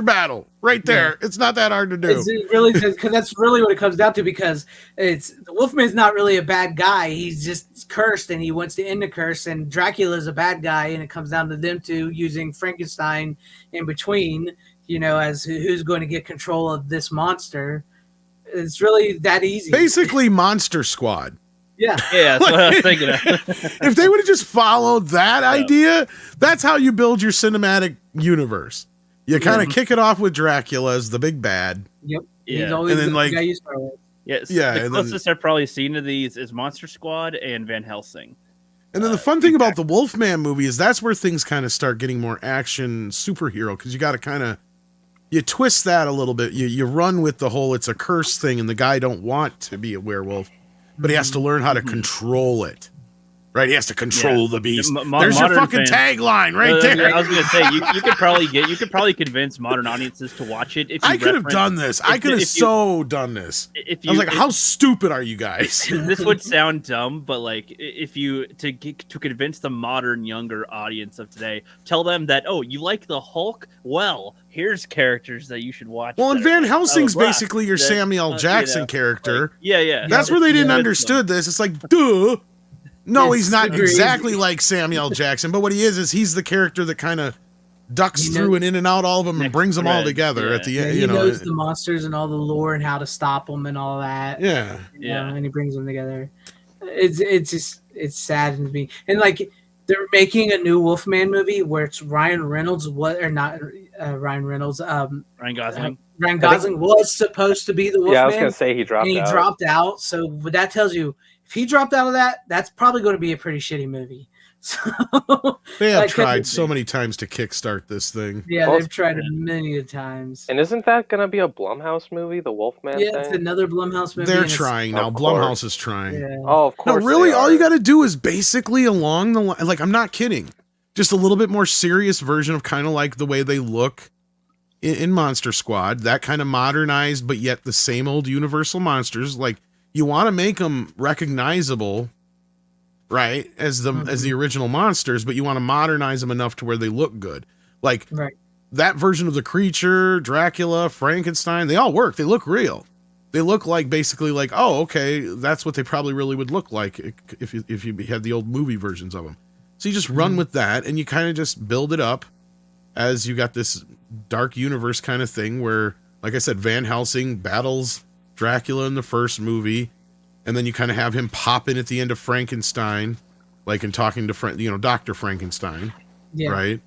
battle right there. It's not that hard to do. It really because that's really what it comes down to. Because the Wolfman's not really a bad guy; he's just cursed, and he wants to end the curse. And Dracula's a bad guy, and it comes down to them two using Frankenstein in between. As who's going to get control of this monster. It's really that easy. Basically, Monster Squad. Yeah. Yeah, that's what I was thinking of. If they would have just followed that idea, that's how you build your cinematic universe. You kind of kick it off with Dracula as the big bad. Yep. Yeah. He's always And then, the like- guy you start with. Yes. Yeah, The and then- closest I've probably seen to these is Monster Squad and Van Helsing. And then the fun thing about the Wolfman movie is that's where things kind of start getting more action superhero, because you got to kind of, you twist that a little bit. You run with the whole it's a curse thing, and the guy don't want to be a werewolf, but he has to learn how to control it. Right, he has to control the beast. There's your fucking tagline right there. I was gonna say you could probably convince modern audiences to watch it. If you I could have reference- done this. I could have done this. If I was like, how stupid are you guys? This would sound dumb, but like if you to convince the modern younger audience of today, tell them that you like the Hulk. Well, here's characters that you should watch. Well, and that are Van like, Helsing's blah, basically your that, Samuel Jackson character. Like, yeah. That's where they didn't understood this. It's like, duh. No, he's not agreed. exactly like Samuel Jackson, but what he is he's the character that kind of ducks through and in and out all of them and brings them all together at the end. He knows the monsters and all the lore and how to stop them and all that. Yeah. And he brings them together. It's sad to me. And like they're making a new Wolfman movie where it's Ryan Reynolds. Ryan Reynolds? Ryan Gosling. Ryan Gosling was supposed to be the Wolfman. Yeah, I was gonna say he dropped and he out. dropped out. So but that tells you if he dropped out of that, that's probably going to be a pretty shitty movie. So They have Like, tried so many times to kickstart this thing. yeah, Well, they've tried it many a times. And isn't that gonna be a Blumhouse movie, the Wolfman Yeah, it's thing? another Blumhouse movie. They're and it's- trying now. Of course. Blumhouse is trying. Yeah. Oh, of No, course. really, they all are. you got to do is basically along the line. Like, I'm not kidding. Just a little bit more serious version of kind of like the way they look in Monster Squad. That kind of modernized, but yet the same old Universal monsters. Like, you want to make them recognizable, right, as the original monsters, but you want to modernize them enough to where they look good. Like Right. that version of the creature, Dracula, Frankenstein, they all work. They look real. They look like basically like, oh, okay, that's what they probably really would look like if you had the old movie versions of them. So you just run with that, and you kind of just build it up as you got this dark universe kind of thing where, like I said, Van Helsing battles Dracula in the first movie, and then you kind of have him pop in at the end of Frankenstein, like in talking to Dr. Frankenstein, Yeah. right?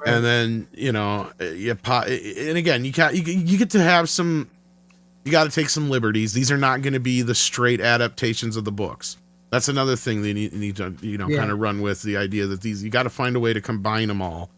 And then you pop, and again you get to have some. You got to take some liberties. These are not going to be the straight adaptations of the books. That's another thing they need to kind of run with, the idea that these you got to find a way to combine them all,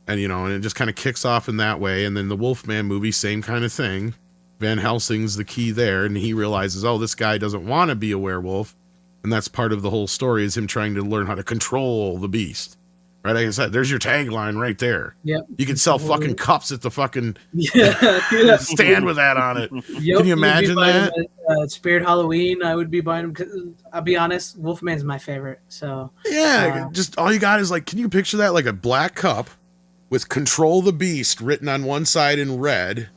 and and it just kind of kicks off in that way. And then the Wolfman movie, same kind of thing. Van Helsing's the key there, and he realizes, oh, this guy doesn't want to be a werewolf, and that's part of the whole story is him trying to learn how to control the beast. Right, like I said, there's your tagline right there. Yep. You can sell fucking cups at the fucking Yeah. stand with that on it. Yep, Can you you'd be imagine buying that? them at, Spirit Halloween, I would be buying them. 'Cause I'll be honest, Wolfman's my favorite. So Yeah, just all you got is like, can you picture that? Like a black cup with "Control the Beast" written on one side in red,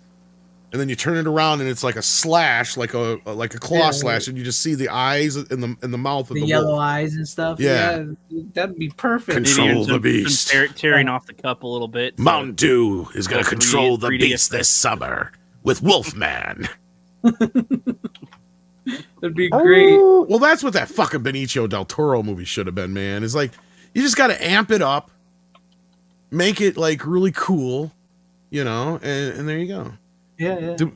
and then you turn it around and it's like a slash, like a claw slash, and you just see the eyes in the mouth of the the yellow wolf. eyes and stuff. Yeah. That'd be perfect. Control the Some beast. tearing off the cup a little bit. so- Mountain Dew is gonna Oh, 3D control the 3D beast this summer with Wolfman. That'd be great. Well, that's what that fucking Benicio del Toro movie should have been, man. Is like, you just got to amp it up, make it like really cool, and there you go. Yeah. Do-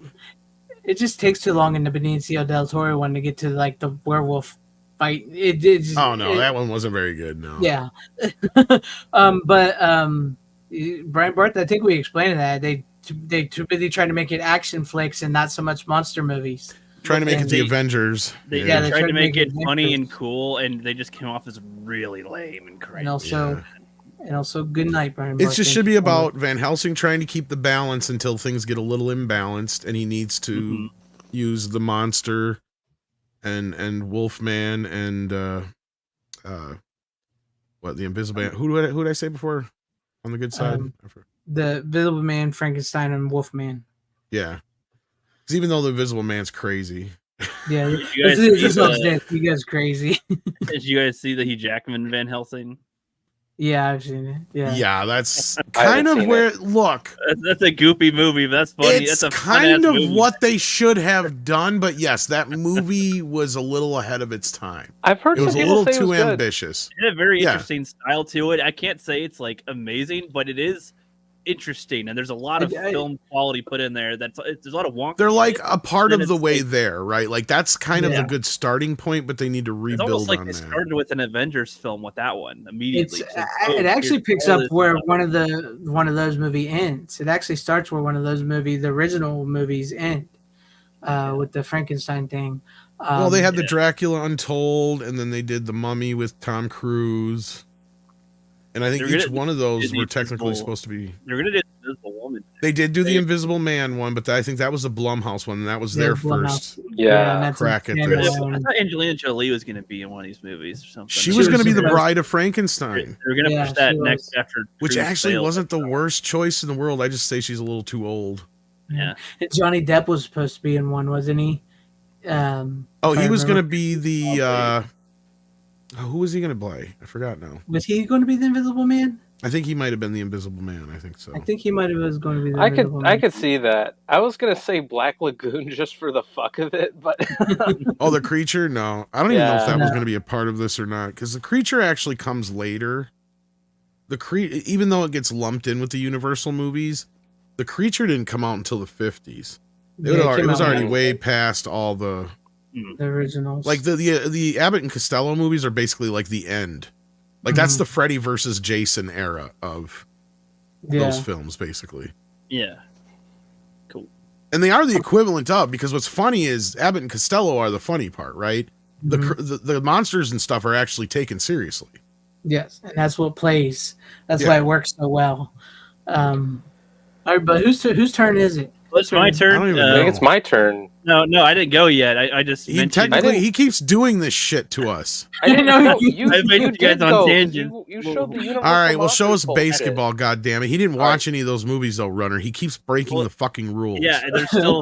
It just takes too long in the Benicio del Toro one to get to like the werewolf fight. oh no, that one wasn't very good. No. Yeah. Brian Barth, I think we explained that they too busy trying to make it action flicks and not so much monster movies. Trying to make it And the Avengers. They they tried to make it funny and cool, and they just came off as really lame and crazy. And also, good night, Brian. It just should be about Van Helsing trying to keep the balance until things get a little imbalanced, and he needs to use the monster and Wolfman and the Invisible Man. Who did I say before on the good side? The Invisible Man, Frankenstein, and Wolfman. Yeah, because even though the Invisible Man's crazy. Yeah, you guys crazy. Did you guys see the Hugh Jackman Van Helsing? Yeah, I've seen it. Yeah, that's kind of where. Look, that's a goofy movie, but that's funny. It's that's a kind of movie. what they should have done, but yes, that movie was a little ahead of its time. I've heard it was some a people little say too it was good. ambitious. It had a very interesting style to it. I can't say it's like amazing, but it is interesting, and there's a lot of film quality put in there. There's a lot of wonky. They're like a part of the way there, right? Like that's kind of a good starting point, but they need to rebuild it's almost like on they that. started with an Avengers film with that one immediately. It actually picks up where one of those movie ends. It actually starts where one of those the original movies end, with the Frankenstein thing. Well, they had the Dracula Untold, and then they did the Mummy with Tom Cruise. And I think each one of those were technically supposed to be. They're gonna do the Invisible Woman. They did do the Invisible Man one, but I think that was the Blumhouse one, and that was their first crack at this. I thought Angelina Jolie was gonna be in one of these movies or something. She was gonna be the Bride of Frankenstein. They're gonna push that next after, which actually wasn't the worst choice in the world. I just say she's a little too old. Yeah. Johnny Depp was supposed to be in one, wasn't he? He was gonna be the. Who was he going to play? I forgot now. Was he going to be the Invisible Man? I think he might have been the Invisible Man. I think so. I think he might have was going to be the Invisible Man. I could see that. I was going to say Black Lagoon just for the fuck of it, but... Oh, the Creature? No. I don't even know if that was going to be a part of this or not, because the Creature actually comes later. Even though it gets lumped in with the Universal movies, the Creature didn't come out until the 50s. It was already way past all the originals. Like the Abbott and Costello movies are basically like the end. Like that's the Freddy versus Jason era of those films, basically. Yeah. Cool. And they are the equivalent of, because what's funny is Abbott and Costello are the funny part, right? The monsters and stuff are actually taken seriously. Yes, and that's what plays. That's why it works so well. All right, but whose turn is it? Well, it's my turn. I think it's my turn. No, I didn't go yet. I just mentioned. He keeps doing this shit to us. I didn't know you guys on tangent. You showed the Universal. All right, well, show us Monsters basketball. God damn it, he didn't watch any of those movies though, Runner. He keeps breaking the fucking rules. Yeah, they're still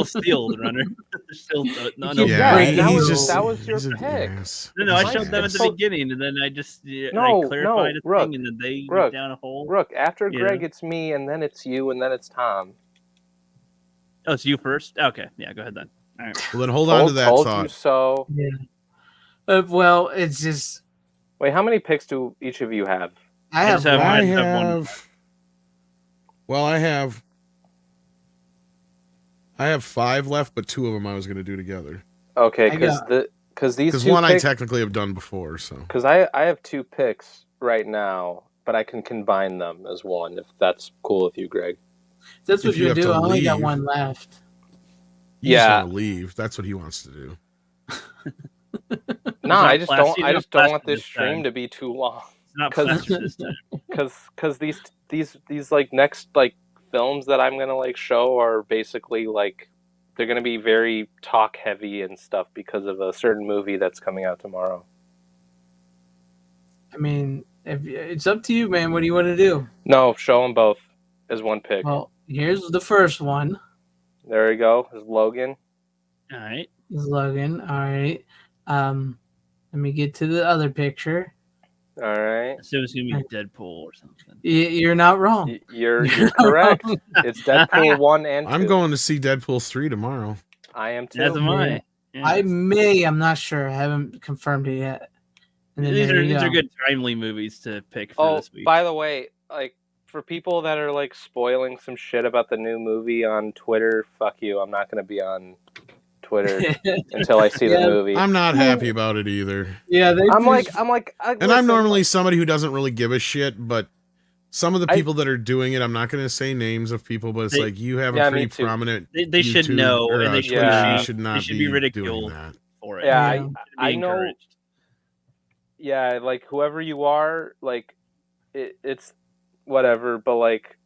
sealed, Runner. They're still no. That was your pick. No, I showed them at the beginning, and then I just clarified a thing, and then they went down a hole. Rook, after Greg, it's me, and then it's you, and then it's Tom. Oh, it's you first? Okay. Yeah, go ahead then. All right. Well, then hold on to that thought. You so. Yeah. Well, it's just... Wait, how many picks do each of you have? I have one. Well, I have 5 left, but 2 of them I was going to do together. Okay, because one I technically have done before, so. Because I have 2 picks right now, but I can combine them as one, if that's cool with you, Greg. That's what you do. I only got 1 left. You just want to leave. That's what he wants to do. No, I just don't want this stream to be too long. Because these like next like films that I'm gonna like show are basically like they're gonna be very talk heavy and stuff because of a certain movie that's coming out tomorrow. I mean, it's up to you, man. What do you want to do? No, show them both as one pick. Well, here's the first one. There we go. Is Logan. All right. Is Logan. All right. Let me get to the other picture. All right. So it's gonna be Deadpool or something. You're not wrong. You're correct. It's Deadpool 1 and 2. I'm going to see Deadpool 3 tomorrow. I am too. As am I. Yeah. I'm not sure. I haven't confirmed it yet. And then these are good timely movies to pick for this week. By the way, like for people that are like spoiling some shit about the new movie on Twitter, fuck you. I'm not gonna be on Twitter until I see the movie. I'm not happy about it either. Yeah, I'm like, and I'm normally somebody who doesn't really give a shit, but some of the people that are doing it, I'm not going to say names of people, but it's like you have a pretty prominent. They should know, and they should not be ridiculed doing that. for it. Yeah, I know. Yeah, like whoever you are, like it's whatever, but like,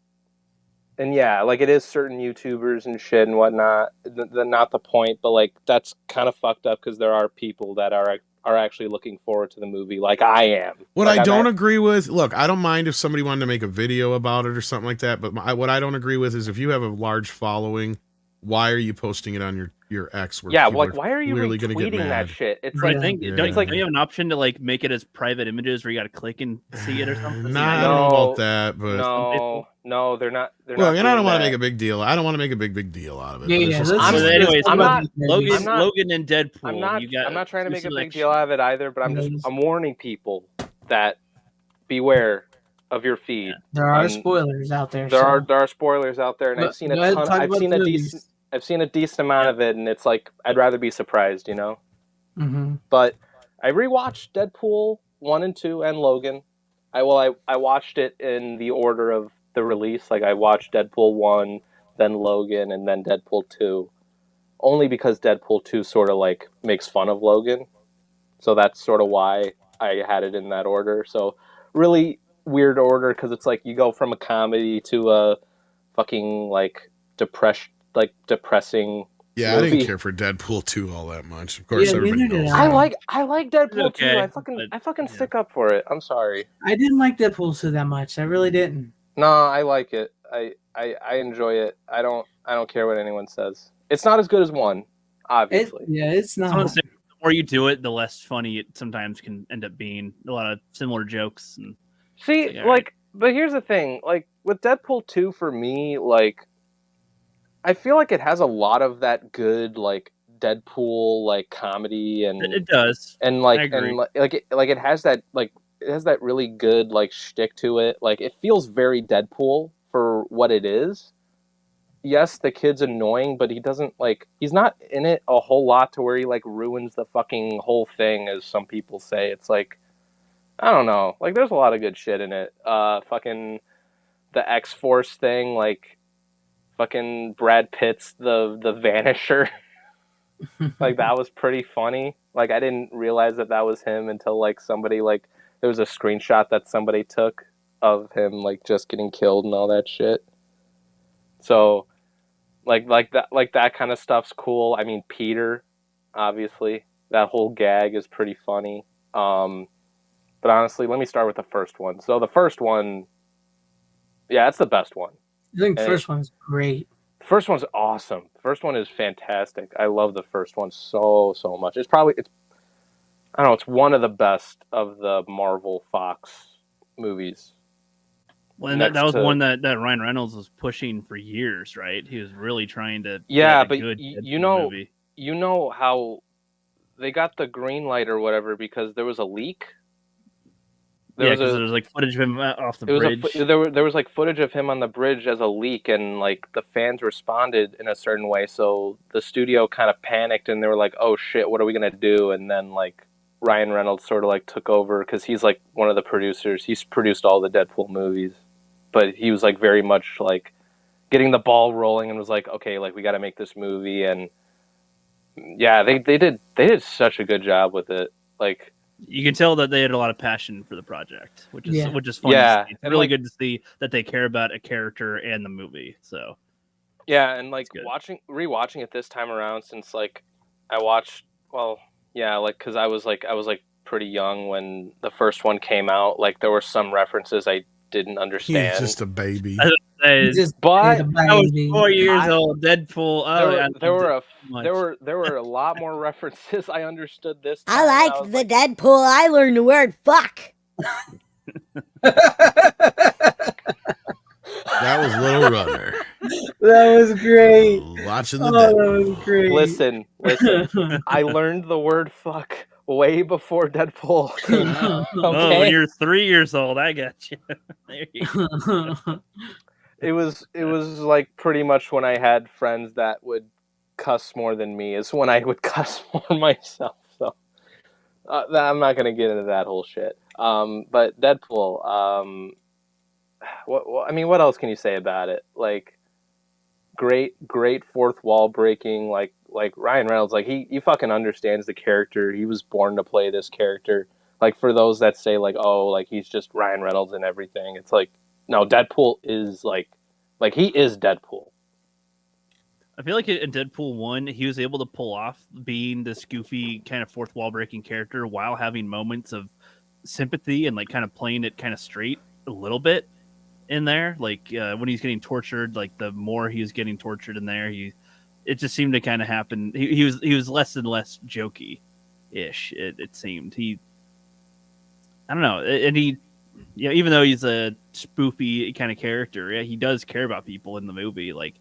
and yeah, like it is certain YouTubers and shit and whatnot. Not the point, but like that's kind of fucked up because there are people that are actually looking forward to the movie, like I am. What like, I don't agree with, look, I don't mind if somebody wanted to make a video about it or something like that, but what I don't agree with is if you have a large following, why are you posting it on your X? Yeah, like why are you retweeting that shit? It's like, don't you have an option to like make it as private images where you got to click and see it or something? I don't know about that, but no, they're not. Look, and I don't want to make a big deal. I don't want to make a big deal out of it. Anyways, Logan and Deadpool. I'm not trying to make a big deal out of it either, but I'm warning people that beware of your feed. There are spoilers out there. There are spoilers out there, and I've seen a ton. I've seen a decent amount of it, and it's like I'd rather be surprised, you know. Mm-hmm. But I rewatched Deadpool 1 and 2 and Logan. I watched it in the order of the release. Like I watched Deadpool 1, then Logan, and then Deadpool 2. Only because Deadpool 2 sort of like makes fun of Logan. So that's sort of why I had it in that order. So really weird order because it's like you go from a comedy to a fucking like depressing Yeah, movie. I didn't care for Deadpool 2 all that much. Of course, everybody knows. I like Deadpool 2. I fucking stick up for it. I'm sorry. I didn't like Deadpool 2 that much. I really didn't. No, I like it. I enjoy it. I don't care what anyone says. It's not as good as 1, obviously. It's not. The more you do it, the less funny it sometimes can end up being. A lot of similar jokes and see, but here's the thing. Like with Deadpool 2, for me, like I feel like it has a lot of that good like Deadpool like comedy, and it does, and like it has that really good like shtick to it. Like it feels very Deadpool for what it is. Yes, the kid's annoying, but he's not in it a whole lot to where he like ruins the fucking whole thing, as some people say. It's like, I don't know. Like there's a lot of good shit in it. Fucking the X-Force thing, like fucking Brad Pitt's the Vanisher. Like that was pretty funny. Like I didn't realize that was him until like somebody like there was a screenshot that somebody took of him like just getting killed and all that shit. So like that kind of stuff's cool. I mean, Peter, obviously, that whole gag is pretty funny. But honestly, let me start with the first one. So the first one, yeah, it's the best one. I think the first one's great. The first one's awesome. The first one is fantastic. I love the first one so much. It's I don't know, it's one of the best of the Marvel Fox movies. Well, and that was one that Ryan Reynolds was pushing for years, right? He was really trying to but you know how they got the green light or whatever because there was a leak. There was like footage of him off the bridge. There was like footage of him on the bridge as a leak, and like the fans responded in a certain way. So the studio kind of panicked, and they were like, "Oh shit, what are we gonna do?" And then like Ryan Reynolds sort of like took over because he's like one of the producers. He's produced all the Deadpool movies, but he was like very much like getting the ball rolling and was like, "Okay, like we got to make this movie." And yeah, they did such a good job with it. Like. You can tell that they had a lot of passion for the project, which is fun. Yeah, it's really good to see that they care about a character and the movie. So, yeah, and like rewatching it this time around, since like I watched, because I was pretty young when the first one came out. Like there were some references I didn't understand. He's just a baby. I was 4 years old. Deadpool. There were a lot more references I understood this time. I like the Deadpool. I learned the word fuck. That was Little Runner. That was great. Watching the Deadpool. That was great. Listen. I learned the word fuck way before Deadpool came out. Oh, Okay? when you're 3 years old, I got you. There you go. It was like pretty much when I had friends that would cuss more than me is when I would cuss more myself. So I'm not gonna get into that whole shit. But Deadpool. I mean, what else can you say about it? Like, great fourth wall breaking. Like Ryan Reynolds. Like he fucking understands the character. He was born to play this character. Like for those that say like, oh, like he's just Ryan Reynolds and everything. It's like, no, Deadpool is like he is Deadpool. I feel like in Deadpool 1, he was able to pull off being this goofy kind of fourth wall breaking character while having moments of sympathy and like kind of playing it kind of straight a little bit in there. Like when he's getting tortured, like the more he was getting tortured in there, it just seemed to kind of happen. He was less and less jokey ish. It seemed I don't know, and even though he's a spoofy kind of character, he does care about people in the movie, like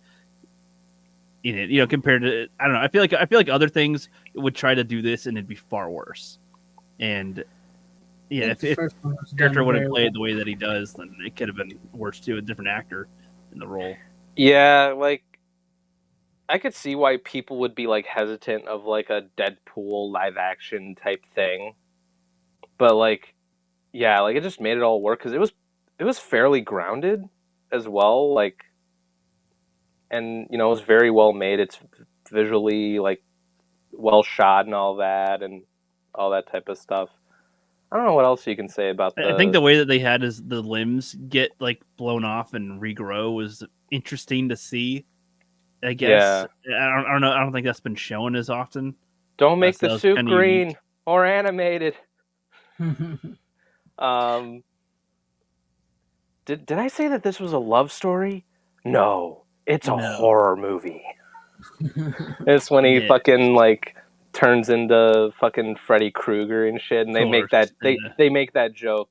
in it, compared to, I don't know. I feel like other things would try to do this and it'd be far worse. And if the character wouldn't play it the way that he does, then it could have been worse too. A different actor in the role. Yeah, like I could see why people would be like hesitant of like a Deadpool live action type thing, but like, yeah, like it just made it all work because it was fairly grounded as well, like, and it was very well made. It's visually like well shot and all that type of stuff. I don't know what else you can say about I think the way that they had is the limbs get like blown off and regrow was interesting to see. I guess. Yeah. I don't know. I don't think that's been shown as often. Don't make the suit green or animated. Did I say that this was a love story? No, it's a horror movie. It's when he fucking like turns into fucking Freddy Krueger and shit, and they make that joke.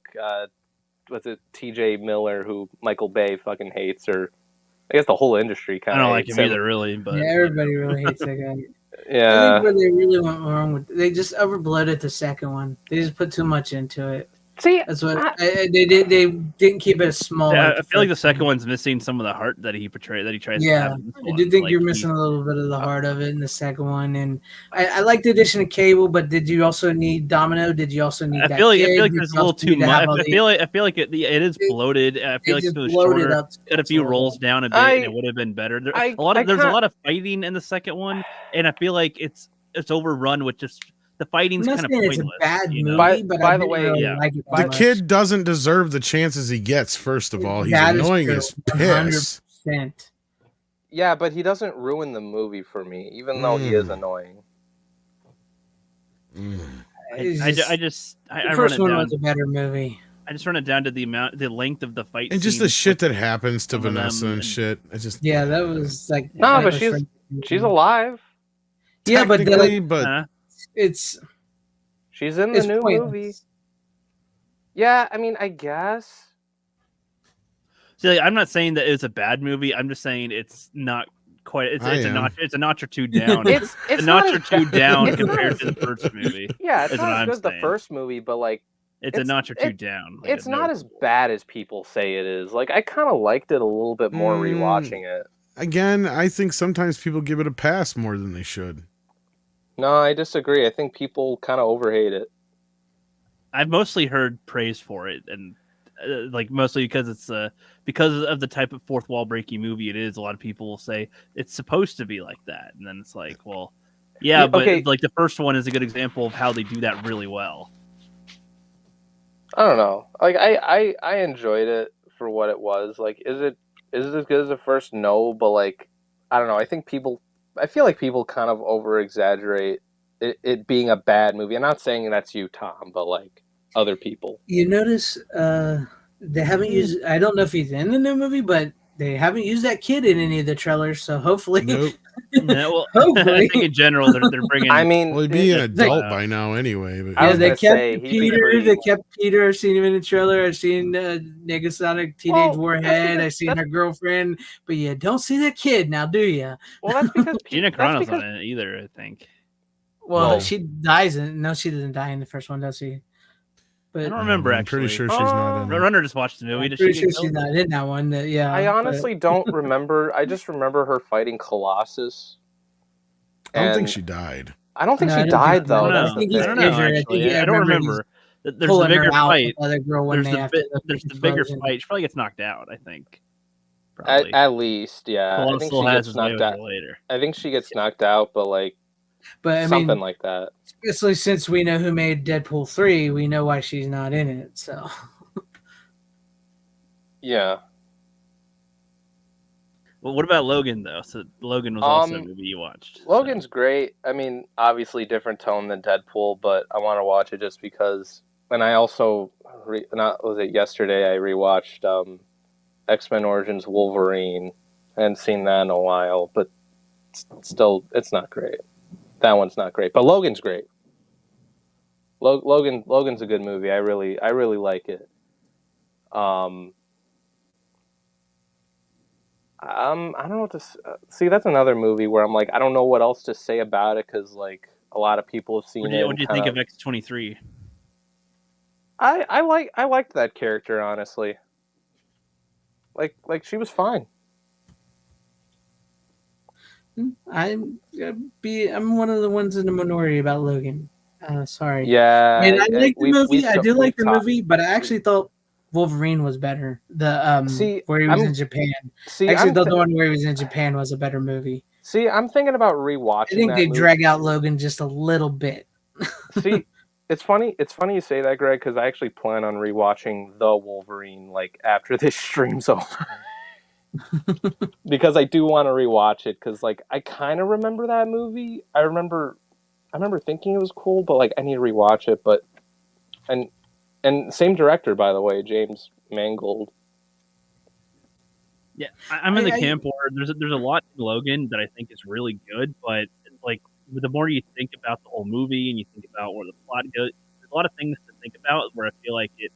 Was it T.J. Miller, who Michael Bay fucking hates, or I guess the whole industry kind of. I don't like him either, really. But yeah, everybody really hates that guy. Yeah, I think where they really went wrong with, they just overbloated the second one. They just put too much into it. See, that's what they did. They didn't keep it as small. Yeah, I feel like the second one's missing some of the heart that he portrayed, that he tries to have. I do think you're missing a little bit of the heart of it in the second one. And I like the addition of Cable, but did you also need Domino? Did you also need? I feel like there's a little too much. I feel like it is bloated. I feel like if it was shorter, cut a few rolls down a bit, and it would have been better. There's a lot of fighting in the second one, and I feel like it's overrun with just. The fighting's kind of pointless. It's a bad movie, but by the way, like it the kid doesn't deserve the chances he gets. First of all, he's annoying as piss. 100%. Yeah, but he doesn't ruin the movie for me, even though he is annoying. The first one was a better movie. I just run it down to the length of the fight, and just the shit that happens to Vanessa and shit. That was like but she's alive. Yeah, but she's in the new movie. Yeah, I mean, I guess. See, I'm not saying that it's a bad movie. I'm just saying it's not quite. It's a notch or two down. It's a notch or two down compared to the first movie. Yeah, it's not as good as the first movie, but like it's a notch or two down. Like, it's not as bad as people say it is. Like I kind of liked it a little bit more rewatching it. Again, I think sometimes people give it a pass more than they should. No, I disagree. I think people kind of overhate it. I've mostly heard praise for it, and like mostly because it's because of the type of fourth wall breaking movie it is. A lot of people will say it's supposed to be like that, and then it's like, well, yeah, but like the first one is a good example of how they do that really well. I don't know. Like I enjoyed it for what it was. Like, is it as good as the first? No, but like I don't know. I feel like people kind of over-exaggerate it being a bad movie. I'm not saying that's you, Tom, but like other people. You notice they haven't used. I don't know if he's in the new movie, but they haven't used that kid in any of the trailers. So hopefully, nope. Hopefully. I think in general they're bringing. I mean, he'd be an adult by now anyway. But yeah, they kept Peter. They kept Peter. I've seen him in the trailer. I've seen Negasonic Teenage Warhead. I've seen her girlfriend. But you don't see that kid now, do you? Well, that's because Gina Carano's not in it either. I think. Well, No. she dies in. No, she doesn't die in the first one, does she? I But don't remember. I'm pretty actually, sure she's not in it. Runner just watched the movie. I'm Did pretty she sure get she's killed? not in that one. Yeah, I honestly don't remember. I just remember her fighting Colossus. I don't think And she died. I don't think No, she I don't think died she though. died. That's I the think he I thing. don't know. scares her. I Actually, think I don't remember remember. There's the pulling bigger her out fight. with the other girl when There's they the have bit. the There's the bigger explosion. fight. She probably gets knocked out. I think. Probably. At least, yeah. I think Colossal she has gets his way knocked with out. her later. I think she gets knocked out, but like But I something mean, like that. especially since we know who made Deadpool 3, we know why she's not in it. So Yeah. Well, what about Logan though? So Logan was also a movie you watched. Logan's great. I mean, obviously different tone than Deadpool, but I want to watch it just because. And I also was it yesterday? I rewatched X-Men Origins Wolverine. I hadn't seen that in a while, but still, it's not great. That one's not great, but Logan's great. Logan's a good movie. I really like it. I don't know what to see. That's another movie where I'm like, I don't know what else to say about it because like a lot of people have seen it. What do you think of X-23? I liked that character honestly. Like she was fine. I'm one of the ones in the minority about Logan. Sorry. Yeah, I mean, I like the movie. I do like the talked. movie, but I actually thought Wolverine was better. The where he was in Japan. Actually, the one where he was in Japan was a better movie. See, I'm thinking about rewatching. I think that they movie. drag out Logan just a little bit. See, it's funny. It's funny you say that, Greg, because I actually plan on rewatching the Wolverine like after this stream's over. Because I do want to rewatch it because like I kind of remember that movie. I remember thinking it was cool, but like I need to rewatch it. But and same director, by the way, James Mangold. Yeah, I'm in the camp where there's a lot in Logan that I think is really good, but like the more you think about the whole movie and you think about where the plot goes, there's a lot of things to think about where I feel like they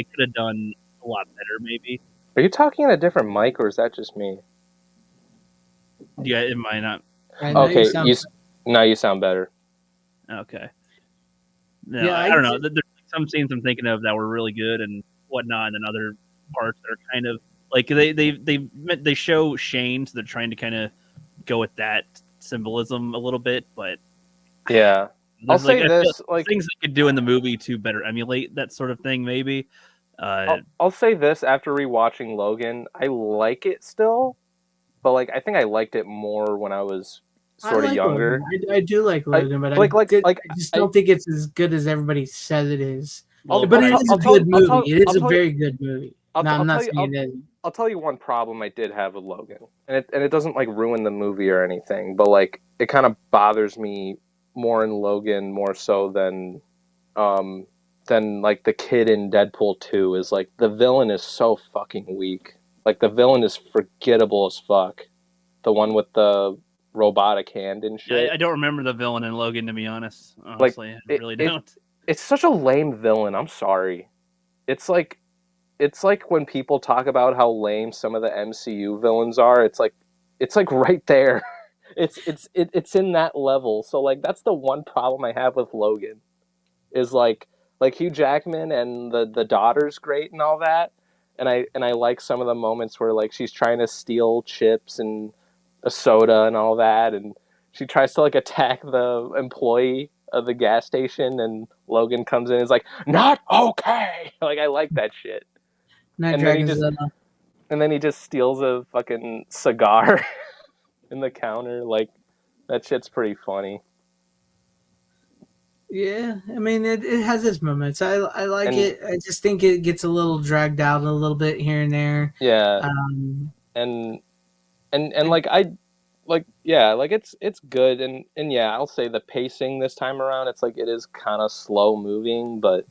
could have done a lot better maybe. Are you talking in a different mic, or is that just me? Yeah, it might not. Okay, now you sound better. Okay. No, yeah, I don't know. There's some scenes I'm thinking of that were really good and whatnot, and then other parts that are kind of like they show Shane, so they're trying to kind of go with that symbolism a little bit, but yeah. I'll say this: like things they could do in the movie to better emulate that sort of thing, maybe. I'll say this after rewatching Logan, I like it still, but like I think I liked it more when I was sort of younger. I do like Logan, but I just don't think it's as good as everybody says it is. But it is a good movie. It is a very good movie. I'm not saying it isn't. I'll tell you one problem I did have with Logan, and it doesn't like ruin the movie or anything, but like it kind of bothers me more in Logan more so than like the kid in Deadpool 2 is like the villain is so fucking weak. Like the villain is forgettable as fuck. The one with the robotic hand and shit. I don't remember the villain in Logan, to be honest. Honestly, I really don't. It's such a lame villain. I'm sorry. It's like when people talk about how lame some of the MCU villains are. It's like right there. It's in that level. So like that's the one problem I have with Logan, is like Hugh Jackman and the daughter's great and all that, and I like some of the moments where like she's trying to steal chips and a soda and all that, and she tries to like attack the employee of the gas station, and Logan comes in and is like, not okay. Like I like that shit. And then he just steals a fucking cigar in the counter. Like that shit's pretty funny. Yeah, I mean it has its moments. I like it. I just think it gets a little dragged out a little bit here and there. Yeah. And like it's good, and yeah, I'll say the pacing this time around, it's like it is kind of slow moving, but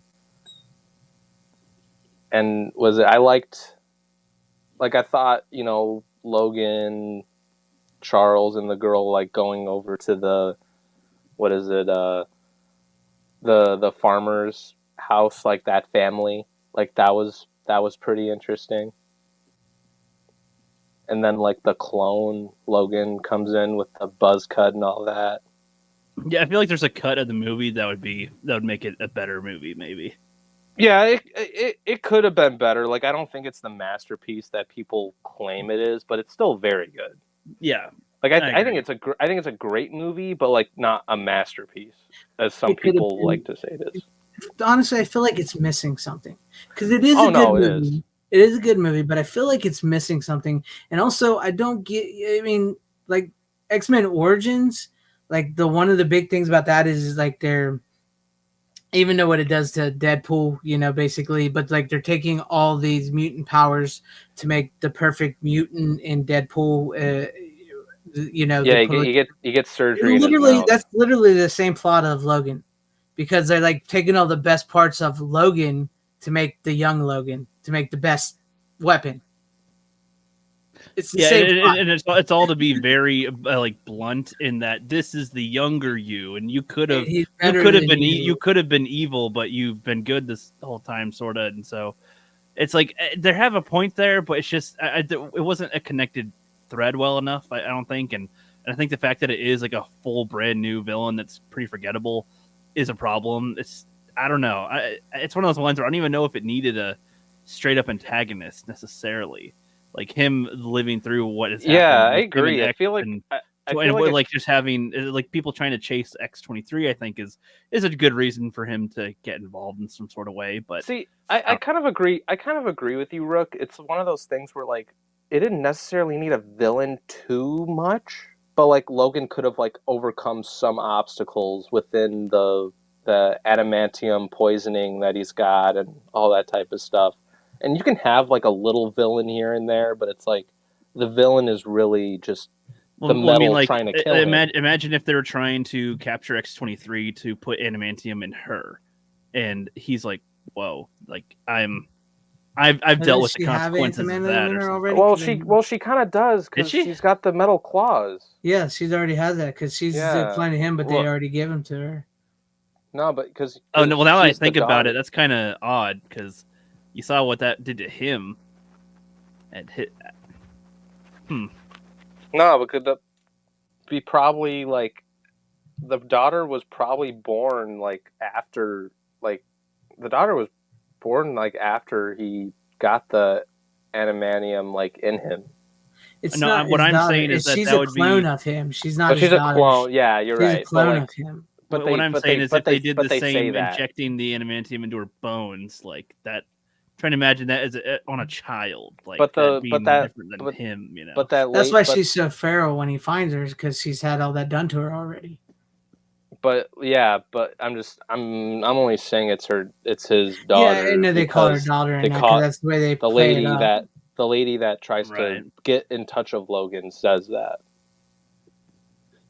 I liked, like I thought, Logan, Charles, and the girl like going over to the the farmer's house, like that family, like that was pretty interesting. And then like the clone Logan comes in with the buzz cut and all that. Yeah, I feel like there's a cut of the movie that would make it a better movie, maybe. Yeah, it could have been better. Like, I don't think it's the masterpiece that people claim it is, but it's still very good. Yeah, Like, I think agree. I think it's a great movie, but like not a masterpiece, as some It could have people been. like to say it is. Honestly, I feel like it's missing something because it is Oh a good no, it is. movie. It is a good movie, but I feel like it's missing something. And also, I don't get. I mean, like X-Men Origins, like the one of the big things about that is like they're even know what it does to Deadpool, you know, basically, but like they're taking all these mutant powers to make the perfect mutant in Deadpool. You know, Yeah, you get surgery in his literally mouth. that's literally the same plot of Logan, because they're like taking all the best parts of Logan to make the young Logan to make the best weapon. It's the same plot. And it's all to be very like blunt in that this is the younger you, and you could have been evil, but you've been good this whole time, sort of. And so it's like they have a point there, but it's just it wasn't a connected thread well enough. I don't think, and I think the fact that it is like a full brand new villain that's pretty forgettable is a problem. I don't know. It's one of those ones where I don't even know if it needed a straight up antagonist necessarily. Like him living through what is happening. Yeah, I agree. I feel like like just having like people trying to chase X-23, I think is a good reason for him to get involved in some sort of way. But see, I kind of agree. I kind of agree with you, Rook. It's one of those things where like it didn't necessarily need a villain too much, but like Logan could have like overcome some obstacles within the adamantium poisoning that he's got and all that type of stuff. And you can have like a little villain here and there, but it's like the villain is really just the metal trying to kill him. Imagine if they were trying to capture X-23 to put adamantium in her, and he's like, "Whoa!" Like I've dealt with the consequences of that. Well, she kind of does because she's got the metal claws. Yeah, she's already has that because she's planning him, but they already give him to her. No, but because now that I think about it, that's kind of odd because you saw what that did to him. And hit. No, because be probably like the daughter was probably born like after after he got the adamantium like in him. It's not what I'm saying is that she's a clone of him. She's not. She's a clone. Yeah, you're right. She's a clone of him. But what I'm saying is if they did the same, injecting the adamantium into her bones, like that. Trying to imagine that as on a child, like different than him, you know. But that's why she's so feral when he finds her, because she's had all that done to her already. But yeah, but I'm only saying it's his daughter. Yeah, I know they call her daughter, and that's the way they play it up. The lady that tries to get in touch of Logan says that.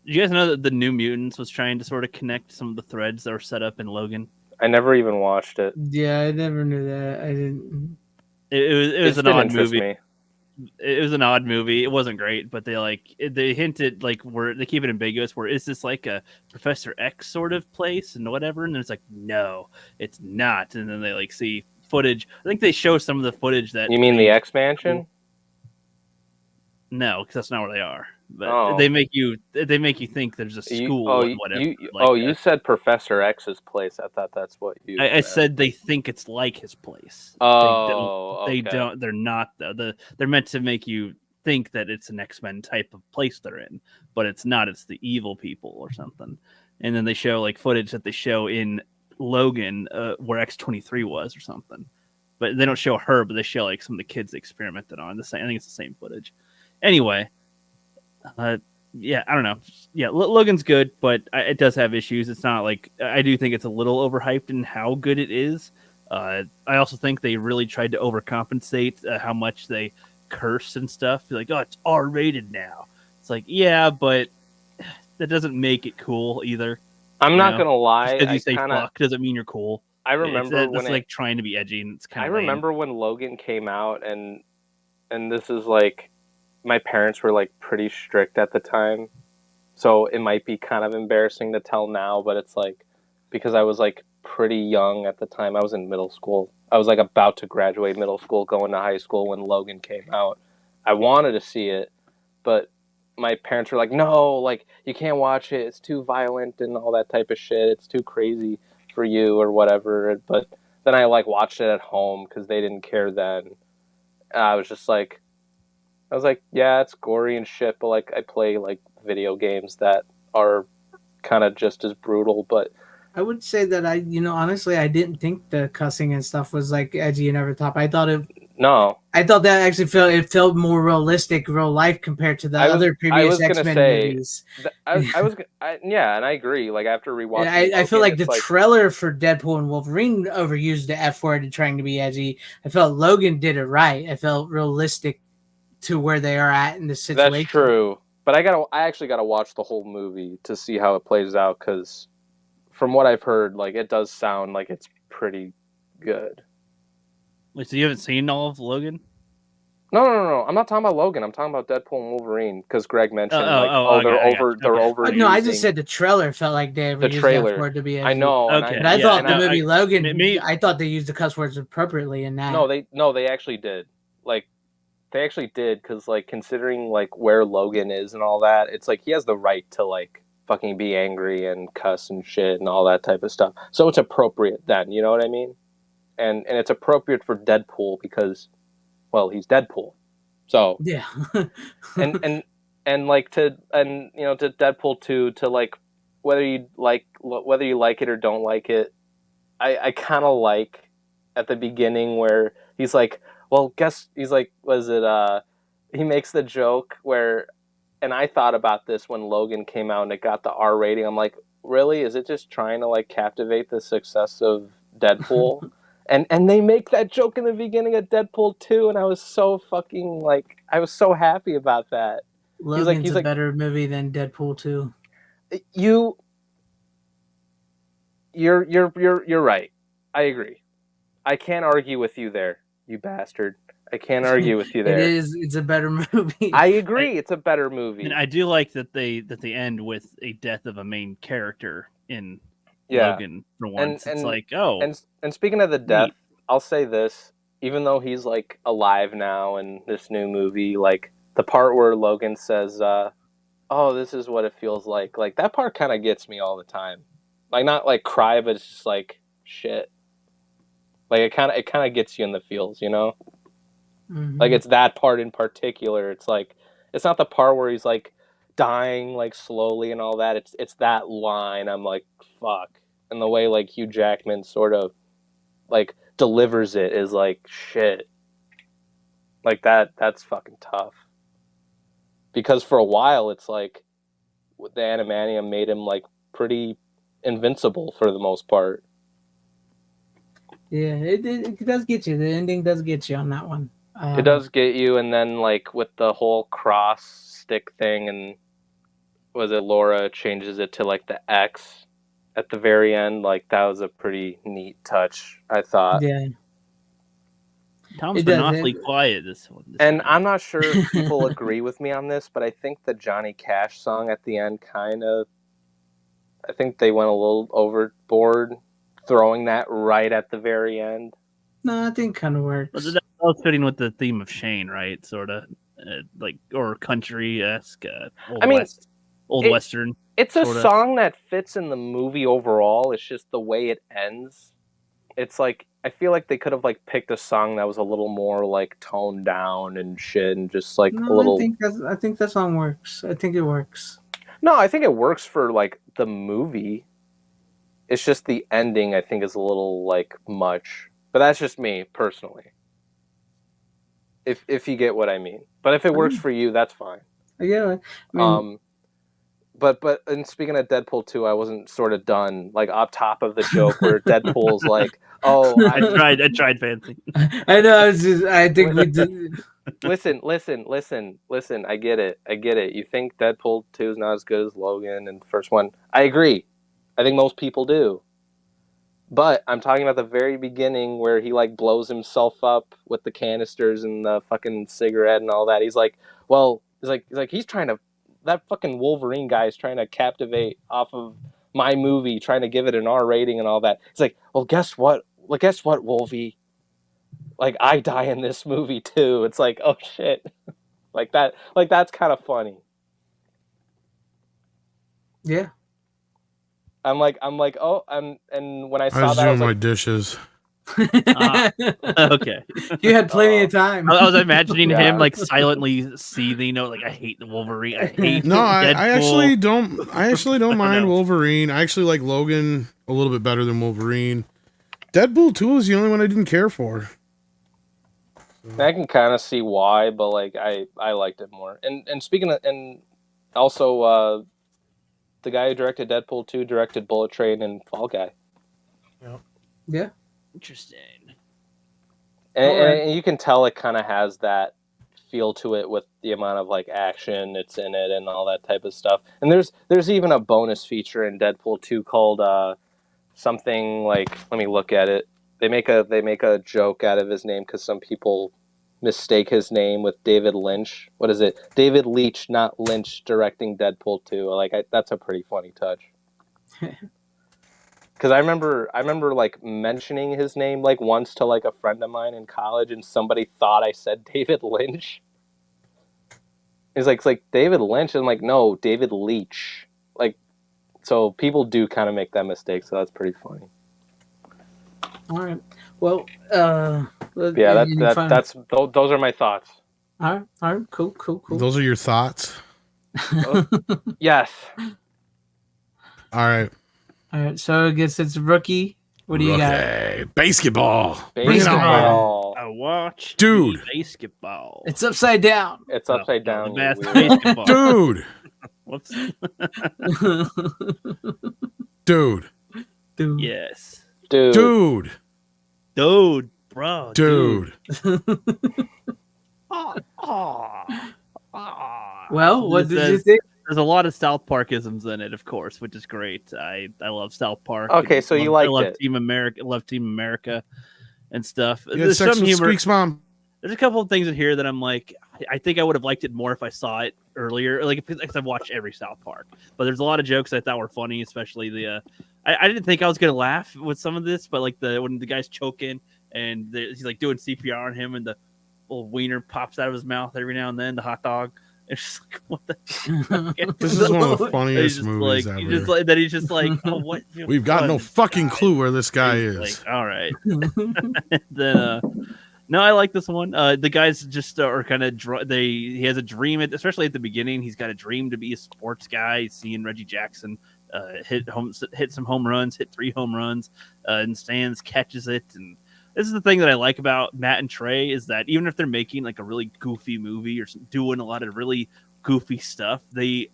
Did you guys know that the New Mutants was trying to sort of connect some of the threads that were set up in Logan? I never even watched it. Yeah, I never knew that. I didn't. It was an odd movie. It was an odd movie. It wasn't great, but they hinted like where they keep it ambiguous. Where is this like a Professor X sort of place and whatever? And it's like no, it's not. And then they like see footage. I think they show some of the footage that. You mean the X Mansion? No, because that's not where they are. But they make you think there's a school and whatever. You said Professor X's place. I thought that's what you. I said they think it's like his place. They don't. They're not though. They're meant to make you think that it's an X-Men type of place they're in, but it's not. It's the evil people or something. And then they show like footage that they show in Logan where X-23 was or something. But they don't show her, but they show like some of the kids they experimented on. I think it's the same footage. Anyway. Yeah, I don't know. Yeah, Logan's good, but it does have issues. It's not like I do think it's a little overhyped in how good it is. I also think they really tried to overcompensate how much they curse and stuff. You're like, oh, it's R-rated now. It's like, yeah, but that doesn't make it cool either. I'm not gonna lie. Because you say fuck doesn't mean you're cool. I remember it's like trying to be edgy, and it's kind of. I remember when Logan came out, and this is like. My parents were like pretty strict at the time, so it might be kind of embarrassing to tell now, but it's like because I was like pretty young at the time. I was in middle school. I was like about to graduate middle school, going to high school when Logan came out. I wanted to see it, but my parents were like, no, like you can't watch it. It's too violent and all that type of shit. It's too crazy for you or whatever. But then I like watched it at home because they didn't care then. I was just like, yeah, it's gory and shit, but like I play like video games that are kind of just as brutal. But I would say that honestly, I didn't think the cussing and stuff was like edgy and over the top. I thought that actually felt more realistic, real life compared to the other previous X-Men movies. Yeah, and I agree. Like after rewatching, I feel like the trailer for Deadpool and Wolverine overused the F word and trying to be edgy. I felt Logan did it right. I felt realistic to where they are at in the situation. That's true, but I actually gotta watch the whole movie to see how it plays out because from what I've heard, like it does sound like it's pretty good. Wait, so you haven't seen all of Logan? No. I'm not talking about Logan. I'm talking about Deadpool and Wolverine because Greg mentioned they're over. No, I just said the trailer felt like they were using the cuss word to be edgy. I know. Okay. But I thought the movie Logan. I thought they used the cuss words appropriately in that. No, they actually did. Like they actually did because like considering like where Logan is and all that, it's like he has the right to like fucking be angry and cuss and shit and all that type of stuff. So it's appropriate then, you know what I mean? And it's appropriate for Deadpool because, well, he's Deadpool. So yeah. and like to Deadpool 2 to like whether you like it or don't like it, I kind of like at the beginning where he's like, well, he makes the joke where. And I thought about this when Logan came out and it got the R rating. I'm like, really? Is it just trying to like captivate the success of Deadpool? and they make that joke in the beginning of Deadpool 2, and I was so fucking like, I was so happy about that. Logan's a better movie than Deadpool 2. You're right. I agree. I can't argue with you there, you bastard. I can't argue with you there. It's a better movie. I agree. It's a better movie. And I do like that they end with a death of a main character in Logan for once. It's like, oh. And speaking of the death, I'll say this. Even though he's like alive now in this new movie, like the part where Logan says, oh, this is what it feels like that part kind of gets me all the time. Like not like cry, but it's just like shit. Like it kind of gets you in the feels, you know? Mm-hmm. Like it's that part in particular. It's like it's not the part where he's like dying like slowly and all that. It's that line. I'm like, fuck. And the way like Hugh Jackman sort of like delivers it is like shit. Like that's fucking tough. Because for a while it's like the Animanium made him like pretty invincible for the most part. Yeah, it does get you. The ending does get you on that one. It does get you, and then like with the whole cross stick thing, and was it Laura changes it to like the X at the very end? Like that was a pretty neat touch, I thought. Yeah. Tom's been awfully quiet this one. And I'm not sure if people agree with me on this, but I think the Johnny Cash song at the end I think they went a little overboard throwing that right at the very end. No, I think kind of works. But that was fitting with the theme of Shane, right? Sort of like or country-esque, old Western. It's a song that fits in the movie overall. It's just the way it ends. It's like I feel like they could have like picked a song that was a little more like toned down and shit, and just like a little. I think that song works. I think it works. No, I think it works for like the movie. It's just the ending I think is a little like much, but that's just me personally. If you get what I mean, but if it works for you, that's fine. Yeah. I mean, But and speaking of Deadpool 2, I wasn't sort of done like up top of the joke where Deadpool's like, "Oh, I tried fancy." I know. I think we did. Listen. I get it. You think Deadpool 2 is not as good as Logan and the first one? I agree. I think most people do. But I'm talking about the very beginning where he like blows himself up with the canisters and the fucking cigarette and all that. He's like, he's trying to. That fucking Wolverine guy is trying to captivate off of my movie, trying to give it an R rating and all that. He's like, well, guess what? Well, guess what, Wolvie? Like, I die in this movie too. It's like, oh shit, like that. Like that's kind of funny. Yeah. I'm like, oh, and when I I saw was that, I doing was my like, dishes. Okay. You had plenty of time. I was imagining Yeah. him like silently seething, like I hate the Wolverine. I hate No, I Deadpool. actually don't. I actually don't mind know. Wolverine. I actually like Logan a little bit better than Wolverine. Deadpool 2 is the only one I didn't care for. I can kind of see why, but like I liked it more. And speaking of, and also the guy who directed Deadpool 2 directed Bullet Train and Fall Guy. Yeah. Interesting. And you can tell it kind of has that feel to it with the amount of like action it's in it and all that type of stuff. And there's even a bonus feature in Deadpool 2 called something like, let me look at it. They make a joke out of his name because some people mistake his name with David Lynch. What is it? David Leitch, not Lynch, directing Deadpool 2. Like that's a pretty funny touch. Because I remember like mentioning his name like once to like a friend of mine in college, and somebody thought I said David Lynch. He's like, it's like David Lynch, and I'm like, no, David Leitch. Like, so people do kind of make that mistake, so that's pretty funny. All right. Well, Yeah, that's those are my thoughts. All right. Cool. Those are your thoughts. Yes. All right. All right. So I guess it's rookie. What do you got? Basketball. Baseball. I watched Dude. basketball. It's upside down. It's upside down. The you basketball. Dude. Whoops. Dude. Dude. Yes. Dude. Dude, bro. Dude. Well, what did you think? There's a lot of South Parkisms in it, of course, which is great. I love South Park. Okay, so you liked I love it. Team America and stuff. You had There's sex some with humor. Squeak's mom. There's a couple of things in here that I'm like, I think I would have liked it more if I saw it earlier. Like, because I've watched every South Park, but there's a lot of jokes I thought were funny, especially the. I didn't think I was gonna laugh with some of this, but like when the guy's choking and he's like doing CPR on him, and the little wiener pops out of his mouth every now and then, the hot dog. It's just like, what the? This is one of the funniest movies like, ever. He's just like, oh, what? We've got no fucking clue where this guy is. Like, all right. Then, no, I like this one. The guys just are kind of he has a dream, especially at the beginning. He's got a dream to be a sports guy. He's seeing Reggie Jackson hit some home runs, hit 3 home runs, and stands, catches it. And this is the thing that I like about Matt and Trey is that even if they're making like a really goofy movie or doing a lot of really goofy stuff, they're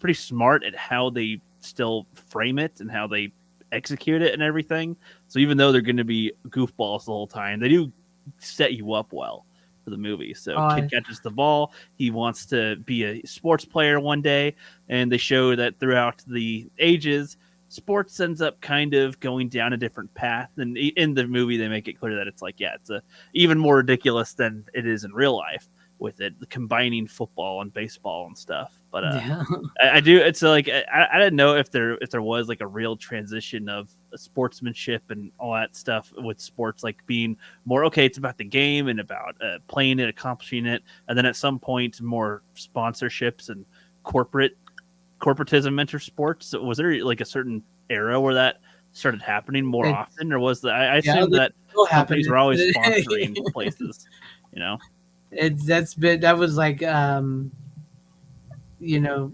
pretty smart at how they still frame it and how they execute it and everything. So even though they're going to be goofballs the whole time, they do set you up well for the movie. So kid catches the ball. He wants to be a sports player one day, and they show that throughout the ages, sports ends up kind of going down a different path. And in the movie, they make it clear that it's like, yeah, it's even more ridiculous than it is in real life with it, combining football and baseball and stuff. But I do. It's like I didn't know if there was like a real transition of sportsmanship and all that stuff with sports, like being more okay. It's about the game and about playing it, accomplishing it, and then at some point more sponsorships and corporatism enter sports. So was there like a certain era where that started happening more often, or was that I assume that companies were always sponsoring places, you know? That was like you know,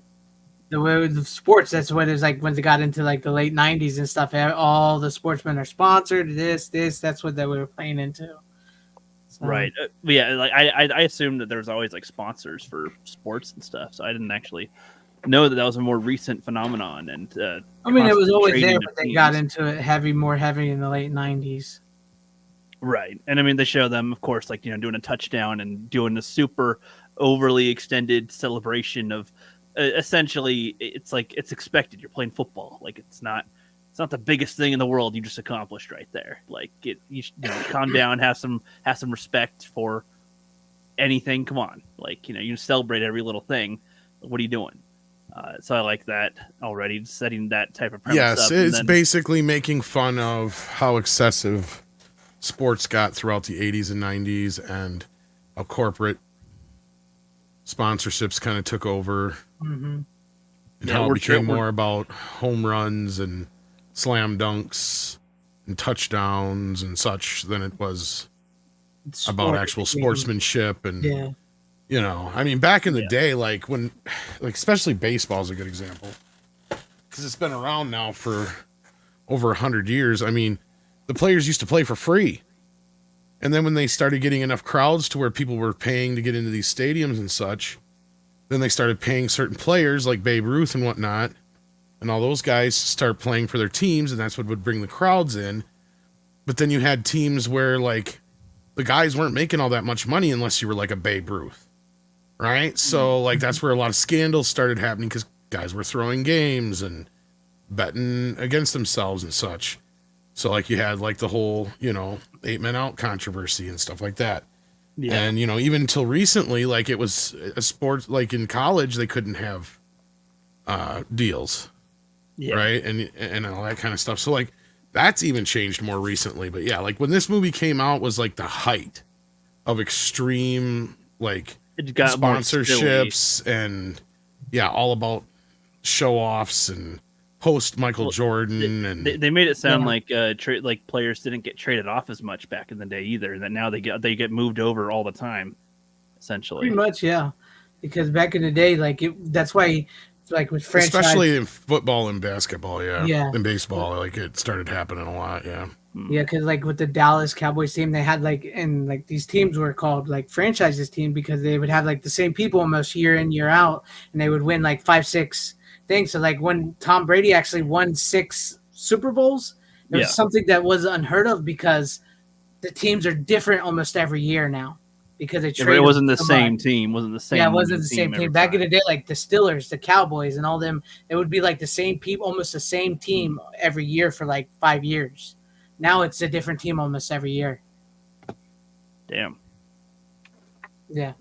the way with the sports, that's what it was like when they got into like the late 90s and stuff. All the sportsmen are sponsored, that's what they were playing into. So. Right. Yeah, like I assumed that there was always like sponsors for sports and stuff, so I didn't actually know that was a more recent phenomenon. And I mean, it was always there, but they got into it more heavy in the late 90s. Right. And I mean, they show them, of course, like, you know, doing a touchdown and doing the super overly extended celebration of essentially it's like it's expected. You're playing football. Like it's not the biggest thing in the world you just accomplished right there. Like you should, you know, calm down, have some respect for anything. Come on. Like, you know, you celebrate every little thing. What are you doing? So I like that already, setting that type of premise Yes, up. it's basically making fun of how excessive sports got throughout the 80s and 90s and how corporate sponsorships kind of took over. Mm-hmm. and how it became more about home runs and slam dunks and touchdowns and such than it was about actual sportsmanship and you know, I mean, back in the day, like when, like especially baseball is a good example because it's been around now for over 100 years. I mean, the players used to play for free, and then when they started getting enough crowds to where people were paying to get into these stadiums and such, then they started paying certain players like Babe Ruth and whatnot, and all those guys start playing for their teams, and that's what would bring the crowds in. But then you had teams where like the guys weren't making all that much money unless you were like a Babe Ruth, right? So like that's where a lot of scandals started happening because guys were throwing games and betting against themselves and such. So like you had like the whole, you know, 8 men out controversy and stuff like that. Yeah. And, you know, even until recently, like it was a sport, like in college, they couldn't have deals, right? And all that kind of stuff. So like that's even changed more recently. But yeah, like when this movie came out was like the height of extreme, like it got sponsorships and all about show offs and post Michael Jordan. And they made it sound like like players didn't get traded off as much back in the day either. And that now they get moved over all the time, essentially. Pretty much, yeah. Because back in the day, like that's why, like with franchise, especially in football and basketball, and baseball, like it started happening a lot, yeah, because like with the Dallas Cowboys team, they had like these teams were called like franchises team because they would have like the same people almost year in year out, and they would win like 5-6 things. So like when Tom Brady actually won 6 Super Bowls, it was something that was unheard of because the teams are different almost every year now. Because it wasn't the same team. Wasn't the same. Yeah, it wasn't the same team. Back in the day, like the Steelers, the Cowboys, and all them, it would be like the same people, almost the same team every year for like 5 years. Now it's a different team almost every year. Damn. Yeah.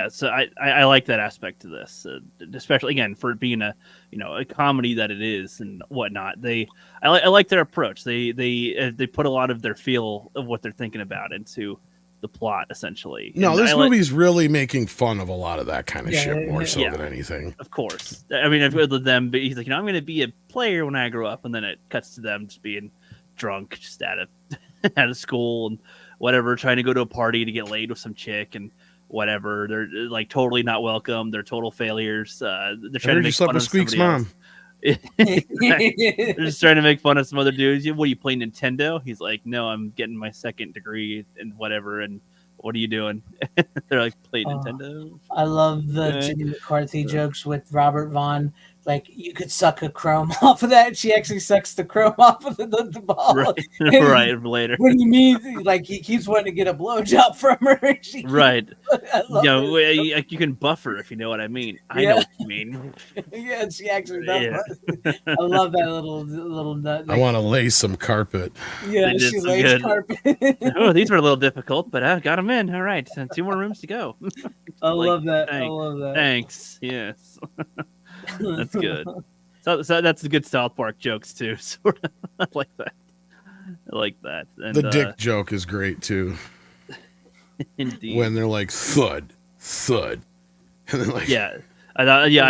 So I like that aspect to this, especially again for it being a comedy that it is and whatnot. I like their approach. They put a lot of their feel of what they're thinking about into the plot, essentially. No, this movie's really making fun of a lot of that kind of shit more so than anything. Of course. I mean, I've heard of them, but he's like, I'm going to be a player when I grow up, and then it cuts to them just being drunk, just out of school and whatever, trying to go to a party to get laid with some chick and whatever. They're like totally not welcome. They're total failures. They're trying to make fun of Squeak's somebody mom. else. They're just trying to make fun of some other dudes. What are you playing Nintendo? He's like, no, I'm getting my 2nd degree and whatever. And what are you doing? They're like, play Nintendo. I love the Jimmy McCarthy jokes with Robert Vaughn. Like, you could suck a chrome off of that. She actually sucks the chrome off of the ball. Right, later. When you mean, like, he keeps wanting to get a blowjob from her. Right. You can buffer if you know what I mean. I know what you mean. Yeah, she actually does. I love that little nut. Like, I want to lay some carpet. Yeah, she lays carpet. Oh, these were a little difficult, but I got them in. All right, 2 more rooms to go. I love that. I love that. Thanks. Yes. That's good. So that's the good South Park jokes too. Sort of. I like that. And, the dick joke is great too. Indeed. When they're like thud, thud, and then like I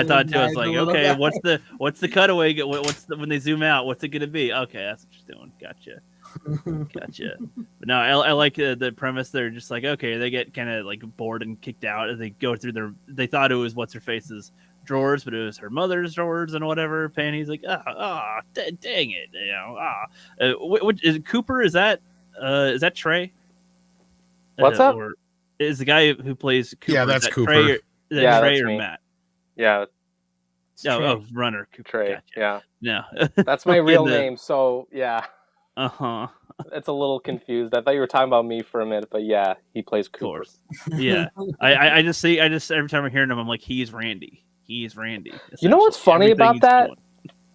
thought too. I was like, okay, what's the cutaway? When they zoom out? What's it gonna be? Okay, that's what you're doing. Gotcha. But no, I like the premise. They're just like, okay, they get kind of like bored and kicked out as they go through they thought it was what's her face's drawers, but it was her mother's drawers and whatever. Penny's like, dang it, What is it, Cooper? Is that Trey? What's up? Or is the guy who plays Cooper? Yeah, that's Cooper. Trey, yeah, Trey that's or me. Matt? Yeah. Runner Cooper. Trey. Gotcha. Yeah. No, that's my real name. So yeah. Uh-huh. It's a little confused. I thought you were talking about me for a minute, but yeah, he plays Cooper. Yeah. I just every time I'm hearing him, I'm like, he's Randy. He's Randy. You know what's funny about that?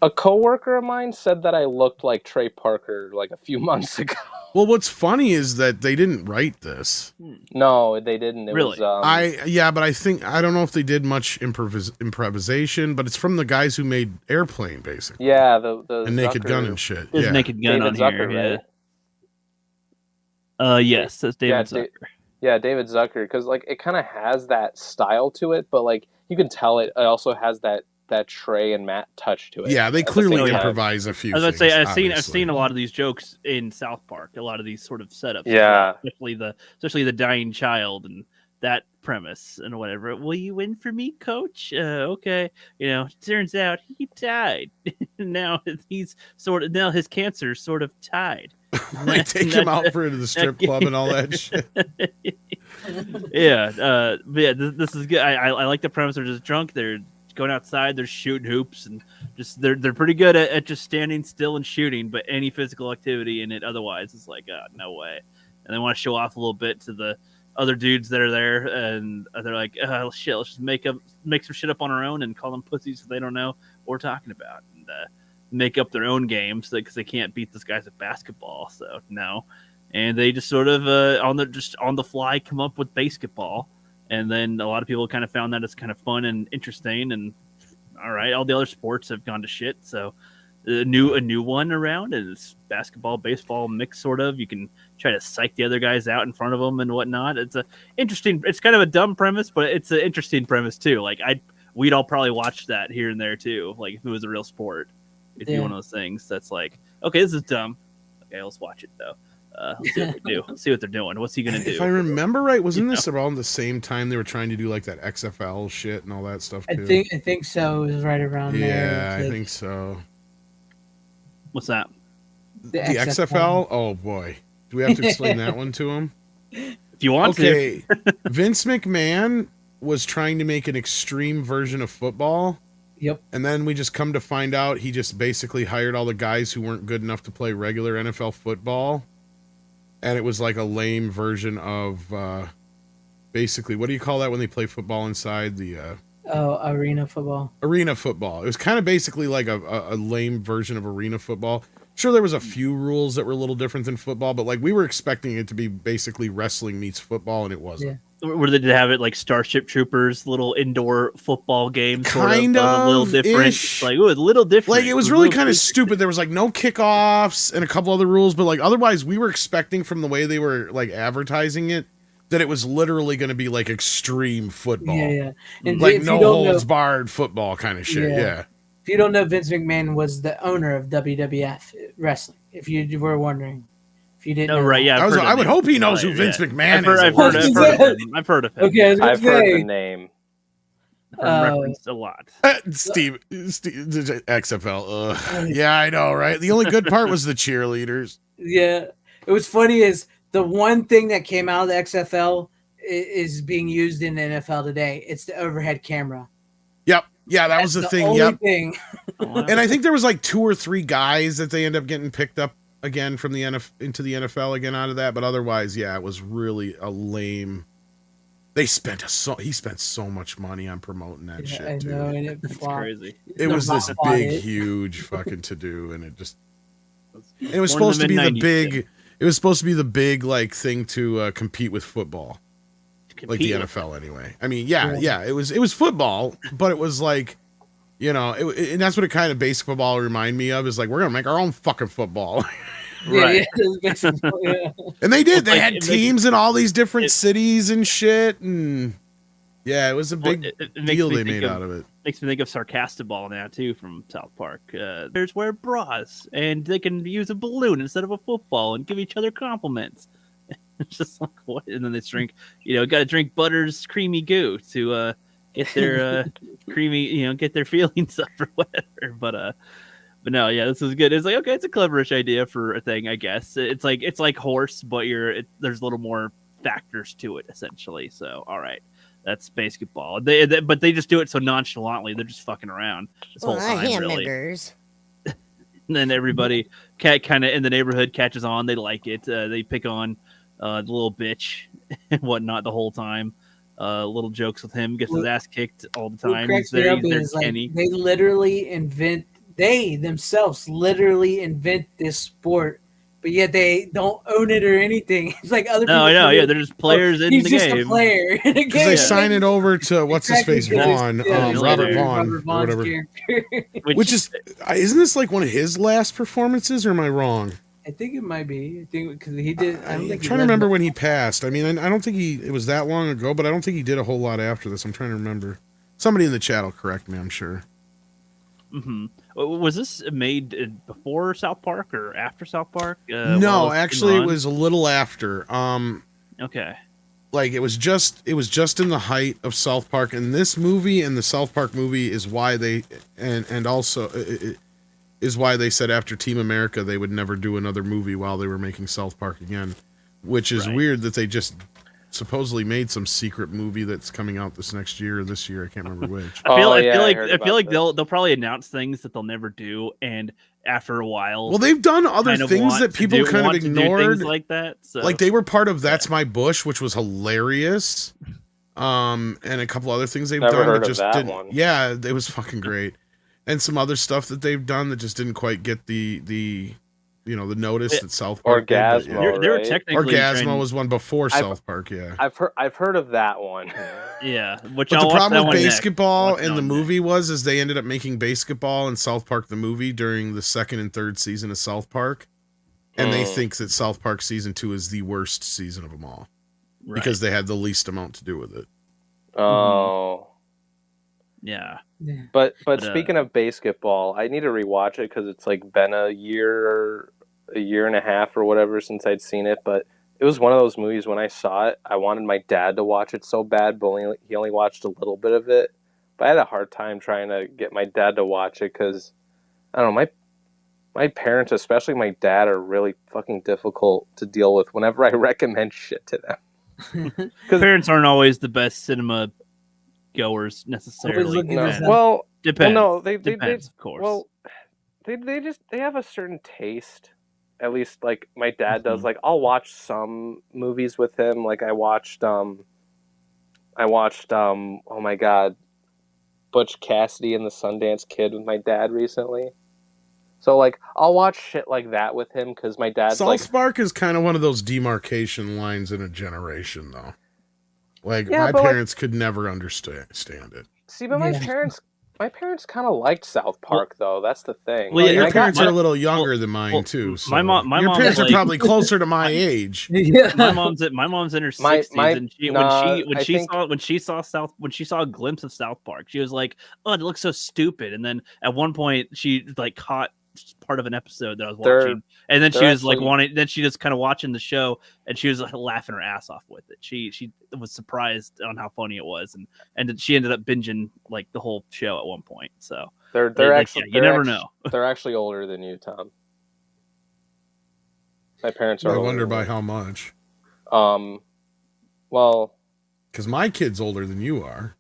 A coworker of mine said that I looked like Trey Parker like a few months ago. Well, what's funny is that they didn't write this. No, they didn't. It really? Was, but I don't know if they did much improvisation, but it's from the guys who made Airplane, basically. Yeah, the and Naked Gun and shit. There's Naked Gun David on Zucker, here. Right? Yes, that's David Zucker. Yeah, David Zucker, because like it kind of has that style to it, but like you can tell it also has that that Trey and Matt touch to it. Yeah, they at the clearly same time. improvise a few. I was about to say things, I've seen a lot of these jokes in South Park. A lot of these sort of setups. Yeah. especially the dying child and that premise and whatever. Will you win for me, Coach? Okay. Turns out he died. Now his cancer sort of tied. They take him out for the strip club and all that shit. Yeah, this is good. I like the premise. They're just drunk. They're going outside. They're shooting hoops and just they're pretty good at just standing still and shooting. But any physical activity in it otherwise is like, no way. And they want to show off a little bit to the other dudes that are there, and they're like, shit, let's just make some shit up on our own and call them pussies so they don't know what we're talking about, and make up their own games because they can't beat this guys at basketball. So no, and they just sort of on the fly come up with basketball, and then a lot of people kind of found that it's kind of fun and interesting. And all right, all the other sports have gone to shit, so a new one around, and it's basketball, baseball mix sort of. You can try to psych the other guys out in front of them and whatnot. It's it's kind of a dumb premise, but it's an interesting premise too. Like we'd all probably watch that here and there too. Like if it was a real sport, it'd be one of those things that's like, okay, this is dumb. Okay, let's watch it though. Let's see what they do. Let's see what they're doing. What's he gonna do? If I remember right, wasn't this around the same time they were trying to do like that XFL shit and all that stuff too? I think so. It was right around there. Yeah, Like, I think so. What's that? The XFL? Oh boy. Do we have to explain that one to him? If you want to. Okay. Vince McMahon was trying to make an extreme version of football. Yep. And then we just come to find out he just basically hired all the guys who weren't good enough to play regular NFL football. And it was like a lame version of basically, what do you call that when they play football inside the arena football. Arena football. It was kind of basically like a lame version of arena football. Sure, there was a few rules that were a little different than football, but like we were expecting it to be basically wrestling meets football, and it wasn't. Yeah. Where they did have it like Starship Troopers, little indoor football game, Kind of a little different. ish. Like, ooh, a little different. Like it was really kind of stupid. There was like no kickoffs and a couple other rules, but like otherwise we were expecting from the way they were like advertising it that it was literally going to be like extreme football. Yeah. And Like if no you don't holds know- barred football kind of shit. Yeah. If you don't know, Vince McMahon was the owner of WWF Wrestling. If you were wondering, if you didn't know, right? Yeah, I would hope he knows who Vince McMahon is. I've heard of him. Okay, I've heard the name. I've referenced a lot. Steve, XFL. Yeah, I know, right? The only good part was the cheerleaders. Yeah, it was funny is the one thing that came out of the XFL is being used in the NFL today. It's the overhead camera. Yep. Yeah, that was the thing. Only Yep. thing. And I think there was like 2 or 3 guys that they end up getting picked up again from the into the NFL again out of that, but otherwise, yeah, it was really a lame. He spent so much money on promoting that shit. I Dude. know, and It's crazy. It was this big, huge fucking to do, and it was supposed to be the big. It was supposed to be the big like thing to compete with football, like the NFL anyway. I mean, yeah, it was football, but it was like, and that's what it kind of basic football remind me of is like we're gonna make our own fucking football. Right. Yeah. And they did. They Like, had teams in all these different cities and shit, and yeah, it was a big deal they made out of it. Makes me think of Sarcastiball now too from South Park. There's wear bras, and they can use a balloon instead of a football, and give each other compliments. It's just like what? And then they drink, got to drink Butter's creamy goo to get their creamy, get their feelings up or whatever. But no, yeah, this is good. It's like, okay, it's a cleverish idea for a thing, I guess. It's like horse, but there's a little more factors to it, essentially. So, all right, that's basketball. But they just do it so nonchalantly. They're just fucking around this whole time, really. Hamburgers. And then everybody kind of in the neighborhood catches on. They like it. They pick on the little bitch and whatnot the whole time. Little jokes with him. Gets his ass kicked all the time. He's there, Kenny. They themselves literally invent this sport, but yet they don't own it or anything. It's like other people. No, I know. Yeah, they're just players in the game. He's just a player in a game. Because they sign it over to what's his face, Vaughn, Robert Vaughn, or Vaughn's whatever. character. Which isn't this like one of his last performances, or am I wrong? I think it might be. I think because he did. I'm trying to remember when he passed. I mean, I don't think it was that long ago, but I don't think he did a whole lot after this. I'm trying to remember. Somebody in the chat will correct me, I'm sure. Mm-hmm. Was this made before South Park or after South Park? No, actually, it was a little after. Okay. Like it was just in the height of South Park, and this movie and the South Park movie is why they and also is why they said after Team America they would never do another movie while they were making South Park again, which is weird that they just supposedly made some secret movie that's coming out this next year or this year. I can't remember which. I feel like they'll probably announce things that they'll never do, and after a while, well, they've done other things that people kind of ignored, like that. So. Like they were part of That's My Bush, which was hilarious, and a couple other things they've done that just didn't. One. Yeah, it was fucking great, and some other stuff that they've done that just didn't quite get the the notice that South Park Orgasmo. Did, yeah. They're technically Orgasmo was one before South Park. Yeah, I've heard of that one. Yeah, but the problem with Basketball and the movie is they ended up making Basketball and South Park the movie during the second and third season of South Park, and they think that South Park season 2 is the worst season of them all because they had the least amount to do with it. Oh. Yeah. But speaking of Basketball, I need to rewatch it because it's like been a year and a half or whatever since I'd seen it. But it was one of those movies when I saw it, I wanted my dad to watch it so bad, but he only watched a little bit of it. But I had a hard time trying to get my dad to watch it because I don't know, my parents, especially my dad, are really fucking difficult to deal with whenever I recommend shit to them. Parents aren't always the best cinema goers necessarily. Well, depends. Well, no, depends, of course. Well, they have a certain taste. At least, like my dad does. Like I'll watch some movies with him. Like I watched oh my god, Butch Cassidy and the Sundance Kid with my dad recently. So like I'll watch shit like that with him because my dad's South Park is kind of one of those demarcation lines in a generation, though. Like my parents could never understand it. See, but my parents kind of liked South Park, though. That's the thing. Well, your parents are a little younger than mine too. So my your parents are probably closer to my age. Yeah. My mom's in her 60s, and when she saw a glimpse of South Park, she was like, "Oh, it looks so stupid." And then at one point, she like caught part of an episode that I was watching, and then she was like then she just kind of watching the show, and she was like laughing her ass off with it. She was surprised on how funny it was, and she ended up binging like the whole show at one point. So they're actually you never know. They're actually older than you, Tom. My parents are. I wonder by how much. Well, because my kid's older than you are.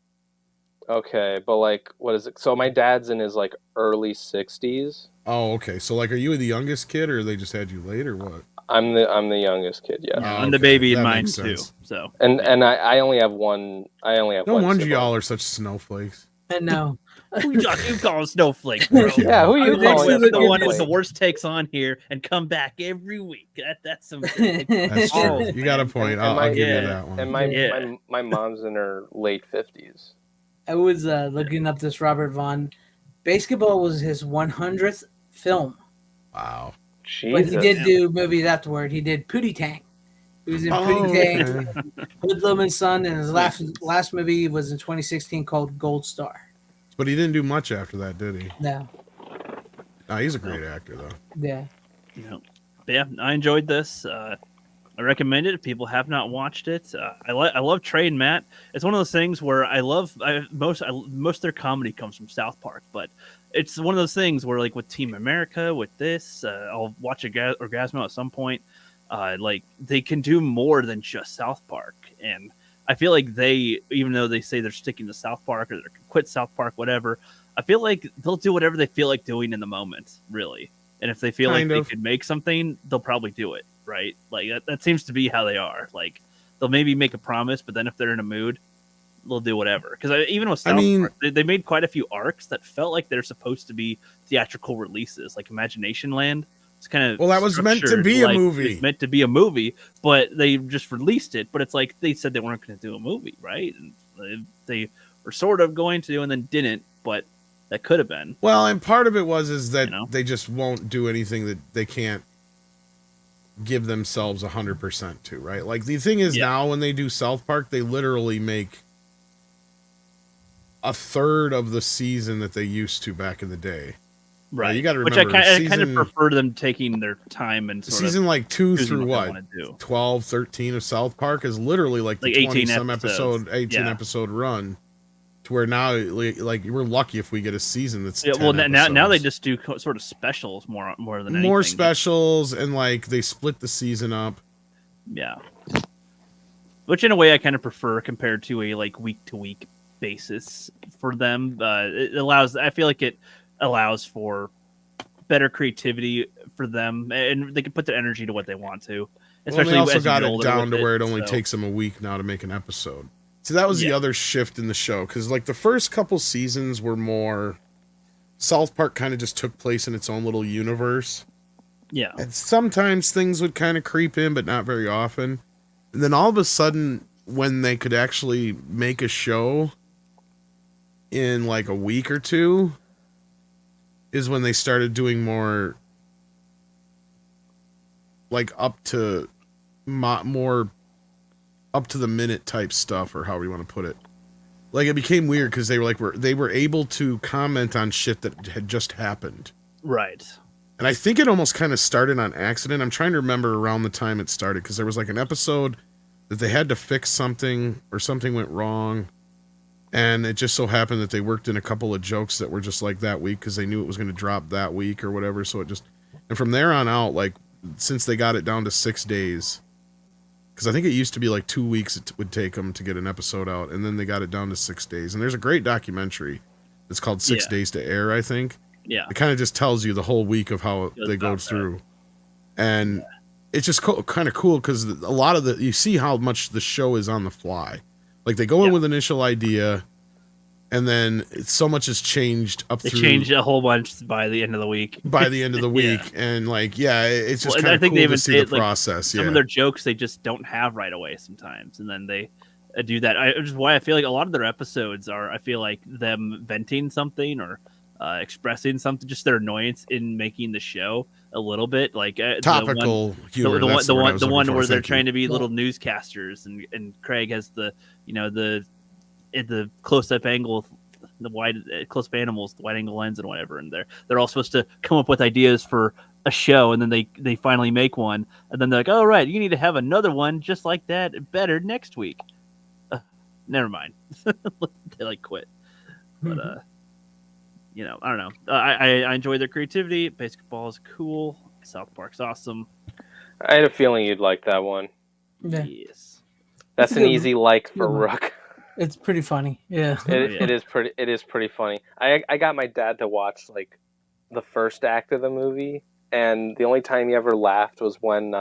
Okay, but like, what is it? So my dad's in his like early 60s. Oh, okay. So like, are you the youngest kid, or they just had you late, or what? I'm the youngest kid. Yeah, I'm the baby in mine too. So and I only have one. No wonder y'all are such snowflakes. I know. Who you calling snowflake, bro? Yeah, who you calling? The one with the worst takes on here and come back every week. That's some. That's true. You got a point. I'll give you that one. And my mom's in her late 50s. I was looking up this Robert Vaughn. Basketball was his 100th film. Wow. Jesus. But he did do movies afterward. He did Pootie Tang. He was in Pootie Tang, Hoodlum and Son, and his last movie was in 2016 called Gold Star. But he didn't do much after that, did he? No. No, he's a great actor, though. Yeah. Yeah, I enjoyed this. I recommend it if people have not watched it. I love Trey and Matt. It's one of those things where most of their comedy comes from South Park, but it's one of those things where like with Team America, with this, I'll watch Orgasmo at some point. Like they can do more than just South Park, and I feel like even though they say they're sticking to South Park or they're quit South Park, whatever, I feel like they'll do whatever they feel like doing in the moment, really. And if they feel like they could make something, they'll probably do it. Right, like that seems to be how they are. Like they'll maybe make a promise, but then if they're in a mood, they'll do whatever. Because even with South Park, they made quite a few arcs that felt like they're supposed to be theatrical releases, like Imagination Land. It's kind of that was meant to be a movie. It's meant to be a movie, but they just released it. But it's like they said they weren't going to do a movie, right? And they were sort of going to, and then didn't. But that could have been. Well, and part of it is that they just won't do anything that they can't give themselves 100% to, right? Like the thing is now when they do South Park, they literally make a third of the season that they used to back in the day. Right. You got to remember, which I kind of prefer them taking their time and sort season of like 2 through what 12, 13 of South Park is literally like the 18 20-some episode, 18 episode run. To where now, like, we're lucky if we get a season that's 10 well, now they episodes. just do sort of specials more than anything. More specials, and like they split the season up. Yeah. Which in a way I kind of prefer compared to a like week to week basis for them. It allows. I feel like it allows for better creativity for them, and they can put their energy to what they want to. Especially well, they also as got you it get down to where it so. only takes them a week now to make an episode. So that was the other shift in the show, because like the first couple seasons were more South Park kind of just took place in its own little universe. Yeah. And sometimes things would kind of creep in, but not very often. And then all of a sudden, when they could actually make a show in like a week or two, is when they started doing more like up to more up to the minute type stuff, or however you want to put it. Like, it became weird because they were able to comment on shit that had just happened. Right. And I think it almost kind of started on accident. I'm trying to remember around the time it started, because there was like an episode that they had to fix something, or something went wrong, and it just so happened that they worked in a couple of jokes that were just like that week because they knew it was going to drop that week or whatever. So it just, and from there on out, like, since they got it down to 6 days, because I think it used to be like 2 weeks it would take them to get an episode out, and then they got it down to 6 days. And there's a great documentary that's called 6 Days to Air, I think. Yeah. It kind of just tells you the whole week of how they go through. And it's just kind of cool because a lot of you see how much the show is on the fly. Like, they go in with an initial idea, and then so much has changed up through. They changed a whole bunch by the end of the week. By the end of the week. And like, it's just kind of cool to see the process. Some of their jokes they just don't have right away sometimes. And then they do that. Which is why I feel like a lot of their episodes are, I feel like, them venting something or expressing something, just their annoyance in making the show a little bit. Like topical humor. The one where they're trying to be little newscasters, and Craig has the close-up angle, the wide close-up animals, the wide angle lens and whatever, and they're all supposed to come up with ideas for a show, and then they finally make one, and then they're like, "Oh, right, you need to have another one just like that, better next week." Never mind. They like quit, but I don't know. I enjoy their creativity. Basketball is cool. South Park's awesome. I had a feeling you'd like that one. Yeah. Yes, that's an easy like for Rook. It's pretty funny. Yeah. It is pretty funny. I got my dad to watch like the first act of the movie, and the only time he ever laughed was when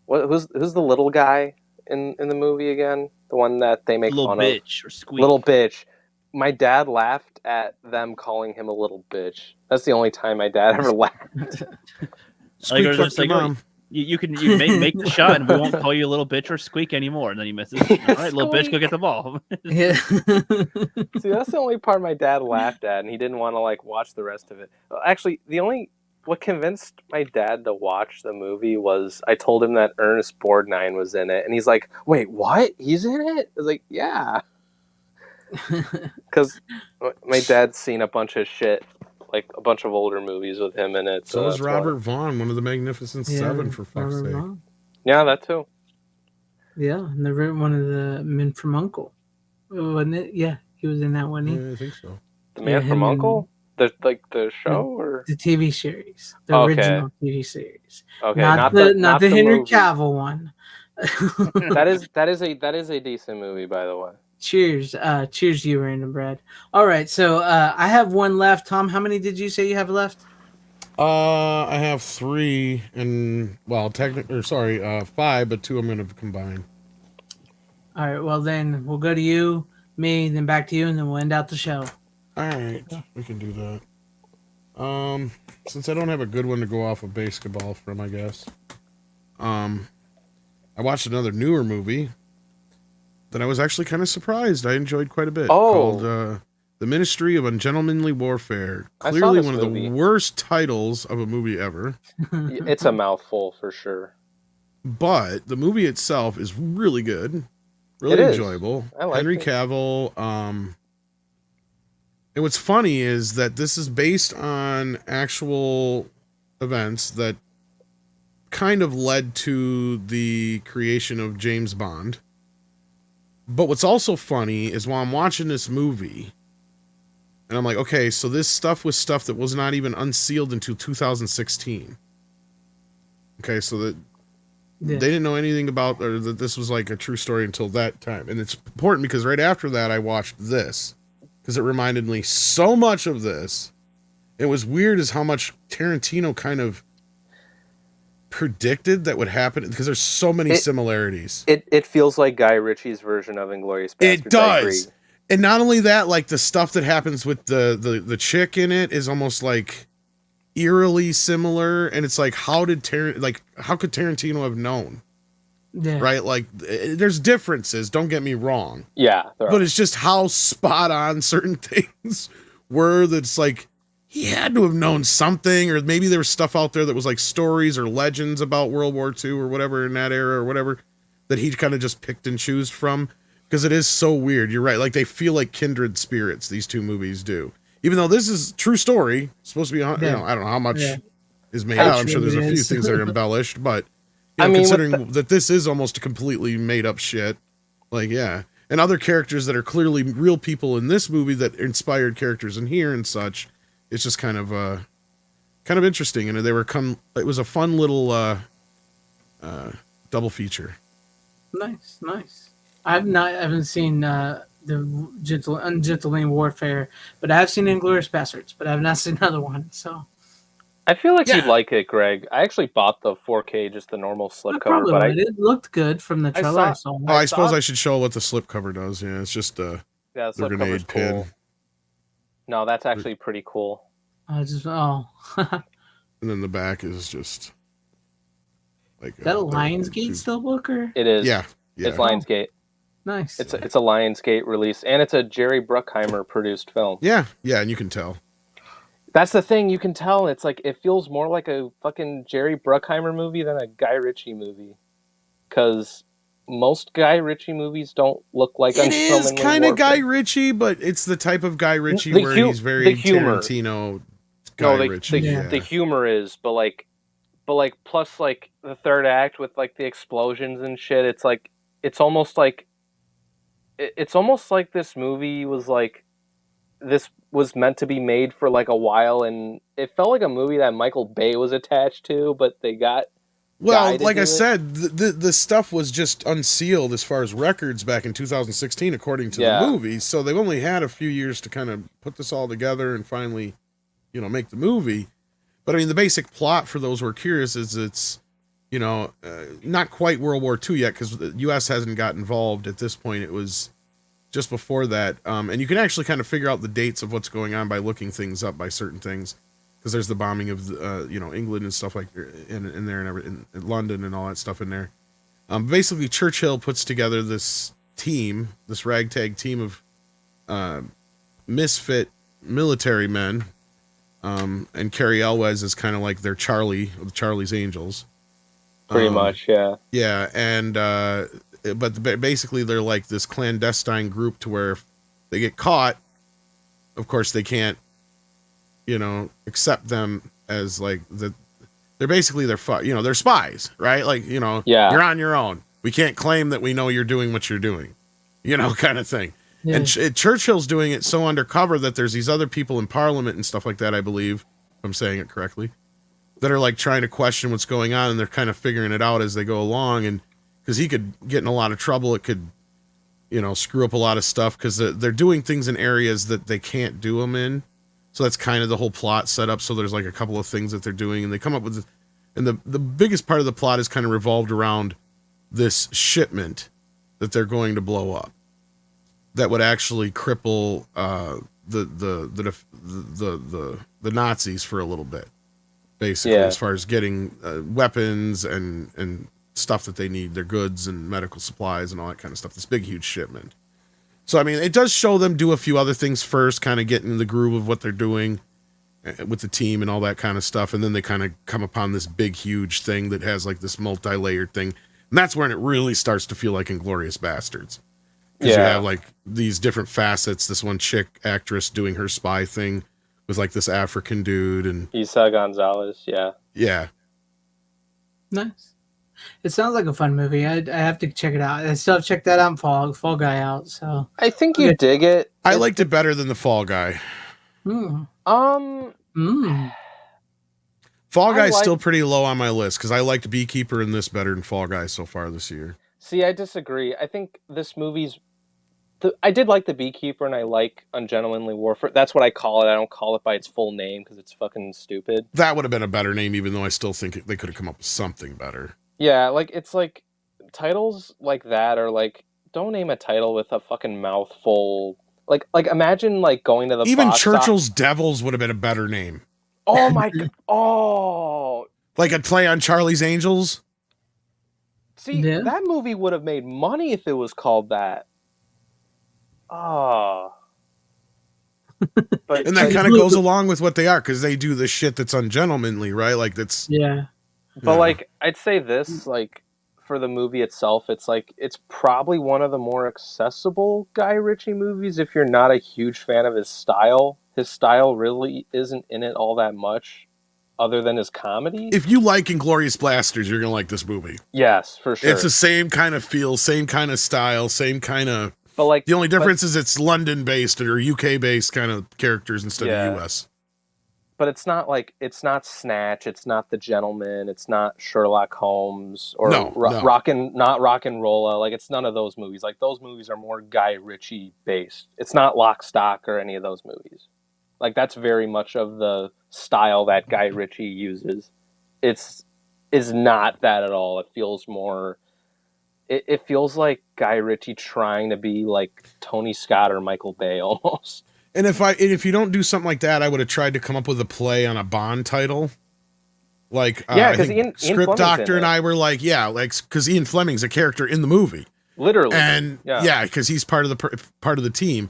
who's the little guy in the movie again? The one that they make little fun bitch of. Or Squeak. Little bitch. My dad laughed at them calling him a little bitch. That's the only time my dad ever laughed. Squeak fucked your mom. You make the shot, and we won't call you a little bitch or Squeak anymore. And then he misses. All right, little bitch, go get the ball. Yeah. See, that's the only part my dad laughed at, and he didn't want to like watch the rest of it. Actually, what convinced my dad to watch the movie was I told him that Ernest Borgnine was in it, and he's like, "Wait, what? He's in it?" I was like, "Yeah," because my dad's seen a bunch of shit. Like a bunch of older movies with him in it. So is Robert Vaughn, one of the Magnificent Seven, for fuck's sake. Yeah, that too. Yeah, and they're one of the Men from U.N.C.L.E. Wasn't it? Yeah, he was in that one. Yeah, I think so. The Man from U.N.C.L.E.? The show or the TV series, the original TV series. Okay, not the Henry Cavill one. that is a decent movie, by the way. Cheers, you, Random Brad. All right, so I have one left. Tom, how many did you say you have left? I have 3, and technically, 5, but 2 I'm going to combine. All right, well then we'll go to you, me, then back to you, and then we'll end out the show. All right, we can do that. Since I don't have a good one to go off of basketball from, I guess. I watched another newer movie that I was actually kind of surprised I enjoyed quite a bit. Called The Ministry of Ungentlemanly Warfare. Clearly one of the worst titles of a movie ever. It's a mouthful for sure. But the movie itself is really good. Really enjoyable. I like Henry it. Cavill, And what's funny is that this is based on actual events that kind of led to the creation of James Bond. But what's also funny is while I'm watching this movie, and I'm like, okay, so this stuff was stuff that was not even unsealed until 2016. Okay, so that they didn't know anything about, or that this was like a true story until that time. And it's important because right after that, I watched this because it reminded me so much of this. It was weird as how much Tarantino kind of predicted that would happen because there's so many similarities. It feels like Guy Ritchie's version of Inglourious Basterds. It does. And not only that, like the stuff that happens with the chick in it is almost like eerily similar. And it's like, how could Tarantino have known? Yeah. Right? Like there's differences, don't get me wrong. Yeah. But it's just how spot on certain things were that's like, he had to have known something, or maybe there was stuff out there that was like stories or legends about World War II or whatever in that era or whatever that he kind of just picked and chose from. Because it is so weird. You're right. Like they feel like kindred spirits. These two movies do. Even though this is true story, it's supposed to be, I don't know how much is made out. I'm sure there's a few things that are embellished, but considering that this is almost a completely made up shit, like, yeah. And other characters that are clearly real people in this movie that inspired characters in here and such. It's just kind of interesting, and it was a fun little double feature. Nice. I haven't seen the Ungentling Warfare, but I have seen Inglourious Basterds, but I have not seen another one. So I feel like you'd like it, Greg. I actually bought the 4K, just the normal slipcover, but it looked good from the trailer. I suppose I should show what the slipcover does. Yeah, it's just the grenade pin. Cool. No, that's actually pretty cool. And then the back is just like is that a Lionsgate steelbook or? It is. Yeah. It's Lionsgate. Nice. It's a Lionsgate release, and it's a Jerry Bruckheimer produced film. Yeah, and you can tell. That's the thing, you can tell. It's like it feels more like a fucking Jerry Bruckheimer movie than a Guy Ritchie movie, because most Guy Ritchie movies don't look like it is kind of Guy Ritchie, but it's the type of Guy Ritchie where he's very Tarantino. The humor is, but plus like the third act with like the explosions and shit. It's like it's almost like this movie was like this was meant to be made for like a while, and it felt like a movie that Michael Bay was attached to, but they got. Well, like I said, the stuff was just unsealed as far as records back in 2016, according to the movie. So they've only had a few years to kind of put this all together and finally, make the movie. But I mean, the basic plot for those who are curious is it's, not quite World War II yet because the U.S. hasn't got involved at this point. It was just before that. And you can actually kind of figure out the dates of what's going on by looking things up by certain things. Because there's the bombing of, England and stuff like in there and in London and all that stuff in there. Basically, Churchill puts together this team, this ragtag team of misfit military men, and Cary Elwes is kind of like their Charlie of Charlie's Angels. Pretty much, yeah. Yeah, and but basically they're like this clandestine group to where if they get caught, of course they can't. Accept them as like they're basically they're spies, right? Like, you're on your own. We can't claim that we know you're doing what you're doing, kind of thing. Yeah. And Churchill's doing it so undercover that there's these other people in Parliament and stuff like that, I believe, if I'm saying it correctly, that are like trying to question what's going on, and they're kind of figuring it out as they go along. And because he could get in a lot of trouble, it could, screw up a lot of stuff because they're doing things in areas that they can't do them in. So that's kind of the whole plot set up. So there's like a couple of things that they're doing, and they come up with, and the biggest part of the plot is kind of revolved around this shipment that they're going to blow up. That would actually cripple the Nazis for a little bit, basically, as far as getting weapons and stuff that they need, their goods and medical supplies and all that kind of stuff. This big, huge shipment. So, I mean, it does show them do a few other things first, kind of get in the groove of what they're doing with the team and all that kind of stuff. And then they kind of come upon this big, huge thing that has like this multi-layered thing. And that's when it really starts to feel like Inglourious Basterds. because you have like these different facets. This one chick actress doing her spy thing with like this African dude and Isa Gonzalez. Yeah. Nice. It sounds like a fun movie. I have to check it out. I still have to check that out. Fall Guy out. So I think you dig it. I liked it better than the Fall Guy. Fall Guy's still pretty low on my list because I liked Beekeeper and this better than Fall Guy so far this year. See, I disagree. I think this movie's. I did like The Beekeeper, and I like Ungentlemanly Warfare. That's what I call it. I don't call it by its full name because it's fucking stupid. That would have been a better name, even though I still think they could have come up with something better. Yeah, like it's like titles like that are like, don't name a title with a fucking mouthful. Like imagine like going to the even box Churchill's Devils would have been a better name. Oh my god! Oh, like a play on Charlie's Angels. See, that movie would have made money if it was called that. Oh. And that kind of goes along with what they are, because they do the shit that's ungentlemanly, right? Like that's But like I'd say this, like for the movie itself, it's like it's probably one of the more accessible Guy Ritchie movies if you're not a huge fan of his style. His style really isn't in it all that much, other than his comedy. If you like Inglourious Basterds, you're gonna like this movie. Yes, for sure. It's the same kind of feel, same kind of style, same kind of. But like the only difference is it's London-based or UK-based kind of characters instead of US. But it's not like Snatch, it's not The Gentleman, it's not Sherlock Holmes or Rock and Rolla. Like it's none of those movies. Like those movies are more Guy Ritchie based. It's not Lock, Stock or any of those movies. Like that's very much of the style that Guy Ritchie uses. Is not that at all. It feels more. It feels like Guy Ritchie trying to be like Tony Scott or Michael Bay almost. And if you don't do something like that, I would have tried to come up with a play on a Bond title. Like because Script Doctor and I were like, because Ian Fleming's a character in the movie, literally, and because he's part of the team.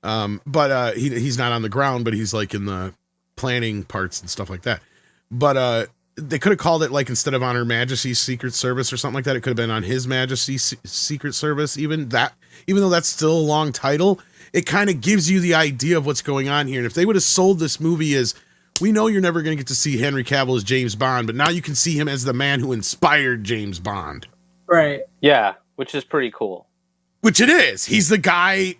But he's not on the ground, but he's like in the planning parts and stuff like that. But they could have called it like instead of on Her Majesty's Secret Service or something like that, it could have been on His Majesty's Secret Service. Even though that's still a long title, it kind of gives you the idea of what's going on here. And if they would have sold this movie as, we know you're never going to get to see Henry Cavill as James Bond, but now you can see him as the man who inspired James Bond. Right. Yeah, which is pretty cool. Which it is. He's the guy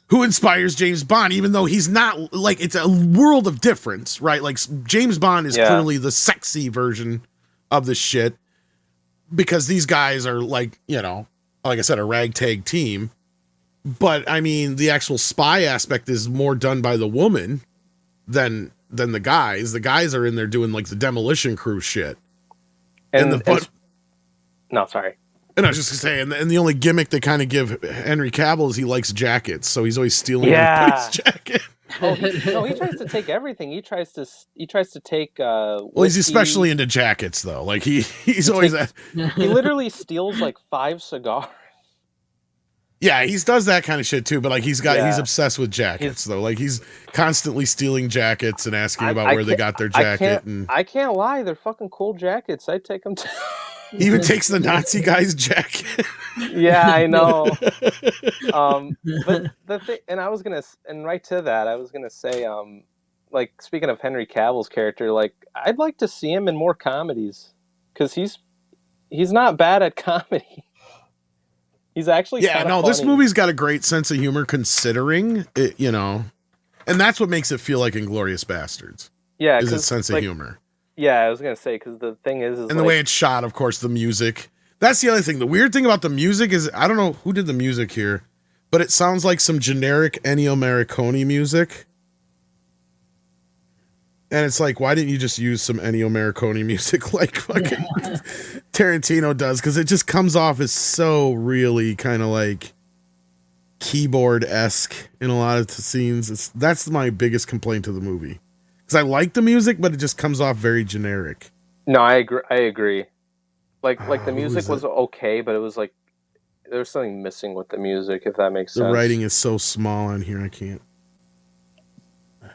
who inspires James Bond, even though he's not, like, it's a world of difference, right? Like, James Bond is clearly the sexy version of the shit, because these guys are, like, like I said, a ragtag team. But, I mean, the actual spy aspect is more done by the woman than the guys. The guys are in there doing, like, the demolition crew shit. No, sorry. And I was just going to say, and the only gimmick they kind of give Henry Cavill is he likes jackets, so he's always stealing everybody's jacket. He tries to take everything. He tries to take. Well, he's especially into jackets, though. Like he's always. He literally steals like 5 cigars. Yeah, he does that kind of shit too. But like he's obsessed with jackets, though. Like he's constantly stealing jackets and asking about where they got their jacket. I can't lie, they're fucking cool jackets. I'd take them. He even takes the Nazi guy's jacket. Yeah, I know. But the thing, and right to that, I was gonna say, like speaking of Henry Cavill's character, like I'd like to see him in more comedies, because he's not bad at comedy. He's actually this movie's got a great sense of humor considering it, and that's what makes it feel like Inglourious Basterds. Yeah, is its sense of humor. Yeah, I was gonna say, because the thing is and the way it's shot, of course, the music. That's the other thing. The weird thing about the music is I don't know who did the music here, but it sounds like some generic Ennio Morricone music. And it's like, why didn't you just use some Ennio Morricone music like fucking Tarantino does? Because it just comes off as so really kind of like keyboard-esque in a lot of the scenes. That's my biggest complaint to the movie. Because I like the music, but it just comes off very generic. No, I agree. Like the music was okay, but it was like there was something missing with the music, if that makes sense. The writing is so small on here, I can't. It's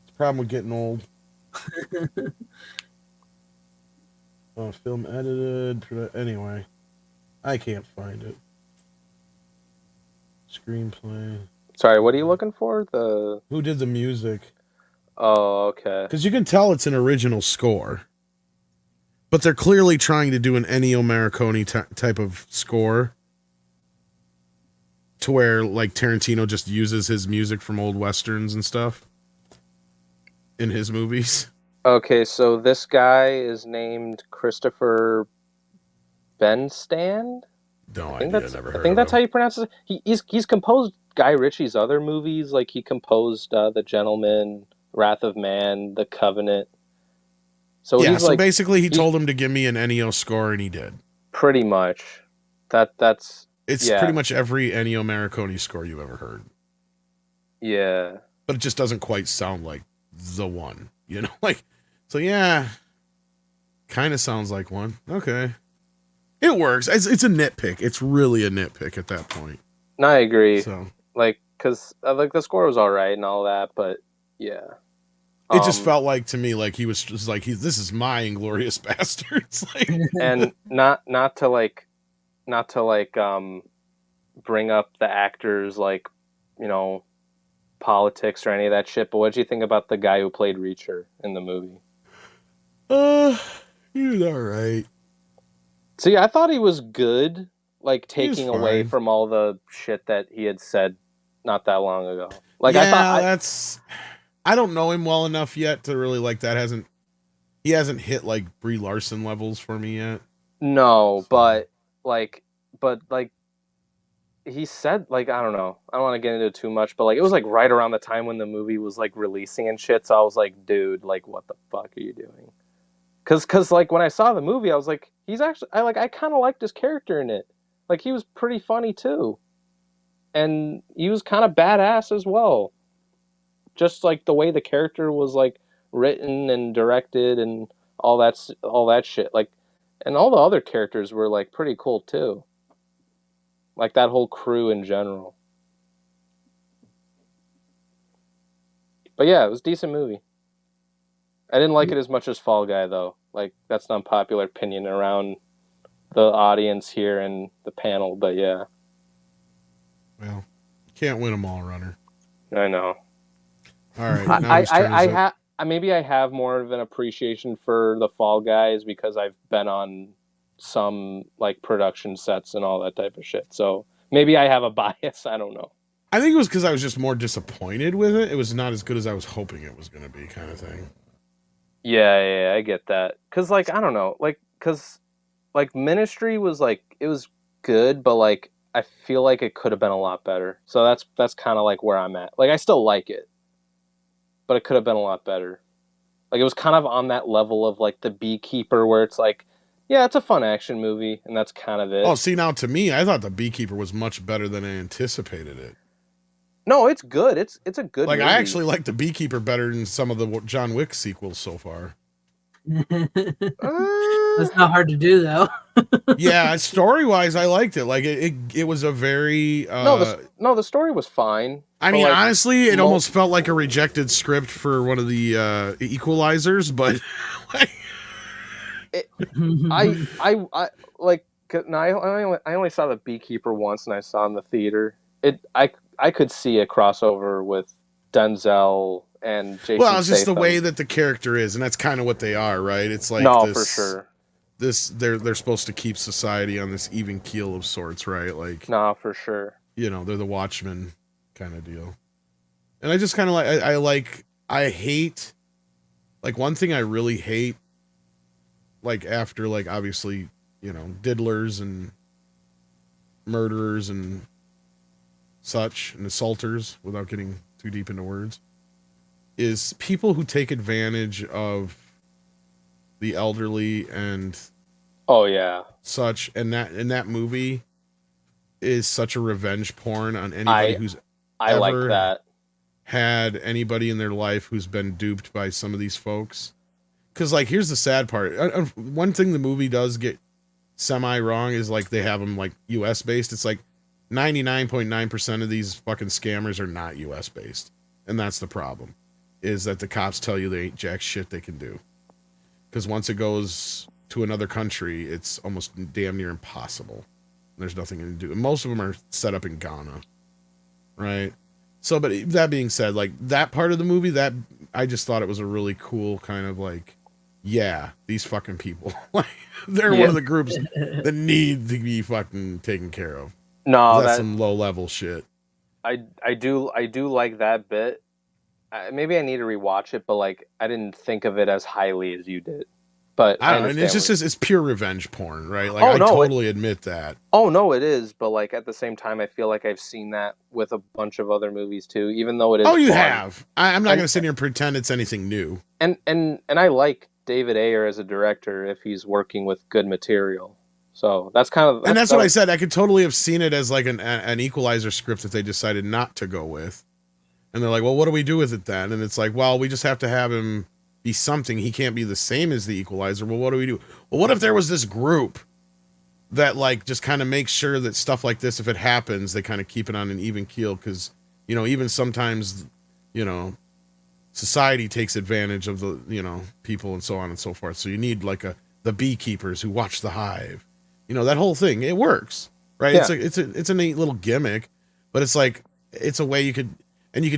a problem with getting old. Film edited. Anyway, I can't find it. Screenplay. Sorry, what are you looking for? Who did the music? Oh, okay. Because you can tell it's an original score. But they're clearly trying to do an Ennio Morricone type of score. To where, like, Tarantino just uses his music from old westerns and stuff. In his movies. Okay, so this guy is named Christopher Benstand? No I think idea, never heard I think of that's him. how you pronounce it. He's composed Guy Ritchie's other movies, like he composed The Gentleman, Wrath of Man, The Covenant. So yeah, he's so like, basically he told him to give me an Ennio score, and he did. Pretty much. That's It's pretty much every Ennio Morricone score you've ever heard. Yeah. But it just doesn't quite sound like the one, you know? Like, so yeah, kind of sounds like one. Okay. It works. It's a nitpick. It's really a nitpick at that point. No, I agree. So, like, because like the score was all right and all that, but yeah. It just felt like to me like he was just like this is my Inglorious Bastards, like, and not to bring up the actors, like, you know, politics or any of that shit. But what did you think about the guy who played Reacher in the movie? He was all right. See, I thought he was good, like taking away from all the shit that he had said not that long ago. Like, yeah, I don't know him well enough yet to really like that. He hasn't hit like Brie Larson levels for me yet. No, so. but he said, like, I don't know. I don't want to get into it too much, but like it was like right around the time when the movie was like releasing and shit. So I was like, dude, like, what the fuck are you doing? Cause like when I saw the movie, I was like, I kind of liked his character in it. Like, he was pretty funny too, and he was kind of badass as well. Just like the way the character was like written and directed and all that shit. Like, and all the other characters were like pretty cool too. Like that whole crew in general. But yeah, it was a decent movie. I didn't like it as much as Fall Guy, though. Like, that's an unpopular opinion around the audience here and the panel, but yeah. Well, can't win them all, Runner. I know. All right. Maybe I have more of an appreciation for the Fall Guys because I've been on some, like, production sets and all that type of shit. So maybe I have a bias. I don't know. I think it was because I was just more disappointed with it. It was not as good as I was hoping it was going to be, kind of thing. Yeah, I get that. Cause like, I don't know, cause Ministry was like, it was good, but like, I feel like it could have been a lot better. So that's kind of like where I'm at. Like, I still like it, but it could have been a lot better. Like, it was kind of on that level of like The Beekeeper, where it's like, yeah, it's a fun action movie, and that's kind of it. Oh, see, now to me, I thought The Beekeeper was much better than I anticipated it. No, it's good. It's a good movie. I actually like The Beekeeper better than some of the John Wick sequels so far. That's not hard to do, though. Yeah, story-wise, I liked it. Like, it was a very... the story was fine. I mean, like, honestly, it almost felt like a rejected script for one of the Equalizers, but... I only saw The Beekeeper once, and I saw it in the theater. I could see a crossover with Denzel and Jason Well, it's just Statham. the way that the character is, and that's kind of what they are, right? It's like for sure. They're supposed to keep society on this even keel of sorts, right? Like, for sure. You know, they're the Watchmen kind of deal. And I just kind of I hate, like, one thing I really hate, like, after, like, obviously, you know, diddlers and murderers and such, and assaulters, without getting too deep into words, is people who take advantage of the elderly and such, and that movie is such a revenge porn on anybody who's ever like that. Had anybody in their life who's been duped by some of these folks. Because, like, here's the sad part. One thing the movie does get semi wrong is, like, they have them, like, US based. It's like 99.9% of these fucking scammers are not US based. And that's the problem, is that the cops tell you they ain't jack shit they can do. Because once it goes to another country, it's almost damn near impossible. There's nothing to do. And most of them are set up in Ghana. right? So, but that being said, like that part of the movie, that I just thought it was a really cool kind of like, yeah, these fucking people, like they're one of the groups that need to be fucking taken care of. No, That's that some low level shit. I do like that bit. Maybe I need to rewatch it, but like I didn't think of it as highly as you did. But I I don't know, and it's understand. just it's pure revenge porn, right? Like Oh I no, totally admit that. oh no, it is. But like at the same time, I feel like I've seen that with a bunch of other movies too. Even though it is Oh, you fun. have. I'm not And- going to sit here and pretend it's anything new. And I like David Ayer as a director if he's working with good material. So that's kind of And that's what I said. I could totally have seen it as like an Equalizer script that they decided not to go with. And they're like, well, what do we do with it then? And it's like, well, we just have to have him be something. He can't be the same as the Equalizer. Well, what do we do? Well, what if there was this group that like just kind of makes sure that stuff like this, if it happens, they kind of keep it on an even keel? Because, you know, even sometimes, you know, society takes advantage of the, you know, people and so on and so forth. So you need like the beekeepers who watch the hive. You know, that whole thing, it works, right? Yeah. It's a neat little gimmick, but it's like, it's a way you could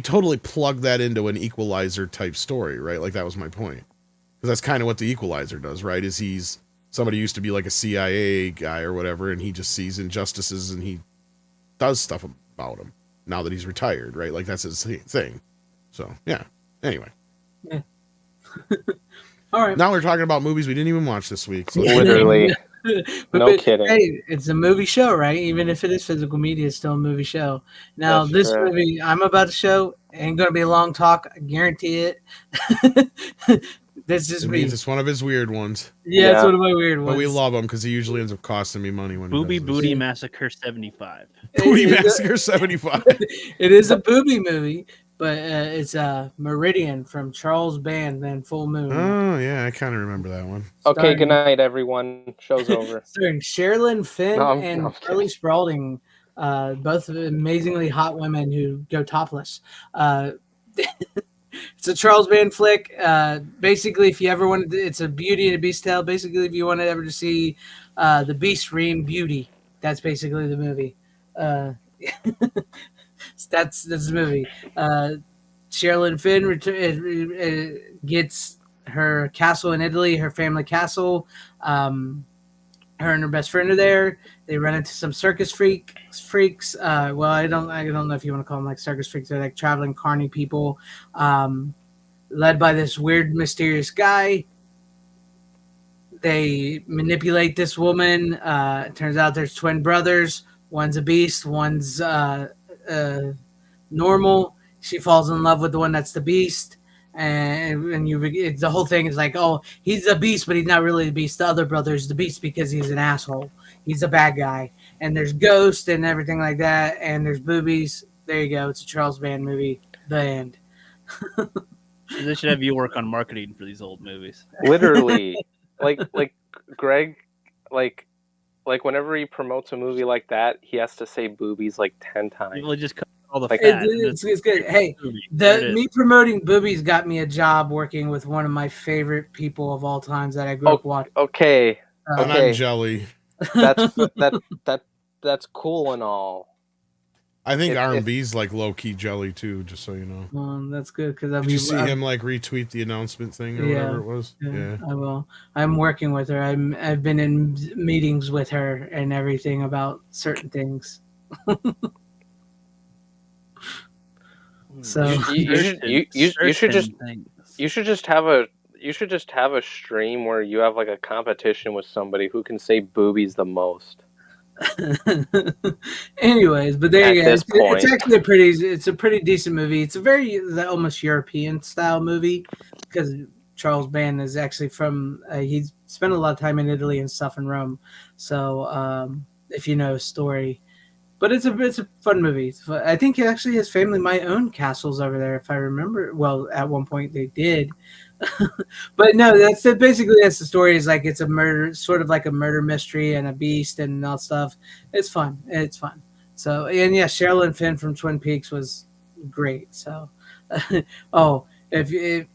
totally plug that into an Equalizer type story, right? Like that was my point. Because that's kind of what the Equalizer does, right? Is he's somebody who used to be like a CIA guy or whatever, and he just sees injustices and he does stuff about them now that he's retired, right? Like that's his thing. So, yeah. Anyway. Yeah. All right. Now we're talking about movies we didn't even watch this week. So literally. No kidding. Hey, it's a movie show, right? Even if it is physical media, it's still a movie show. Now, That's this true. movie I'm about to show ain't going to be a long talk. I guarantee it. This is it me. means it's one of his weird ones. Yeah, it's Yeah. one of my weird ones. But we love him because he usually ends up costing me money when Booby he does this. Booty Massacre 75. Booty Massacre 75. It is a booby movie, but it's Meridian from Charles Band and Full Moon. Oh, yeah, I kind of remember that one. Okay, good night, everyone. Show's over. Starring Sherilyn Fenn No, I'm and kidding. Shirley Spalding, both amazingly hot women who go topless. It's a Charles Band flick. Basically, if you ever wanted, it's a Beauty and a Beast tale. Basically, if you wanted ever to see the Beast reign beauty, that's basically the movie. That's the movie. Sherilyn Fenn gets her castle in Italy, her family castle. Her and her best friend are there. They run into some circus freaks. Well, I don't know if you want to call them like circus freaks. They're like traveling carny people, led by this weird, mysterious guy. They manipulate this woman. It turns out there's twin brothers. One's a beast. One's normal. She falls in love with the one that's the beast. And the whole thing is like, oh, he's the beast, but he's not really the beast. The other brother's the beast because he's an asshole. He's a bad guy. And there's ghosts and everything like that. And there's boobies. There you go. It's a Charles Band movie. The end. They should have you work on marketing for these old movies. Literally. like Greg, like whenever he promotes a movie like that, he has to say boobies like 10 times. People just cut all the Like, fat. It's good. Hey, me promoting boobies got me a job working with one of my favorite people of all times that I grew up watching. Okay. And I'm jelly. That's cool and all. I think R&B's like low-key jelly too, just so you know. That's good because Did you see him like retweet the announcement thing or whatever it was? Yeah, I will. I'm working with her. I've been in meetings with her and everything about certain things. So you should just have a stream where you have like a competition with somebody who can say boobies the most. Anyways, but there you go. It's actually a pretty decent movie. It's a very almost European style movie because Charles Band is actually from he's spent a lot of time in Italy and stuff in Rome. So if you know his story, but it's a fun movie. I think actually his family might own castles over there if I remember. Well, at one point they did. But no, that's it. Basically that's the story. Is like it's a murder, sort of like a murder mystery and a beast and all stuff. It's fun. So and yeah, Sherilyn Fenn from Twin Peaks was great. So if you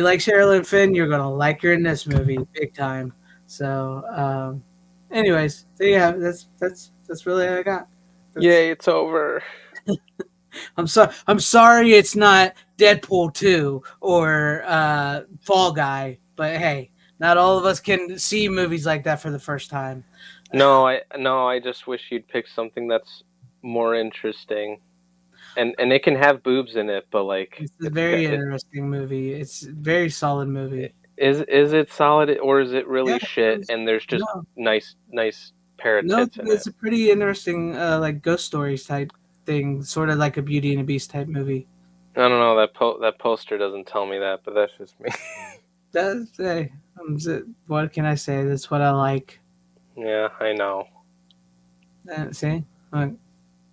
like Sherilyn Fenn, you're gonna like her in this movie big time. So anyways, there you have it. That's really all I got. Yay, it's over. I'm sorry it's not Deadpool 2 or Fall Guy, but hey, not all of us can see movies like that for the first time. No, I just wish you'd pick something that's more interesting. And it can have boobs in it, but like It's a very interesting movie. It's a very solid movie. Is it solid or is it really Yeah, shit and there's just no, nice pair of no, tits in it's it? a pretty interesting like ghost stories type thing, sort of like a Beauty and the Beast type movie. I don't know, that poster doesn't tell me that, but that's just me. That's hey, what can I say? That's what I like. Yeah, I know. See,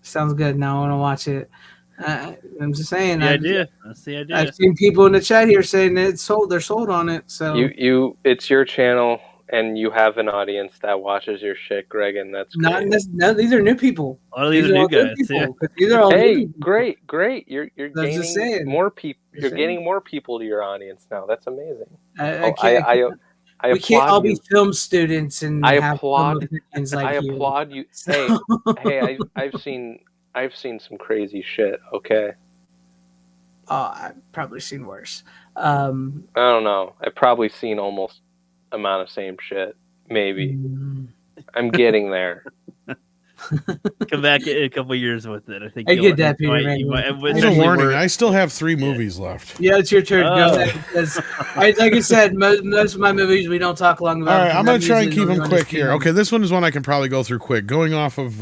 sounds good. Now I want to watch it. I'm just saying. The idea. That's the idea. I've seen people in the chat here saying that it's sold. They're sold on it. So It's your channel and you have an audience that watches your shit, Greg, and that's great. no, these are new people. A lot of these are new guys. These are all new Hey, people. great! You're gaining more people. You're gaining more people to your audience now. That's amazing. I we can't all applaud you. be film students and I have applaud. film opinions like I you. applaud you. Hey, I've seen some crazy shit. Okay. Oh, I've probably seen worse. I don't know. I've probably seen almost amount of same shit. Maybe. I'm getting there. Come back in a couple years with it. I think I get that, Peter. Here's a warning. I still have 3 movies left. Yeah, it's your turn. Go ahead. Because, like I said, most of my movies we don't talk long about. All right, I'm going to try and keep them quick here. Okay, this one is one I can probably go through quick. Going off of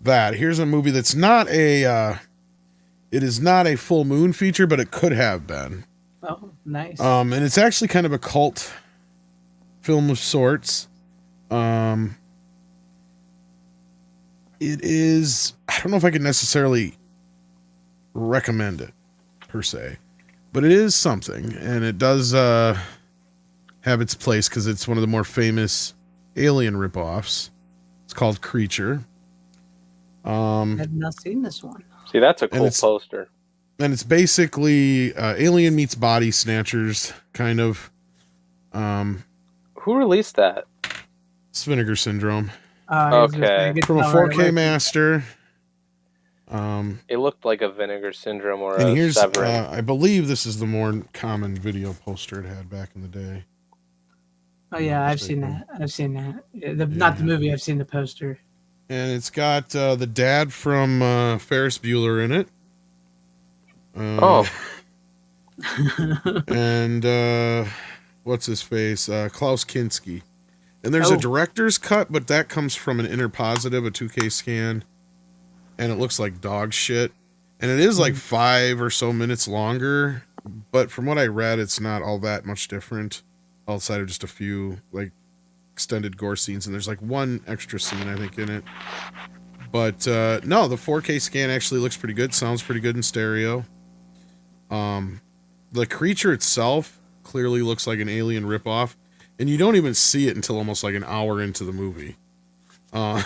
that, here's a movie that's not a... it is not a full moon feature, but it could have been. Oh, nice. And it's actually kind of a cult film of sorts. It is... I don't know if I could necessarily recommend it, per se. But it is something, and it does have its place because it's one of the more famous Alien ripoffs. It's called Creature. I have not seen this one. See, that's a cool poster. And it's basically Alien meets Body Snatchers, kind of. Who released that? It's Vinegar Syndrome. Okay. From a 4K master. It looked like a Vinegar Syndrome or and a here's, Severin. I believe this is the more common video poster it had back in the day. Oh yeah, I've seen that. I've seen that. Not the movie. I've seen the poster. And it's got the dad from Ferris Bueller in it. And what's his face? Klaus Kinski. And there's a director's cut, but that comes from an interpositive, a 2K scan. And it looks like dog shit. And it is like 5 or so minutes longer. But from what I read, it's not all that much different. Outside of just a few like extended gore scenes. And there's like one extra scene, I think, in it. But no, the 4K scan actually looks pretty good. Sounds pretty good in stereo. The creature itself clearly looks like an Alien ripoff. And you don't even see it until almost like an hour into the movie. I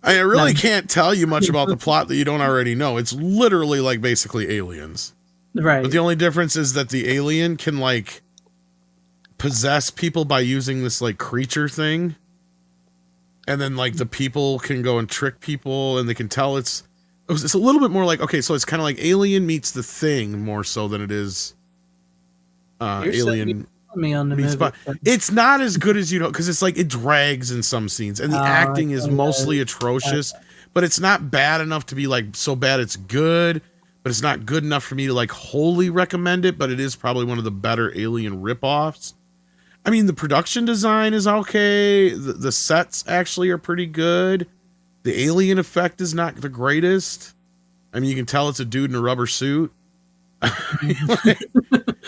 really can't tell you much about the plot that you don't already know. It's literally like basically aliens. Right. But the only difference is that the alien can like possess people by using this like creature thing. And then like the people can go and trick people and they can tell it's a little bit more like, okay, so it's kind of like Alien meets The Thing more so than it is Alien. Me on the movie. It's not as good as you know, because it's like it drags in some scenes and the acting is mostly atrocious, but it's not bad enough to be like so bad it's good, but it's not good enough for me to like wholly recommend it, but it is probably one of the better Alien ripoffs. I mean, the production design is okay. The sets actually are pretty good. The alien effect is not the greatest. I mean, you can tell it's a dude in a rubber suit.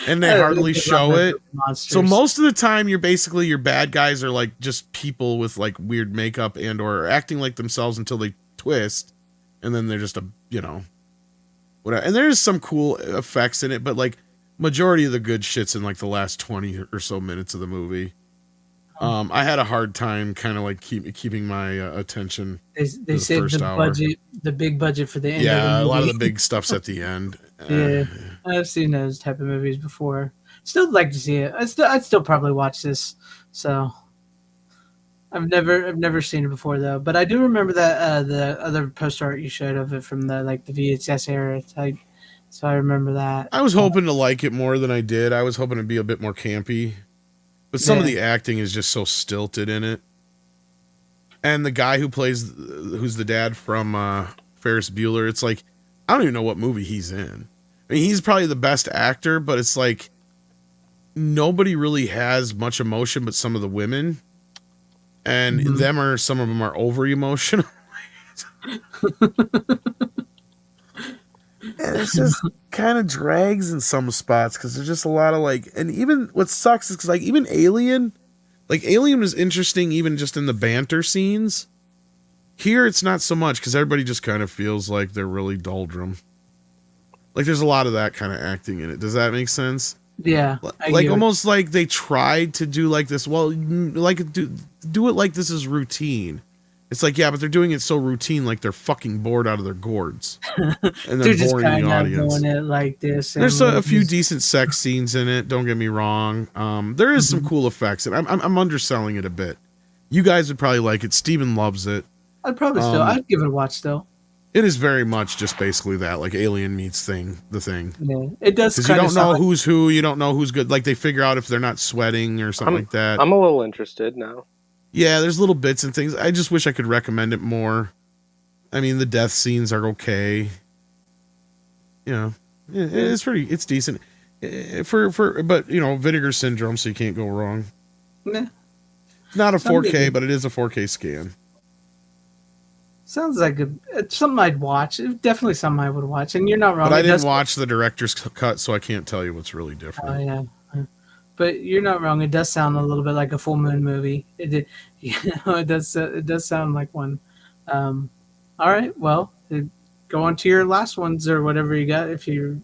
And they hardly show it. Monsters. So most of the time your bad guys are like just people with like weird makeup and or acting like themselves until they twist, and then they're just whatever. And there's some cool effects in it, but like majority of the good shit's in like the last 20 or so minutes of the movie. I had a hard time kind of like keeping my attention. They said the big budget for the end. Yeah, a lot of the big stuff's at the end. Yeah, I've seen those type of movies before. Still like to see it. I'd still probably watch this. So I've never seen it before though, but I do remember that the other poster art you showed of it from the VHS era type. So I remember that. I was hoping to like it more than I did. I was hoping to be a bit more campy, but some of the acting is just so stilted in it. And the guy who's the dad from Ferris Bueller, it's like I don't even know what movie he's in. I mean, he's probably the best actor, but it's like nobody really has much emotion but some of the women. And some of them are over emotional. And it's just kind of drags in some spots because there's just a lot of and even what sucks is because even Alien was interesting even just in the banter scenes. Here it's not so much because everybody just kind of feels like they're really doldrum. Like there's a lot of that kind of acting in it. Does that make sense? Yeah. Almost like they tried to do this. Well, do it like this is routine. It's like, yeah, but they're doing it so routine, like they're fucking bored out of their gourds. And they're just boring the audience. doing it like this. There's a few decent sex scenes in it. Don't get me wrong. There is some cool effects, and I'm underselling it a bit. You guys would probably like it. Steven loves it. I'd probably I'd give it a watch still. It is very much just basically that, like Alien meets the thing. Yeah, it does. Because you don't know who's who. You don't know who's good. Like they figure out if they're not sweating or something like that. I'm a little interested now. Yeah, there's little bits and things. I just wish I could recommend it more. I mean, the death scenes are okay. You know, it's decent. But Vinegar Syndrome, so you can't go wrong. Nah. It's not a 4K, but it is a 4K scan. Sounds like something I'd watch. Definitely something I would watch. And you're not wrong. But I didn't watch the director's cut, so I can't tell you what's really different. Oh, yeah. But you're not wrong. It does sound a little bit like a full moon movie. It does sound like one. All right. Well, go on to your last ones or whatever you got. If you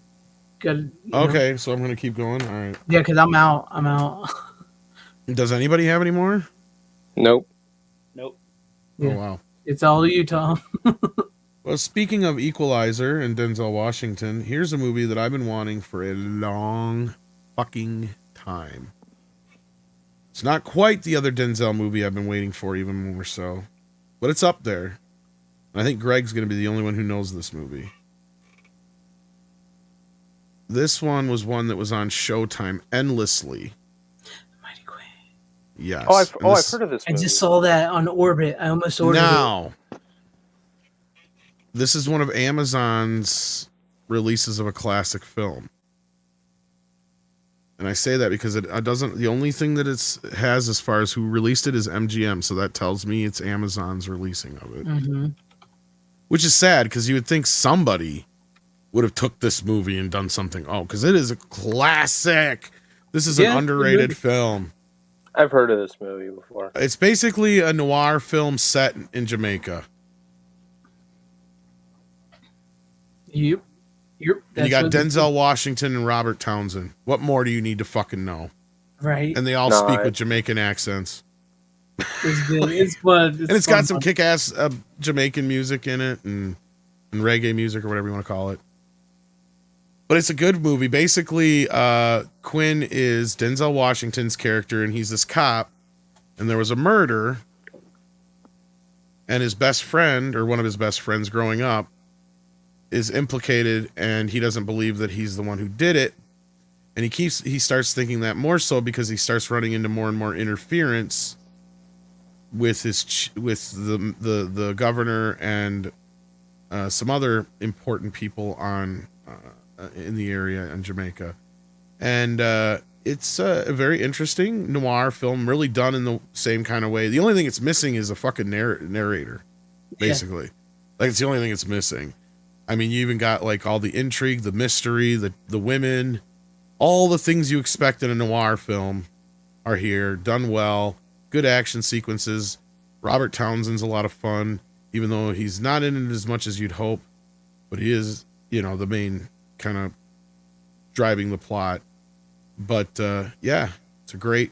got. Okay, so I'm gonna keep going. All right. Yeah, because I'm out. Does anybody have any more? Nope. Yeah. Oh wow. It's all you, Tom. Well, speaking of Equalizer and Denzel Washington, here's a movie that I've been wanting for a long fucking time. It's not quite the other Denzel movie I've been waiting for, even more so, but it's up there. And I think Greg's going to be the only one who knows this movie. This one was one that was on Showtime endlessly. Mighty Queen. Yes. I've heard of this movie. I just saw that on Orbit. I almost ordered it. This is one of Amazon's releases of a classic film. And I say that because it doesn't. The only thing that it has as far as who released it is MGM, so that tells me it's Amazon's releasing of it. Mm-hmm. Which is sad because you would think somebody would have took this movie and done something. Oh, because it is a classic. This is an underrated film. I've heard of this movie before. It's basically a noir film set in Jamaica. Yep. And you got Denzel Washington and Robert Townsend. What more do you need to fucking know? Right. And they all speak with Jamaican accents. It's good. It's fun. And it's got some kick-ass Jamaican music in it and reggae music or whatever you want to call it. But it's a good movie. Basically, Quinn is Denzel Washington's character, and he's this cop. And there was a murder. And his best friend, or one of his best friends growing up, is implicated, and he doesn't believe that he's the one who did it. And he starts thinking that more so because he starts running into more and more interference with the governor and some other important people on in the area in Jamaica. And it's a very interesting noir film, really done in the same kind of way. The only thing it's missing is a fucking narrator, basically. Yeah. Like, it's the only thing it's missing. I mean, you even got like all the intrigue, the mystery, the women, all the things you expect in a noir film are here, done well, good action sequences. Robert Townsend's a lot of fun, even though he's not in it as much as you'd hope, but he is, the main kind of driving the plot. But yeah, it's a great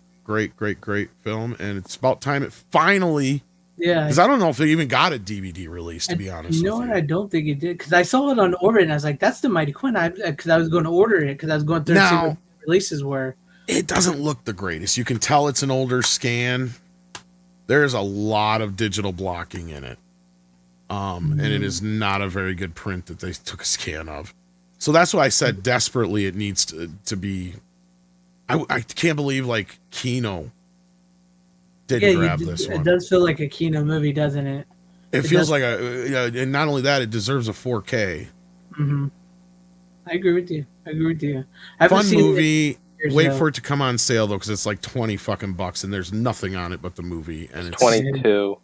film, and it's about time it finally. Yeah, because I don't know if it even got a DVD release, to be honest. You know what? I don't think it did, because I saw it on Orbit and I was like, "That's the Mighty Quinn." Because I was going to order it because I was going through and see what the releases were. It doesn't look the greatest. You can tell it's an older scan. There's a lot of digital blocking in it. And it is not a very good print that they took a scan of. So that's why I said desperately it needs to be. I can't believe like Kino didn't grab this one. It does feel like a Kino movie, doesn't it? It feels like and not only that, it deserves a 4K. Mm-hmm. I agree with you. Fun movie. Wait for it to come on sale though, because it's like $20 fucking bucks, and there's nothing on it but the movie, and it's 22.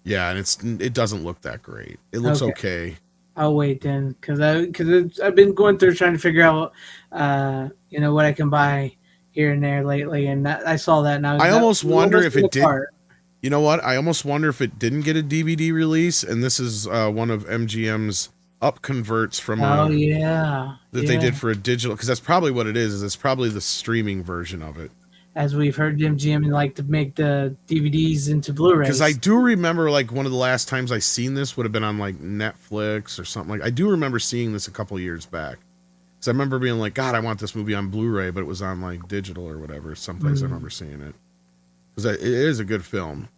Yeah, and it doesn't look that great. It looks okay. I'll wait then, because I've been going through trying to figure out, what I can buy here and there lately, and I saw that, and I almost wonder if it did. You know what? I almost wonder if it didn't get a DVD release, and this is one of MGM's up converts from that they did for a digital, because that's probably what it is. It's probably the streaming version of it. As we've heard MGM like to make the DVDs into Blu-rays. Because I do remember, like, one of the last times I seen this would have been on, like, Netflix or something. Like, I do remember seeing this a couple years back. Because I remember being like, God, I want this movie on Blu-ray, but it was on, like, digital or whatever. Someplace I remember seeing it. Because it is a good film.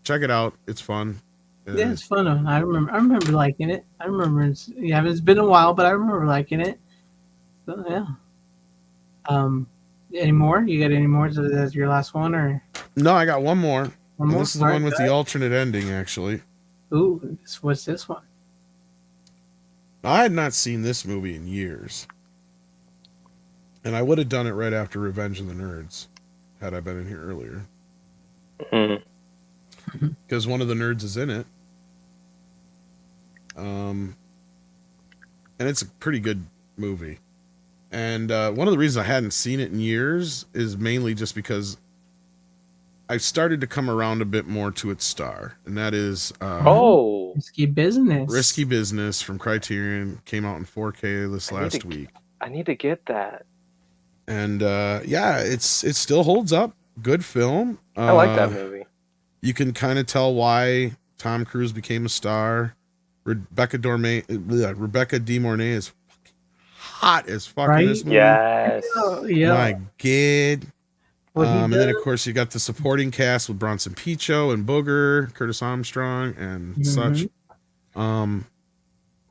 Check it out. It's fun. Yeah, it's fun. I remember liking it. It's been a while, but I remember liking it. So, yeah. Any more? You got any more? Is that your last one, or? No, I got one more. One more? This is the one with the alternate ending, actually. Ooh, what's this one? I had not seen this movie in years. And I would have done it right after Revenge of the Nerds, had I been in here earlier. Because one of the nerds is in it. And it's a pretty good movie. And one of the reasons I hadn't seen it in years is mainly just because I started to come around a bit more to its star. And that is... Risky Business. Risky Business from Criterion. Came out in 4K this last week. I need to get that. And it still holds up. Good film. I like that movie. You can kind of tell why Tom Cruise became a star. Rebecca De Mornay is hot as fuck in this movie. Yes. My God. And then, of course, you got the supporting cast with Bronson Pinchot and Booger, Curtis Armstrong, and such. And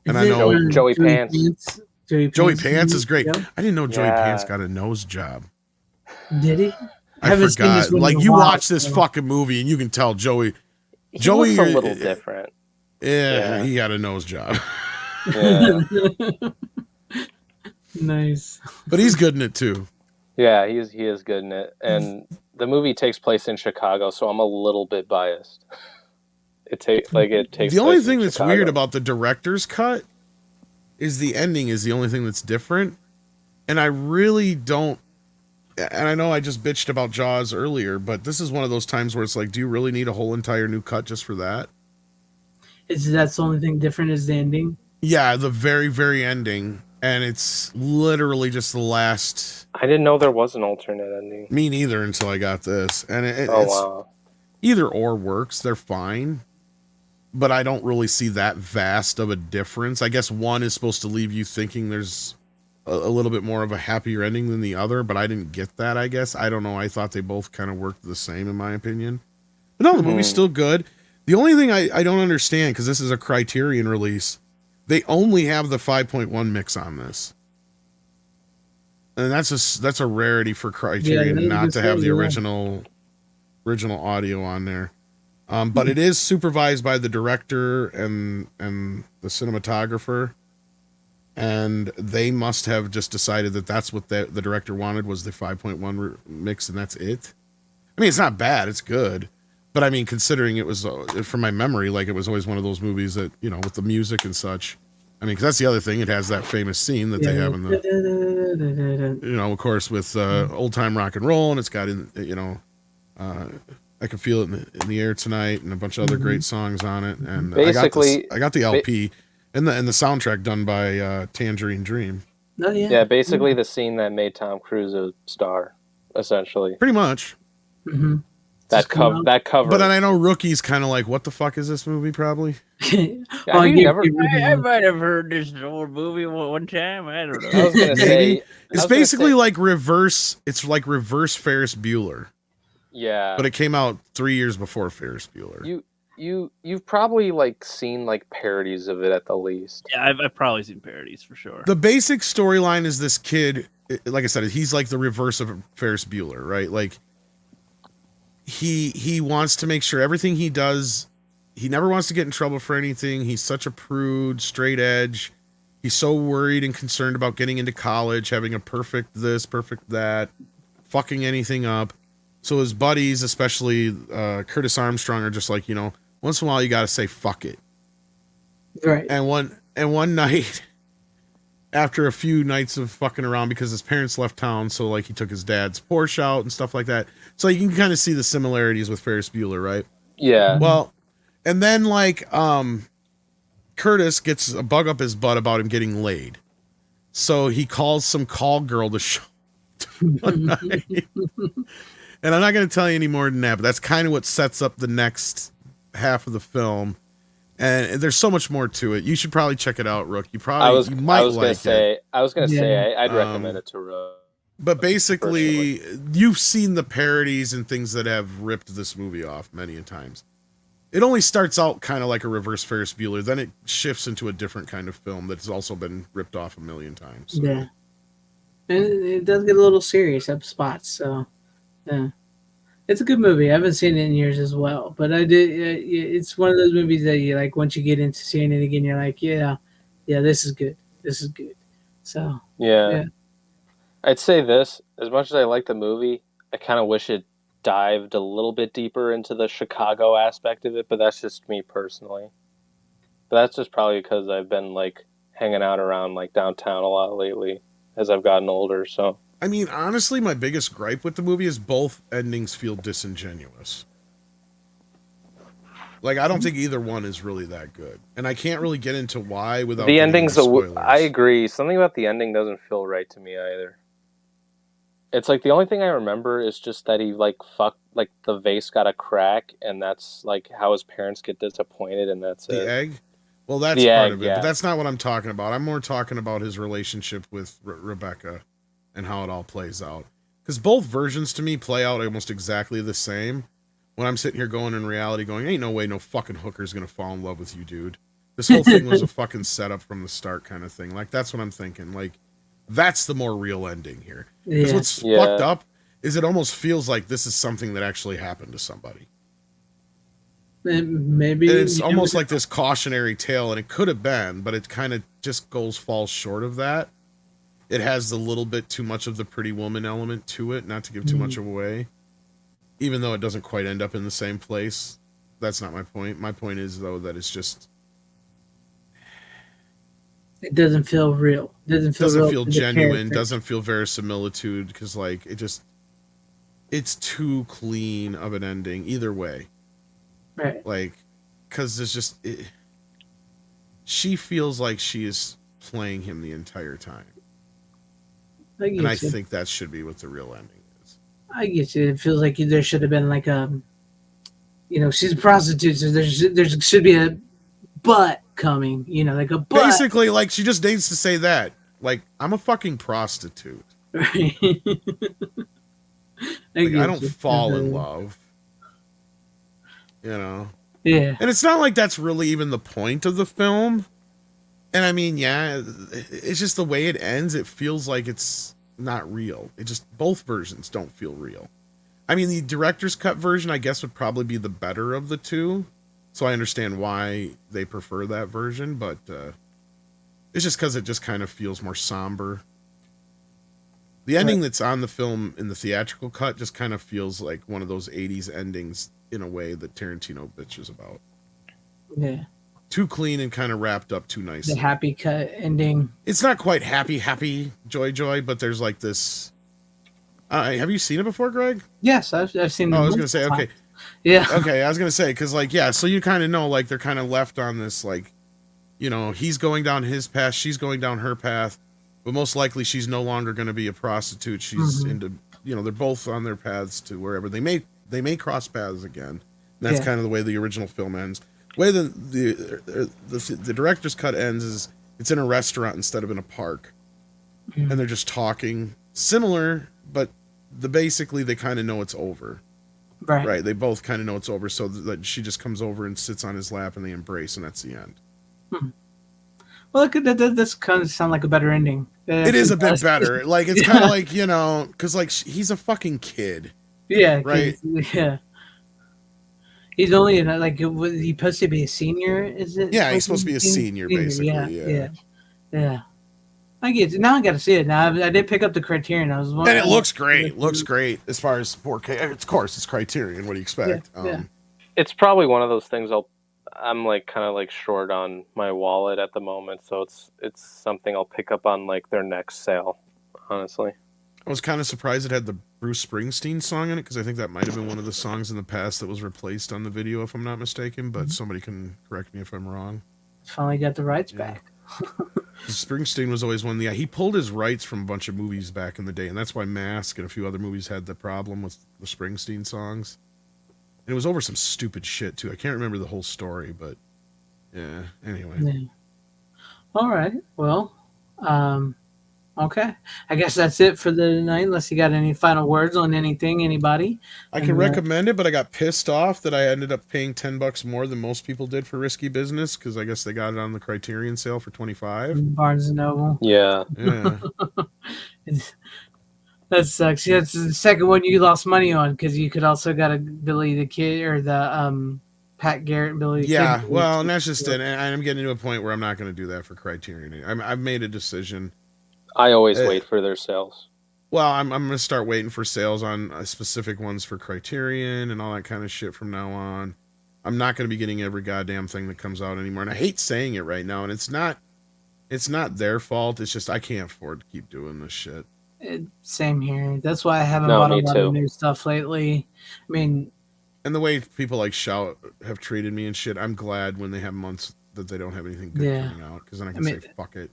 I know Joey Pants. Joey Pants is great. I didn't know Joey Pants got a nose job. Did he? I forgot. Like, you watch this fucking movie and you can tell Joey looks a little different. Yeah, he got a nose job. Yeah. Nice. But he's good in it too. Yeah, he is good in it. And the movie takes place in Chicago, so I'm a little bit biased. It takes The only thing that's weird about the director's cut is the ending is the only thing that's different. And I really don't, and I know I just bitched about Jaws earlier, but this is one of those times where it's like, do you really need a whole entire new cut just for that? That's the only thing different is the ending? Yeah, the very, very ending. And it's literally just the last... I didn't know there was an alternate ending. Me neither until I got this. And it's wow. Either or works. They're fine. But I don't really see that vast of a difference. I guess one is supposed to leave you thinking there's a little bit more of a happier ending than the other, but I didn't get that, I guess. I don't know. I thought they both kind of worked the same, in my opinion. But no, the movie's still good. The only thing I don't understand, because this is a Criterion release, they only have the 5.1 mix on this. And that's a rarity for Criterion not to have the original audio on there. But it is supervised by the director and the cinematographer. And they must have just decided that that's what the director wanted, was the 5.1 mix, and that's it. I mean, it's not bad. It's good. But I mean, considering it was, from my memory, like it was always one of those movies that, with the music and such. I mean, because that's the other thing. It has that famous scene that they have in the, of course, with old time rock and roll, and it's got I Can Feel It in the Air Tonight, and a bunch of other great songs on it. And basically, I got the LP and the soundtrack done by Tangerine Dream. Oh, yeah. Yeah, basically the scene that made Tom Cruise a star, essentially. Pretty much. Mm-hmm. That cover. But I know Rookie's kind of like, what the fuck is this movie, probably? I might have heard this old movie one time. I don't know. I was gonna say, it's basically like reverse. It's like reverse Ferris Bueller. Yeah. But it came out 3 years before Ferris Bueller. You've probably like seen like parodies of it at the least. Yeah, I've probably seen parodies for sure. The basic storyline is this kid, like I said, he's like the reverse of Ferris Bueller, right? Like he wants to make sure everything he does, he never wants to get in trouble for anything. He's such a prude, straight edge. He's so worried and concerned about getting into college, having a perfect this, perfect that, fucking anything up. So his buddies, especially Curtis Armstrong, are just like, once in a while you got to say fuck it. Right. And one night, after a few nights of fucking around because his parents left town, so like he took his dad's Porsche out and stuff like that. So you can kind of see the similarities with Ferris Bueller, right? Yeah. Well, and then like Curtis gets a bug up his butt about him getting laid. So he calls some call girl to show one night. And I'm not going to tell you any more than that, but that's kind of what sets up the next half of the film. And there's so much more to it. You should probably check it out, Rook. You might like it. I was gonna say I'd recommend it to Rook. But basically, you've seen the parodies and things that have ripped this movie off many a times. It only starts out kind of like a reverse Ferris Bueller, then it shifts into a different kind of film that's also been ripped off a million times. So. Yeah, and it does get a little serious at spots. So, yeah. It's a good movie. I haven't seen it in years as well, but I did. It's one of those movies that you like. Once you get into seeing it again, you're like, yeah, this is good. This is good. So yeah. I'd say this: as much as I like the movie, I kind of wish it dived a little bit deeper into the Chicago aspect of it. But that's just me personally. But that's just probably because I've been like hanging out around like downtown a lot lately as I've gotten older. So. I mean, honestly, my biggest gripe with the movie is both endings feel disingenuous. Like, I don't think either one is really that good. And I can't really get into why without the endings. spoilers. I agree. Something about the ending doesn't feel right to me either. It's like the only thing I remember is just that he like fucked, like the vase got a crack, and that's like how his parents get disappointed, and that's the it. Egg? Well, that's part of it, but that's not what I'm talking about. I'm more talking about his relationship with Rebecca. And how it all plays out. Because both versions to me play out almost exactly the same. When I'm sitting here going in reality going, ain't no way no fucking hooker's going to fall in love with you, dude. This whole thing was a fucking setup from the start kind of thing. Like, that's what I'm thinking. Like, that's the more real ending here. Because what's fucked up is it almost feels like this is something that actually happened to somebody. Maybe. And it's almost like this cautionary tale, and it could have been, but it kind of just falls short of that. It has a little bit too much of the Pretty Woman element to it, not to give too much away. Even though it doesn't quite end up in the same place. That's not my point. My point is, though, that it's just... It doesn't feel real. It doesn't feel genuine. Doesn't feel verisimilitude, because, like, it's too clean of an ending, either way. Right. Like, because there's just... she feels like she is playing him the entire time. I think that should be what the real ending is. I get you. It feels like there should have been like a, she's a prostitute, so there should be a butt coming, like a butt. Basically, like she just needs to say that. Like, I'm a fucking prostitute. Right. I don't fall in love. Yeah. And it's not like that's really even the point of the film. And I mean, yeah, it's just the way it ends. It feels like it's not real. Both versions don't feel real. I mean, the director's cut version, I guess, would probably be the better of the two. So I understand why they prefer that version, but it's just because it just kind of feels more somber. The ending that's on the film in the theatrical cut just kind of feels like one of those 80s endings in a way that Tarantino bitches about. Yeah. Too clean and kind of wrapped up too nicely. The happy cut ending. It's not quite happy, joy, but there's like this. Have you seen it before, Greg? Yes, I've seen it. I was going to say, okay. Yeah. Okay, I was going to say, because, like, yeah, so you kind of know, like, they're kind of left on this, like, he's going down his path, she's going down her path, but most likely she's no longer going to be a prostitute. She's into, they're both on their paths to wherever. They may cross paths again. And that's kind of the way the original film ends. The way the director's cut ends is it's in a restaurant instead of in a park, and they're just talking. Similar, but basically they kind of know it's over. Right. They both kind of know it's over, so that she just comes over and sits on his lap, and they embrace, and that's the end. Well, this kind of sound like a better ending. It is a bit better. Like, it's kind of like, you know, because, like, he's a fucking kid. Yeah. Right? Yeah. He's only, like, he's supposed to be a senior, is it? Yeah, he's supposed to be a senior, basically. Yeah. I get it. Now I got to see it. Now I did pick up the Criterion. I was wondering. And it looks great. Looks great as far as 4K. Of course, it's Criterion. What do you expect? Yeah. It's probably one of those things I'm like kind of like short on my wallet at the moment, so it's something I'll pick up on like their next sale, honestly. I was kind of surprised it had the Bruce Springsteen song in it, because I think that might have been one of the songs in the past that was replaced on the video, if I'm not mistaken, but somebody can correct me if I'm wrong. Finally got the rights back. Springsteen was always one. He pulled his rights from a bunch of movies back in the day, and that's why Mask and a few other movies had the problem with the Springsteen songs. And it was over some stupid shit too. I can't remember the whole story, but yeah. Anyway. Yeah. All right. Well, okay. I guess that's it for the night. Unless you got any final words on anything, anybody? I can recommend it, but I got pissed off that I ended up paying $10 more than most people did for Risky Business, because I guess they got it on the Criterion sale for $25. Barnes and Noble. Yeah. That sucks. Yeah, it's the second one you lost money on, because you could also got a Billy the Kid, or the Pat Garrett Billy the Kid. Yeah, well, and that's just it. And I'm getting to a point where I'm not going to do that for Criterion. I've made a decision. I always wait for their sales. Well, I'm going to start waiting for sales on specific ones for Criterion and all that kind of shit from now on. I'm not going to be getting every goddamn thing that comes out anymore. And I hate saying it right now, and it's not their fault. It's just I can't afford to keep doing this shit. Same here. That's why I haven't bought a lot of new stuff lately. I mean, and the way people like Shout have treated me and shit, I'm glad when they have months that they don't have anything good coming out, because then I can say fuck it.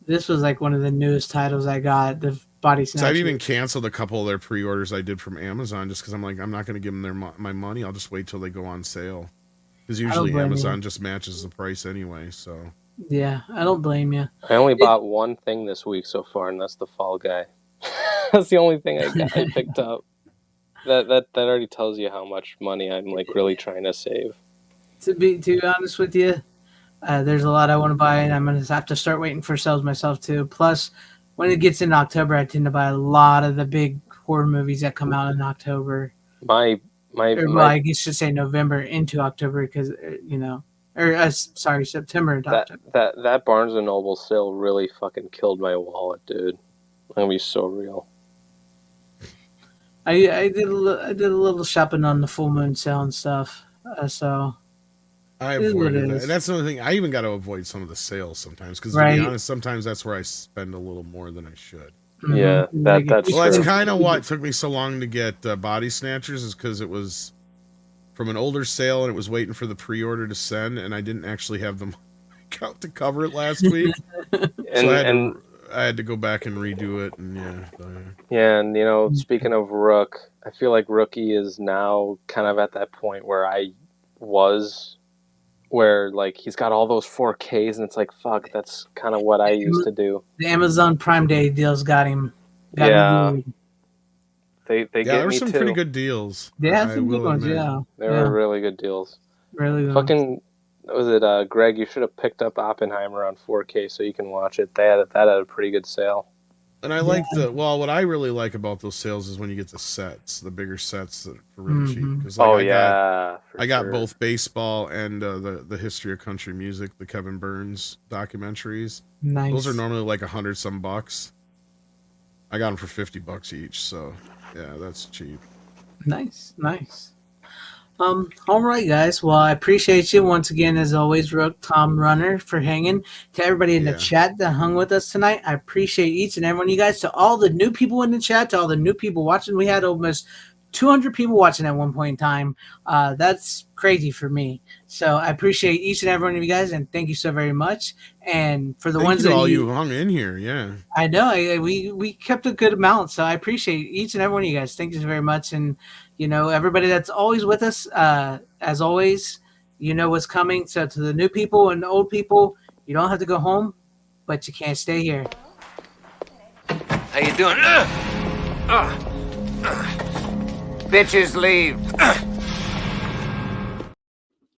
This was like one of the newest titles I got, the Body Snatcher. So I've even canceled a couple of their pre-orders I did from Amazon, just because I'm like, I'm not going to give them my money. I'll just wait till they go on sale, because usually Amazon just matches the price anyway. So yeah, I don't blame you. I only bought one thing this week so far, and that's the Fall Guy. That's the only thing I picked up. That already tells you how much money I'm like really trying to save. To be honest with you, there's a lot I want to buy, and I'm gonna have to start waiting for sales myself too. Plus, when it gets in October, I tend to buy a lot of the big horror movies that come out in October. I should say November into October, because September into October. That Barnes and Noble sale really fucking killed my wallet, dude. I'm gonna be so real. I did a little shopping on the full moon sale and stuff. So I avoided that. And that's the other thing. I even got to avoid some of the sales sometimes, because to be honest, sometimes that's where I spend a little more than I should. Yeah, that's well, that's kind of what took me so long to get Body Snatchers, is because it was from an older sale and it was waiting for the pre-order to send, and I didn't actually have them out to cover it last week. So I had to go back and redo it, and and speaking of Rook, I feel like Rookie is now kind of at that point where I was, where like he's got all those 4Ks, and it's like, fuck, that's kind of what I used to do. The Amazon Prime Day deals got him. They there were some pretty good deals. They had some good ones, They were really good deals. Really good. Fucking. Was it Greg? You should have picked up Oppenheimer on 4K so you can watch it. That had a pretty good sale. And I like what I really like about those sales is when you get the sets, the bigger sets that are really cheap. Because I got both baseball and the history of country music, the Kevin Burns documentaries. Nice. Those are normally like $100 some bucks. I got them for $50 each, so yeah, that's cheap. Nice. All right, guys. Well, I appreciate you once again, as always, Rook, Tom, Runner, for hanging. To everybody in the chat that hung with us tonight, I appreciate each and every one of you guys. To all the new people in the chat, to all the new people watching, we had almost 200 people watching at one point in time. That's crazy for me. So I appreciate each and every one of you guys, and thank you so very much. And for the ones that you hung in here, yeah, I know we kept a good amount, so I appreciate each and every one of you guys. Thank you so very much, and everybody that's always with us, as always, what's coming. So to the new people and the old people, you don't have to go home, but you can't stay here. How you doing? Bitches leave.